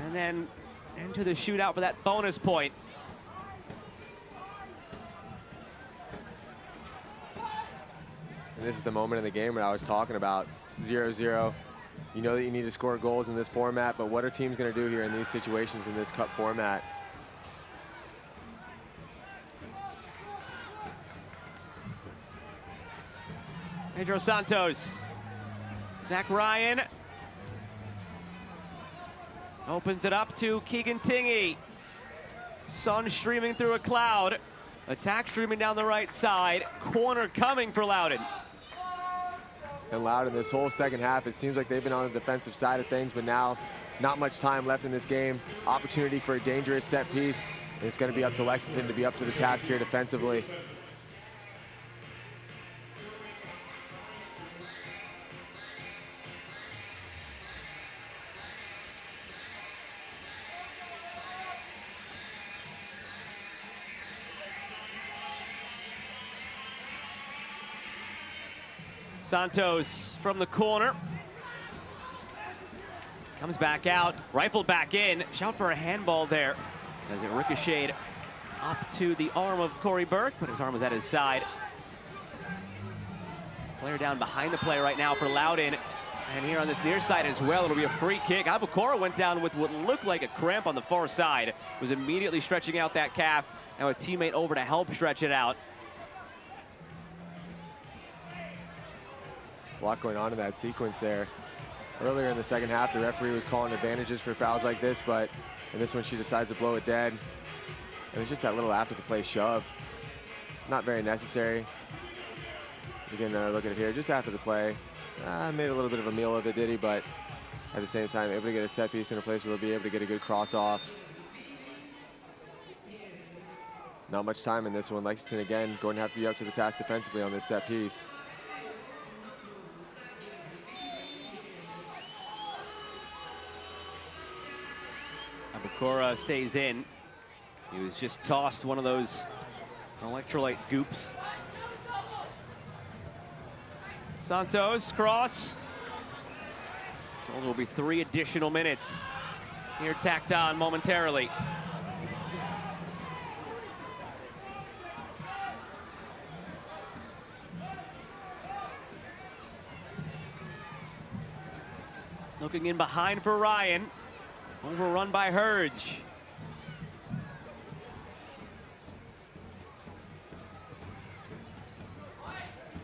and then enter the shootout for that bonus point. And this is the moment in the game that I was talking about. 0-0. You know that you need to score goals in this format, but what are teams going to do here in these situations in this cup format? Pedro Santos. Zach Ryan opens it up to Keegan Tingey. Sun streaming through a cloud. Attack streaming down the right side. Corner coming for Loudoun. And Loudoun, this whole second half, it seems like they've been on the defensive side of things, but now not much time left in this game. Opportunity for a dangerous set piece. And it's going to be up to Lexington to be up to the task here defensively. Santos from the corner. Comes back out, rifled back in. Shout for a handball there as it ricocheted up to the arm of Corey Burke, but his arm was at his side. Player down behind the play right now for Loudoun. And here on this near side as well, it'll be a free kick. Abukora went down with what looked like a cramp on the far side. Was immediately stretching out that calf, and a teammate over to help stretch it out. A lot going on in that sequence there. Earlier in the second half, the referee was calling advantages for fouls like this, but in this one, she decides to blow it dead. And it's just that little after the play shove. Not very necessary. You can look at it here, just after the play. Made a little bit of a meal of it, did he? But at the same time, able to get a set piece in a place where they'll be able to get a good cross off. Not much time in this one. Lexington, again, going to have to be up to the task defensively on this set piece. Abukora stays in. He was just tossed one of those electrolyte goops. Santos, cross. So there will be 3 additional minutes here tacked on momentarily. Looking in behind for Ryan. Overrun by Hurge.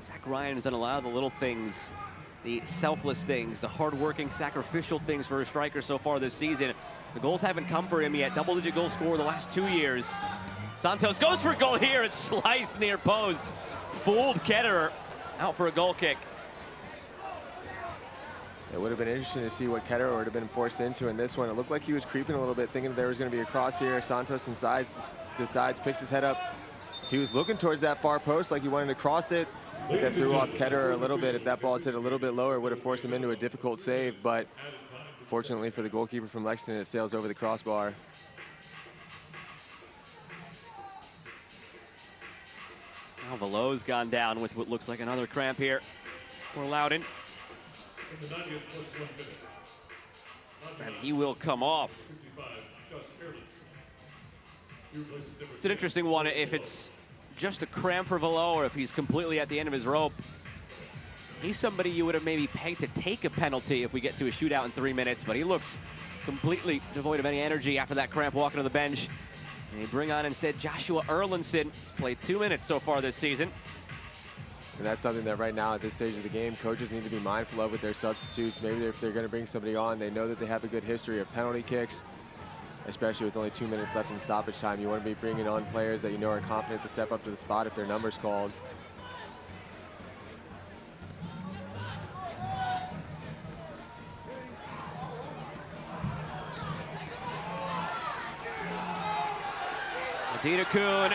Zach Ryan has done a lot of the little things, the selfless things, the hard-working, sacrificial things for a striker so far this season. The goals haven't come for him yet. Double-digit goal scorer the last 2 years. Santos goes for a goal here. It's sliced near post. Fooled Ketterer. Out for a goal kick. It would have been interesting to see what Ketterer would have been forced into in this one. It looked like he was creeping a little bit, thinking there was going to be a cross here. Santos decides, picks his head up. He was looking towards that far post like he wanted to cross it. That threw off Ketterer a little bit. If that ball was hit a little bit lower, it would have forced him into a difficult save. But fortunately for the goalkeeper from Lexington, it sails over the crossbar. Now Velo's gone down with what looks like another cramp here for Loudoun. And he will come off. It's an interesting one if it's just a cramp for Velo or if he's completely at the end of his rope. He's somebody you would have maybe pegged to take a penalty if we get to a shootout in 3 minutes, but he looks completely devoid of any energy after that cramp walking to the bench. And they bring on instead Joshua Erlinson. He's played 2 minutes so far this season. And that's something that right now at this stage of the game, coaches need to be mindful of with their substitutes. Maybe if they're going to bring somebody on, they know that they have a good history of penalty kicks, especially with only 2 minutes left in stoppage time. You want to be bringing on players that you know are confident to step up to the spot if their number's called. Adina Kuhn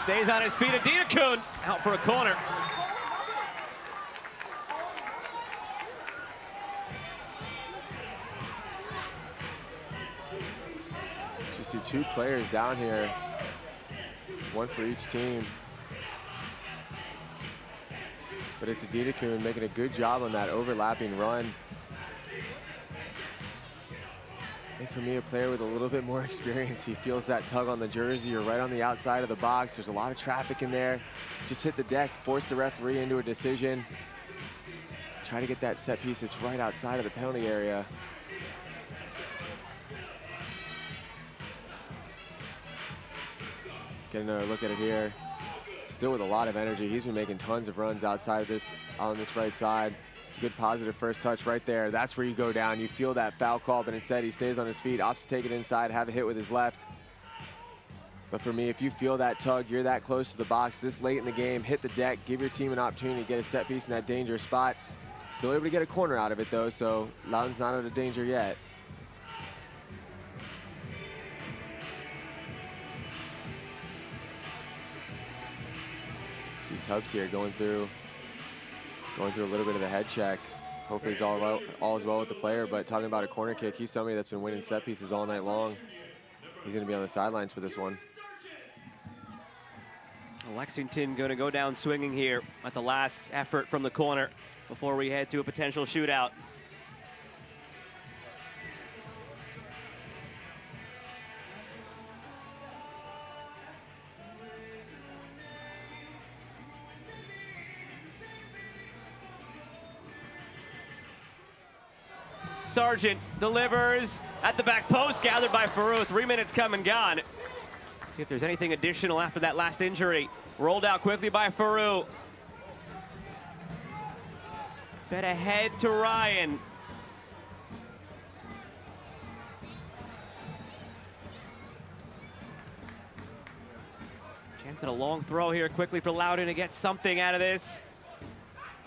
stays on his feet. Adina Kuhn out for a corner. You see 2 players down here, 1 for each team. But it's Adina Kuhn making a good job on that overlapping run. I think for me, a player with a little bit more experience, he feels that tug on the jersey. You're right on the outside of the box. There's a lot of traffic in there. Just hit the deck, force the referee into a decision. Try to get that set piece that's right outside of the penalty area. Get another look at it here. still with a lot of energy. He's been making tons of runs outside of this, on this right side. It's a good positive first touch right there. That's where you go down. You feel that foul call, but instead he stays on his feet, opts to take it inside, have a hit with his left. But for me, if you feel that tug, you're that close to the box this late in the game, hit the deck, give your team an opportunity to get a set piece in that dangerous spot. Still able to get a corner out of it though, so Loudoun's not out of danger yet. See Tubbs here going through a little bit of a head check. Hopefully he's all is well with the player, but talking about a corner kick, he's somebody that's been winning set pieces all night long. He's gonna be on the sidelines for this one. Lexington going to go down swinging here at the last effort from the corner before we head to a potential shootout. Sargent delivers at the back post, gathered by Farouk. 3 minutes come and gone. See if there's anything additional after that last injury. Rolled out quickly by Farouk. Fed ahead to Ryan. Chance at a long throw here quickly for Loudoun to get something out of this.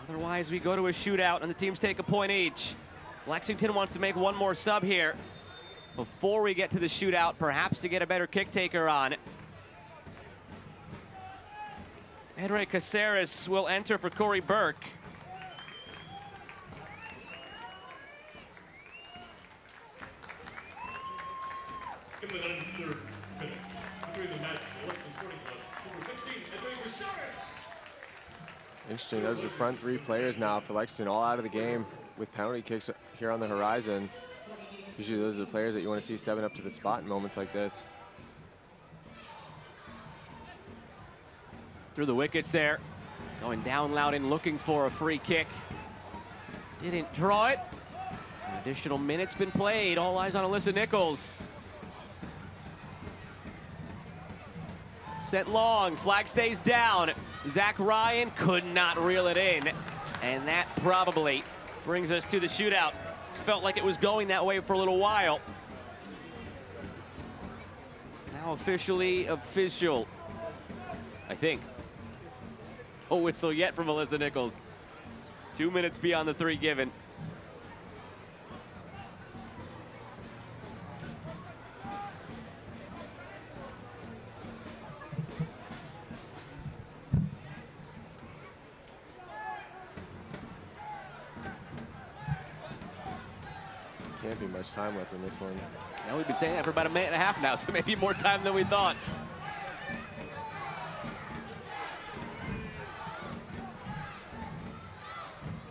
Otherwise, we go to a shootout and the teams take a point each. Lexington wants to make one more sub here before we get to the shootout, perhaps to get a better kick taker on. Henry Caceres will enter for Corey Burke. In the 93rd minute, between the match, Lexington Sporting Club, number 16, Henry Caceres. Interesting, those are front three players now for Lexington, all out of the game with penalty kicks here on the horizon. Usually those are the players that you want to see stepping up to the spot in moments like this. Through the wickets there. Going down Loudoun looking for a free kick. Didn't draw it. An additional minute's been played. All eyes on Alyssa Nichols. Sent long, flag stays down. Zach Ryan could not reel it in. And that probably brings us to the shootout. It's felt like it was going that way for a little while. Now officially official, I think. No whistle yet from Alyssa Nichols. 2 minutes beyond the 3 given. Can't be much time left in this one. Well, we've been saying that for about a minute and a half now, so maybe more time than we thought.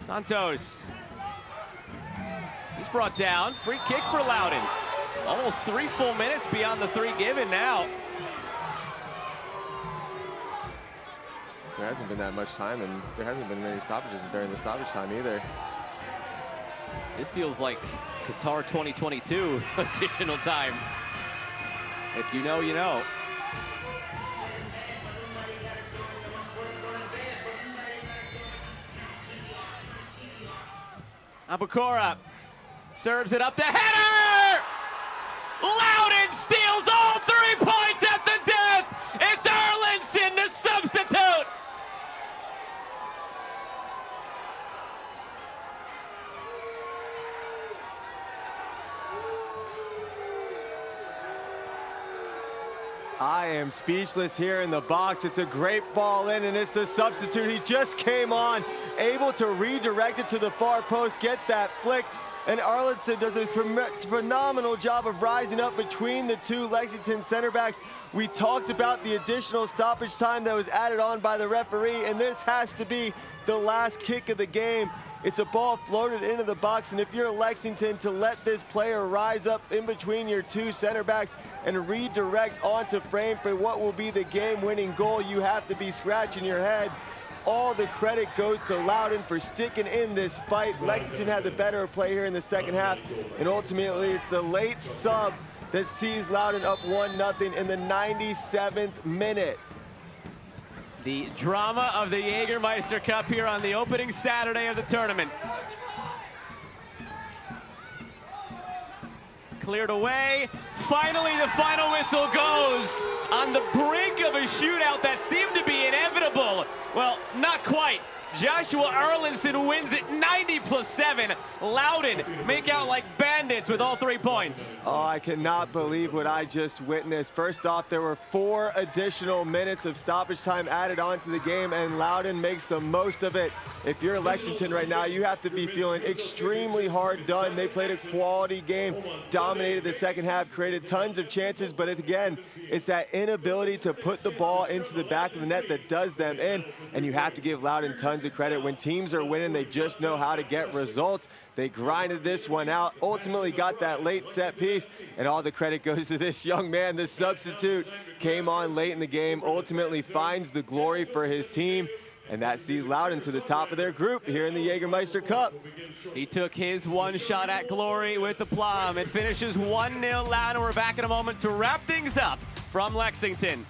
Santos. He's brought down. Free kick for Loudoun. Almost 3 full minutes beyond the 3 given now. There hasn't been that much time, and there hasn't been many stoppages during the stoppage time either. This feels like Qatar 2022 additional time. If you know, you know. Abukora serves it up, the header! Loudoun steals all 3 points at the death! It's Erlinson, the substitute! I am speechless here in the box. It's a great ball in, and it's the substitute. He just came on, able to redirect it to the far post, get that flick, and Arlinson does a phenomenal job of rising up between the 2 Lexington center backs. We talked about the additional stoppage time that was added on by the referee, and this has to be the last kick of the game. It's a ball floated into the box, and if you're Lexington, to let this player rise up in between your 2 center backs and redirect onto frame for what will be the game-winning goal, you have to be scratching your head. All the credit goes to Loudoun for sticking in this fight. Lexington had the better play here in the second half, and ultimately it's the late sub that sees Loudoun up 1-0 in the 97th minute. The drama of the Jägermeister Cup here on the opening Saturday of the tournament. Cleared away. Finally, the final whistle goes on the brink of a shootout that seemed to be inevitable. Well, not quite. Joshua Erlinson wins it 90+7. Loudoun make out like bandits with all 3 points. Oh, I cannot believe what I just witnessed. First off, there were 4 additional minutes of stoppage time added onto the game, and Loudoun makes the most of it. If you're Lexington right now, you have to be feeling extremely hard done. They played a quality game, dominated the second half, created tons of chances, but again, it's that inability to put the ball into the back of the net that does them in, and you have to give Loudoun tons of credit. When teams are winning, they just know how to get results. They grinded this one out, ultimately got that late set piece, and all the credit goes to this young man. The substitute came on late in the game, ultimately finds the glory for his team, and that sees Loudoun to the top of their group here in the Jägermeister Cup. He took his one shot at glory with aplomb. It finishes 1-0 Loudoun. We're back in a moment to wrap things up from Lexington.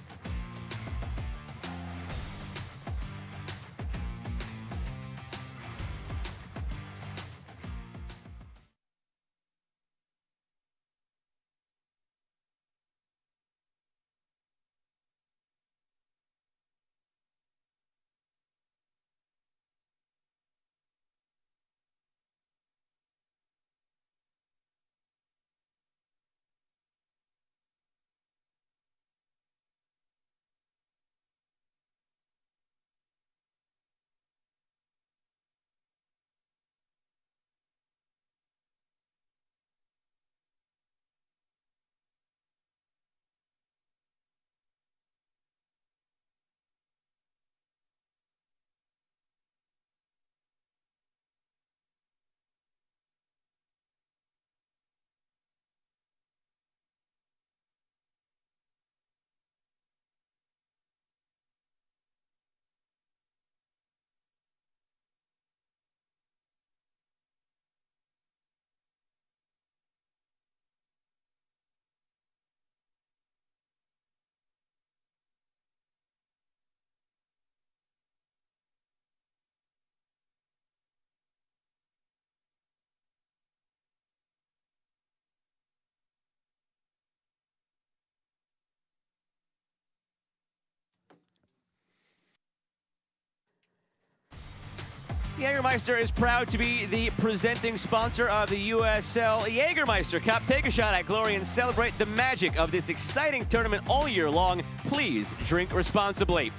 Jägermeister is proud to be the presenting sponsor of the USL Jägermeister Cup. Take a shot at glory and celebrate the magic of this exciting tournament all year long. Please drink responsibly.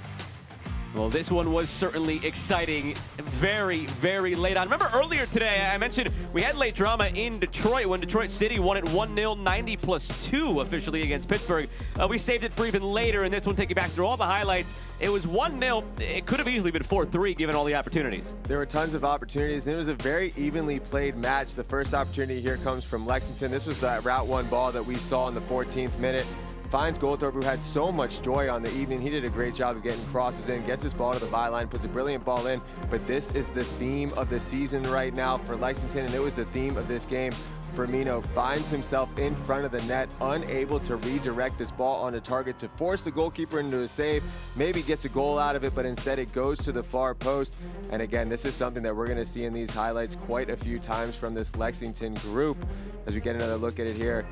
Well, this one was certainly exciting. Very, very late on. Remember earlier today, I mentioned we had late drama in Detroit when Detroit City won it 1-0, 90+2 officially against Pittsburgh. We saved it for even later, and this one, take you back through all the highlights. It was 1-0. It could have easily been 4-3 given all the opportunities. There were tons of opportunities, and it was a very evenly played match. The first opportunity here comes from Lexington. This was that route one ball that we saw in the 14th minute. Finds Goldthorpe, who had so much joy on the evening. He did a great job of getting crosses in, gets his ball to the byline, puts a brilliant ball in. But this is the theme of the season right now for Lexington, and it was the theme of this game. Firmino finds himself in front of the net, unable to redirect this ball on a target to force the goalkeeper into a save. Maybe gets a goal out of it, but instead it goes to the far post. And again, this is something that we're going to see in these highlights quite a few times from this Lexington group. As we get another look at it here.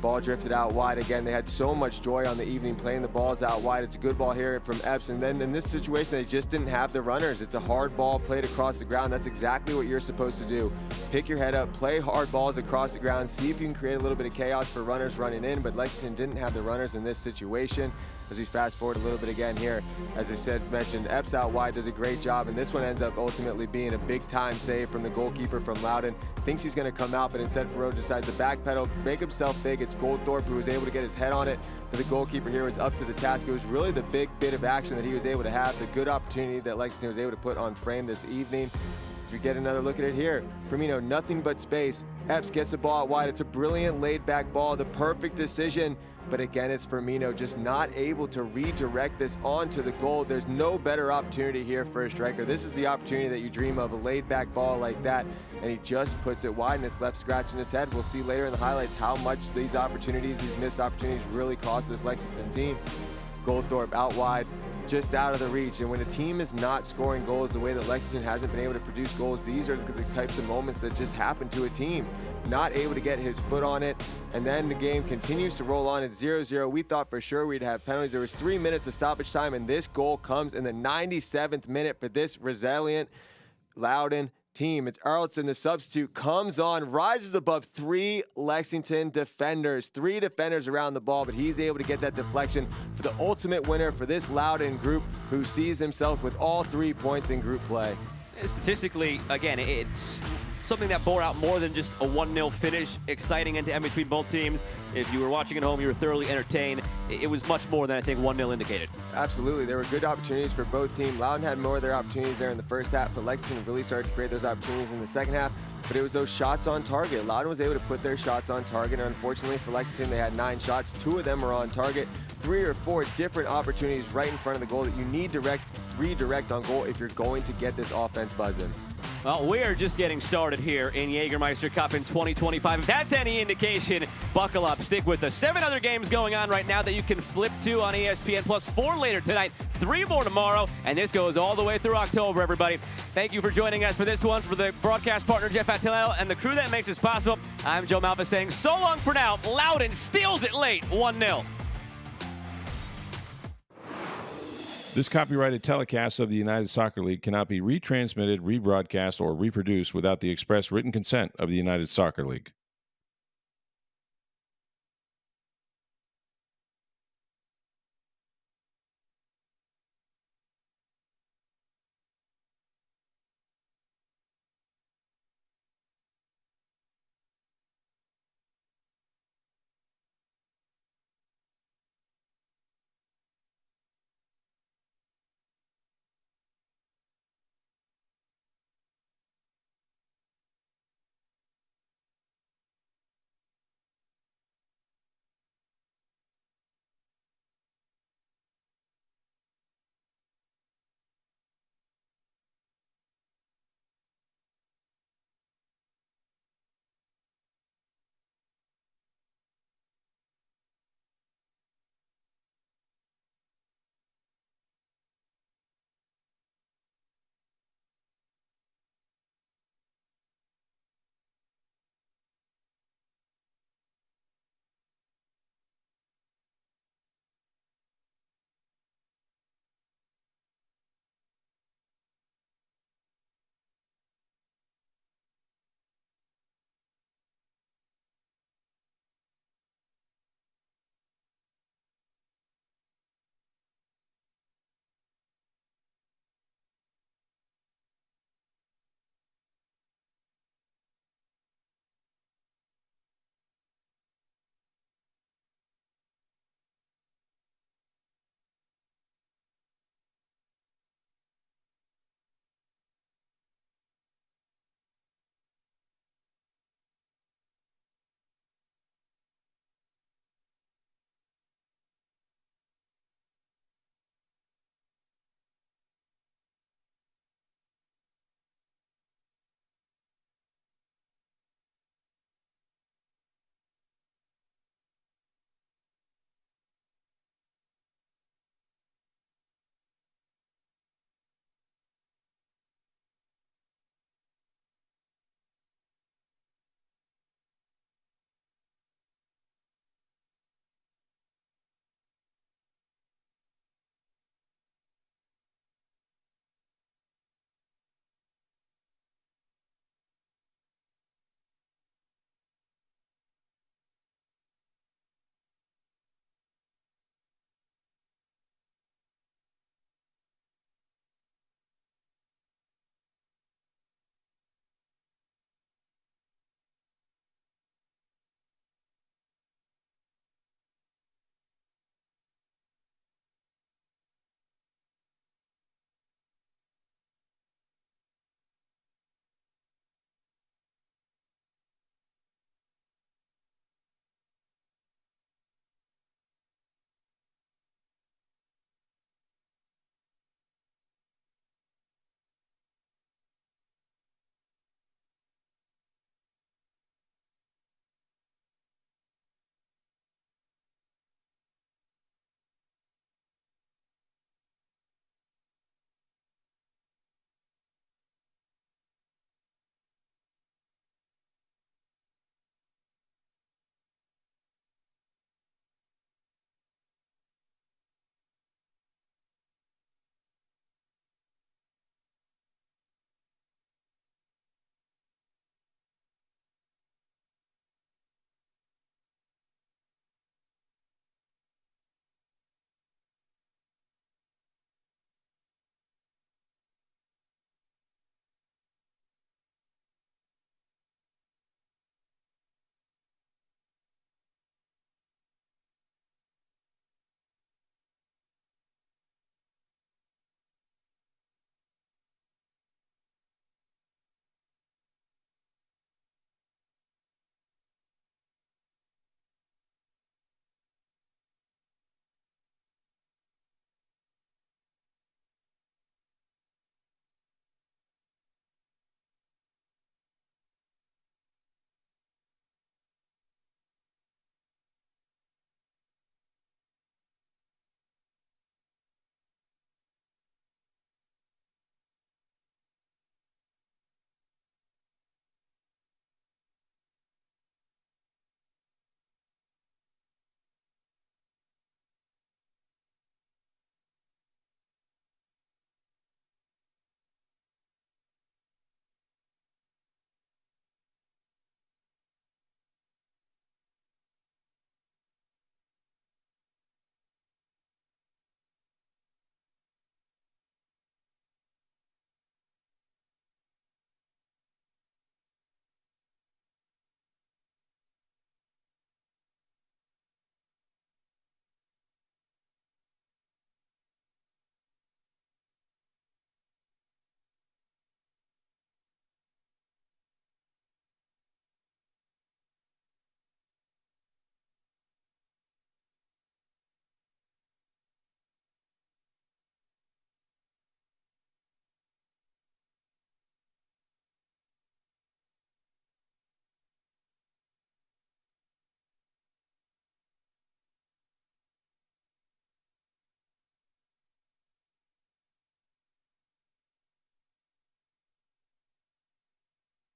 Ball drifted out wide again. They had so much joy on the evening playing the balls out wide. It's a good ball here from Epps. And then in this situation, they just didn't have the runners. It's a hard ball played across the ground. That's exactly what you're supposed to do. Pick your head up, play hard balls across the ground, see if you can create a little bit of chaos for runners running in. But Lexington didn't have the runners in this situation. As we fast forward a little bit again here, as I mentioned, Epps out wide does a great job, and this one ends up ultimately being a big time save from the goalkeeper from Loudoun. Thinks he's going to come out, but instead Ferro decides to backpedal, make himself big. It's Goldthorpe who was able to get his head on it, but the goalkeeper here was up to the task. It was really the big bit of action that he was able to have, the good opportunity that Lexington was able to put on frame this evening. If you get another look at it here, Firmino, nothing but space. Epps gets the ball out wide. It's a brilliant laid back ball, the perfect decision. But again, it's Firmino just not able to redirect this onto the goal. There's no better opportunity here for a striker. This is the opportunity that you dream of, a laid back ball like that. And he just puts it wide and it's left scratching his head. We'll see later in the highlights how much these opportunities, these missed opportunities really cost this Lexington team. Goldthorpe out wide, just out of the reach. And when a team is not scoring goals the way that Lexington hasn't been able to produce goals, these are the types of moments that just happen to a team. Not able to get his foot on it, and then the game continues to roll on at 0-0. We thought for sure we'd have penalties. There was 3 minutes of stoppage time, and this goal comes in the 97th minute for this resilient Loudoun team. It's Arlton, the substitute, comes on, rises above 3 Lexington defenders. 3 defenders around the ball, but he's able to get that deflection for the ultimate winner for this Loudoun group, who sees himself with all 3 points in group play. Statistically, again, it's something that bore out more than just a 1-0 finish. Exciting end-to-end between both teams. If you were watching at home, you were thoroughly entertained. It was much more than I think 1-0 indicated. Absolutely. There were good opportunities for both teams. Loudoun had more of their opportunities there in the first half, but Lexington really started to create those opportunities in the second half. But it was those shots on target. Loudoun was able to put their shots on target, and unfortunately for Lexington, they had 9 shots. 2 of them were on target. 3 or 4 different opportunities right in front of the goal that you need to redirect on goal if you're going to get this offense buzzing. Well, we're just getting started here in Jägermeister Cup in 2025. If that's any indication, buckle up, stick with us. 7 other games going on right now that you can flip to on ESPN+, plus 4 later tonight, 3 more tomorrow, and this goes all the way through October, everybody. Thank you for joining us for this one. For the broadcast partner, Jeff Attilell, and the crew that makes this possible, I'm Joe Malfa saying so long for now. Loudoun steals it late, 1-0. This copyrighted telecast of the United Soccer League cannot be retransmitted, rebroadcast, or reproduced without the express written consent of the United Soccer League.